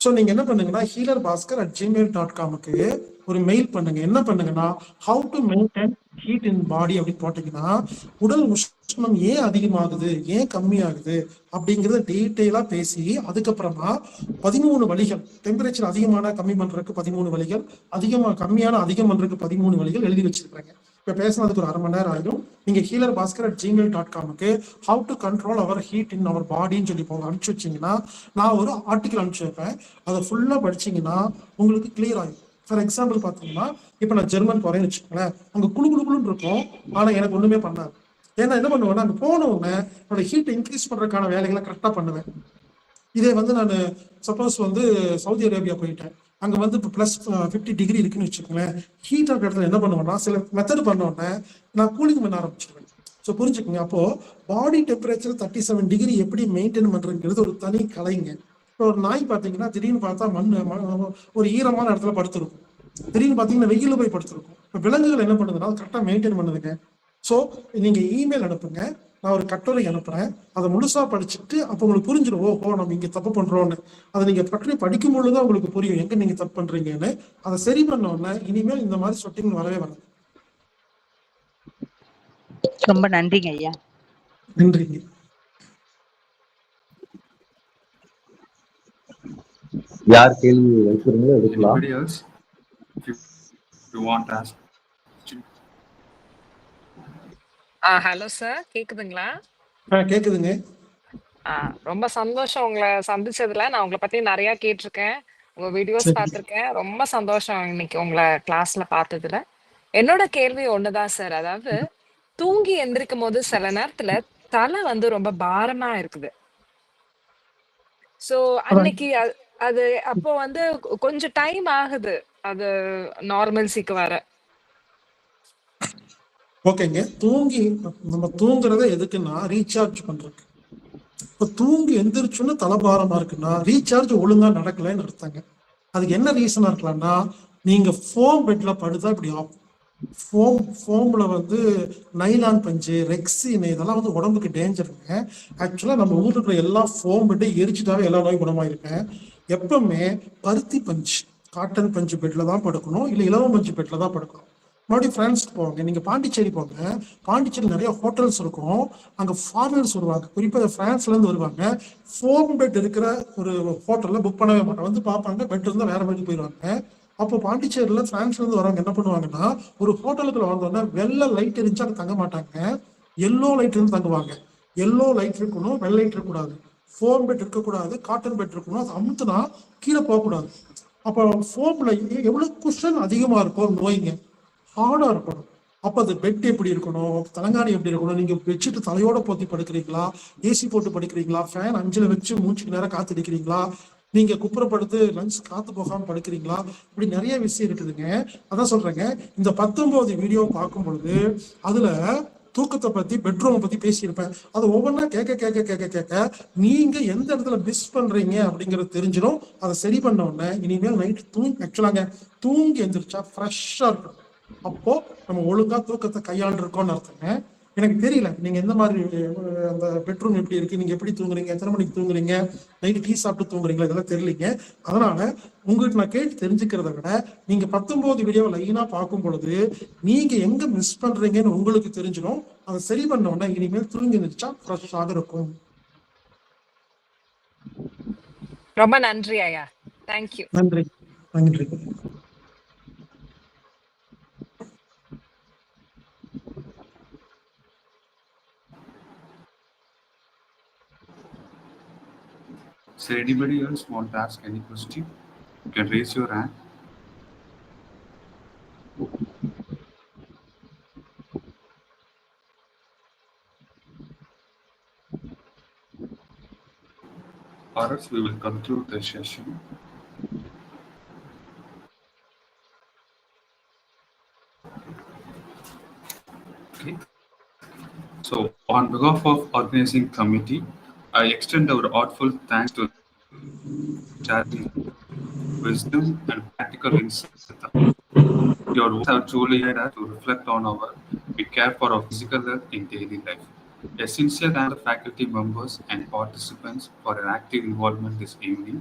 ஸோ நீங்க என்ன பண்ணுங்கன்னா healerbaskar@gmail.com-க்கு ஒரு மெயில் பண்ணுங்க. என்ன பண்ணுங்கன்னா, ஹவு டு மெயின்டைன் ஹீட் இன் பாடி அப்படின்னு போட்டீங்கன்னா உடல் உஷ்ணம் ஏன் அதிகமாகுது, ஏன் கம்மியாகுது அப்படிங்கிறத டீட்டெயிலா பேசி அதுக்கப்புறமா 13 வழிகள், டெம்பரேச்சர் அதிகமான கம்மி பண்றதுக்கு 13 வழிகள், கம்மியான அதிகம் பண்றதுக்கு 13 வழிகள் எழுதி வச்சிருக்காங்க. இப்ப பேசினதுக்கு ஒரு 1/2 மணி நேரம் ஆகும். நீங்க healerbaskar@gmail.com-க்கு how to control our heat in our பாடின்னு சொல்லி போங்க அனுப்பிச்சு வச்சீங்கன்னா, நான் ஒரு ஆர்டிகல் அனுப்பிச்சு வைப்பேன். அதை ஃபுல்லா படிச்சீங்கன்னா உங்களுக்கு கிளியர் ஆகும். ஃபார் எக்ஸாம்பிள் பாத்தீங்கன்னா, இப்ப நான் ஜெர்மன் போறேன்னு வச்சுக்கோங்களேன். அங்க குழுன்னு இருக்கும், ஆனா எனக்கு ஒண்ணுமே பண்ணாது. ஏன்னா என்ன பண்ணுவேன்னா, அங்க போன உடனே என்னோட ஹீட் இன்க்ரீஸ் பண்றதுக்கான வேலைகளை கரெக்டா பண்ணுவேன். இதே வந்து நான் சப்போஸ் வந்து சவுதி அரேபியா போயிட்டேன், அங்க வந்து இப்போ +50 டிகிரி இருக்குன்னு வச்சுக்கோங்களேன். ஹீட் ஆஃப் இடத்துல என்ன பண்ணுவேன்னா, சில மெத்தட் பண்ண உடனே நான் கூலிங் பண்ண ஆரம்பிச்சிருவேன். ஸோ புரிஞ்சுக்கோங்க. அப்போ பாடி டெம்பரேச்சர் 37 டிகிரி எப்படி மெயின்டைன் பண்றதுங்கிறது ஒரு தனி கலைங்க. இப்போ ஒரு நாய் பார்த்தீங்கன்னா திடீர்னு பார்த்தா ஒரு ஈரமான இடத்துல படுத்திருக்கும், திடீர்னு பார்த்தீங்கன்னா வெயில போய் படுத்திருக்கும். இப்போ விலங்குகள் என்ன பண்ணுதுன்னா கரெக்டாக மெயின்டைன் பண்ணுதுங்க. ஸோ நீங்க இமெயில் அனுப்புங்க, நான் ஒரு கட்டுரை அனுப்புறேன், அதை முழுசா படிச்சுட்டு அப்போ உங்களுக்கு புரிஞ்சிடும், ஓஹோ நம்ம இங்க தப்பு பண்றோம்னு. அதை நீங்க கட்டுரை படிக்கும் பொழுதுதான் உங்களுக்கு புரியும் எங்க நீங்க தப்பு பண்றீங்கன்னு. அதை சரி பண்ண உடனே இனிமேல் இந்த மாதிரி சொட்டிங் வரவே வராது. ரொம்ப நன்றிங்க ஐயா. நன்றிங்க. யார் கேள்வி வைக்கிறீங்களோ எடுக்கலாம். Anybody else? If you want to ask. Hello sir, கேக்குதுங்களா? கேக்குதுங்க. ரொம்ப சந்தோஷம் உங்களை சந்திச்சதுல. நான் உங்களை பத்தி நிறைய கேட்டிருக்கேன், உங்க வீடியோஸ் பார்த்திருக்கேன். ரொம்ப சந்தோஷம் இன்னைக்கு உங்களை கிளாஸ்ல பார்த்ததுல. என்னோட கேள்வி ஒண்ணுதான் சார். அதாவது தூங்கி எந்திரிக்கும் போது சில நேரத்துல தலை வந்து ரொம்ப பாரமா இருக்குது. சோ அன்னைக்கு அது அப்போ வந்து கொஞ்சம் டைம் ஆகுது அது நார்மல்சிக்கு வர. ஓகேங்க. நம்ம தூங்குறத எதுக்குன்னா ரீசார்ஜ் பண்றதுக்கு. இப்போ தூங்கி எந்திரிச்சுன்னு தலைபாரமா இருக்குன்னா ரீசார்ஜ் ஒழுங்கா நடக்கலைன்னு அர்த்தங்க. அதுக்கு என்ன ரீசனா இருக்கலாம்னா, நீங்க ஃபோம் பெட்ல படுத்தா இப்படி ஆகும். ஃபோம்ல வந்து நைலான் பஞ்சு, ரெக்ஸின் இதெல்லாம் வந்து உடம்புக்கு டேஞ்சருங்க. ஆக்சுவலா நம்ம ஊர்ல இருக்கிற எல்லா ஃபோம் பெட்டை எரிச்சுட்டாவே எல்லா நோயும் குணமாயிருக்கேன். எப்பவுமே பருத்தி பஞ்சு, காட்டன் பஞ்சு பெட்ல தான் படுக்கணும், இல்லை இலவம் பஞ்சு பெட்ல தான் படுக்கணும். மறுபடியும் பிரான்ஸ்க்கு போவாங்க, நீங்க பாண்டிச்சேரி போங்க, பாண்டிச்சேரி நிறைய ஹோட்டல்ஸ் இருக்கும், அங்க ஃபாரினர்ஸ் வருவாங்க, குறிப்பா பிரான்ஸ்ல இருந்து வருவாங்க. ஃபோம் பெட் இருக்கிற ஒரு ஹோட்டல்ல புக் பண்ணவே மாட்டாங்க, வந்து பார்ப்பாங்க பெட் இருந்தா வேற மாதிரி போயிடுவாங்க. அப்போ பாண்டிச்சேரியில பிரான்ஸ்ல இருந்து வரவங்க என்ன பண்ணுவாங்கன்னா, ஒரு ஹோட்டலுக்குள்ள வந்தோன்னா வெள்ளை லைட் எரிஞ்சா அங்க தங்க மாட்டாங்க, எல்லோ லைட் இருந்து தங்குவாங்க. எல்லோ லைட் இருக்கணும், வெள்ளை லைட் இருக்கக்கூடாது, ஃபோம் பெட் இருக்கக்கூடாது, காட்டன் பெட் இருக்கணும். அது அமுத்துனா கீழே போகக்கூடாது. அப்போ ஃபோம்ல எவ்வளவு குஷன் அதிகமா இருக்கும், நோய்ங்க ஹார்டா இருக்கணும். அப்ப அது பெட் எப்படி இருக்கணும், தலங்காணி எப்படி இருக்கணும், நீங்க பெட்ஷீட் தலையோட போத்தி படுக்கிறீங்களா, ஏசி போட்டு படுக்கிறீங்களா, ஃபேன் 5ல வச்சு மூச்சுக்கு நேரம் காத்தடிக்கிறீங்களா, நீங்க குப்புறப்படுத்து லங்ஸ் காத்து போகாம படுக்கிறீங்களா, இப்படி நிறைய விஷயம் இருக்குதுங்க. அதான் சொல்றேங்க, இந்த 19 வீடியோ பார்க்கும் பொழுது அதுல தூக்கத்தை பத்தி, பெட்ரூமை பத்தி பேசியிருப்பேன். அது ஒவ்வொன்றா கேட்க கேட்க கேட்க கேட்க நீங்க எந்த இடத்துல மிஸ் பண்றீங்க அப்படிங்கறது தெரிஞ்சிடும். அதை சரி பண்ண உடனே இனிமேல் நைட் ஆக்சுவலாங்க தூங்கி எந்திரிச்சா ஃப்ரெஷ்ஷா இருக்கும். அப்போ நம்ம ஒழுங்கா தூக்கத்தை கையாண்டு இருக்கோம்னு அர்த்தங்க. எனக்கு தெரியல நீங்க எந்த மாதிரி அந்த பெட்ரூம் எப்படி இருக்கு, நீங்க எப்படி தூங்குறீங்க, எத்தனை மணிக்கு தூங்குறீங்க, நைட்டு டீ சாப்பிட்டு தூங்குறீங்களா, இதெல்லாம் தெரியலீங்க. அதனால உங்களுக்கு நான் கேட்டு தெரிஞ்சுக்கிறத விட நீங்க 19 வீடியோ லைனா பார்க்கும் பொழுது நீங்க எங்க மிஸ் பண்றீங்கன்னு உங்களுக்கு தெரிஞ்சிடும். அதை சரி பண்ண உடனே இனிமேல் தூங்கி இருந்துச்சா ஃப்ரெஷ்ஷாக இருக்கும். ரொம்ப நன்றி ஐயா. தேங்க்யூ. நன்றி நன்றி. So anybody else want to ask any question? You can raise your hand. Or else we will conclude the session. Okay. So on behalf of organizing committee, I extend our heartfelt thanks to sharing wisdom and practical insights. Your words have truly led us to reflect on our care for our physical health in daily life. A sincere thanks to faculty members and participants for an active involvement this evening.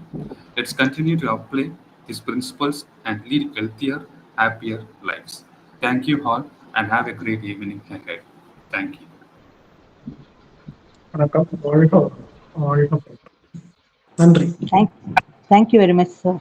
Let's continue to apply these principles and lead healthier, happier lives. Thank you all and have a great evening ahead. Thank you. வணக்கம். வாழ்க வாழ்க. நன்றி. Thank you very much sir.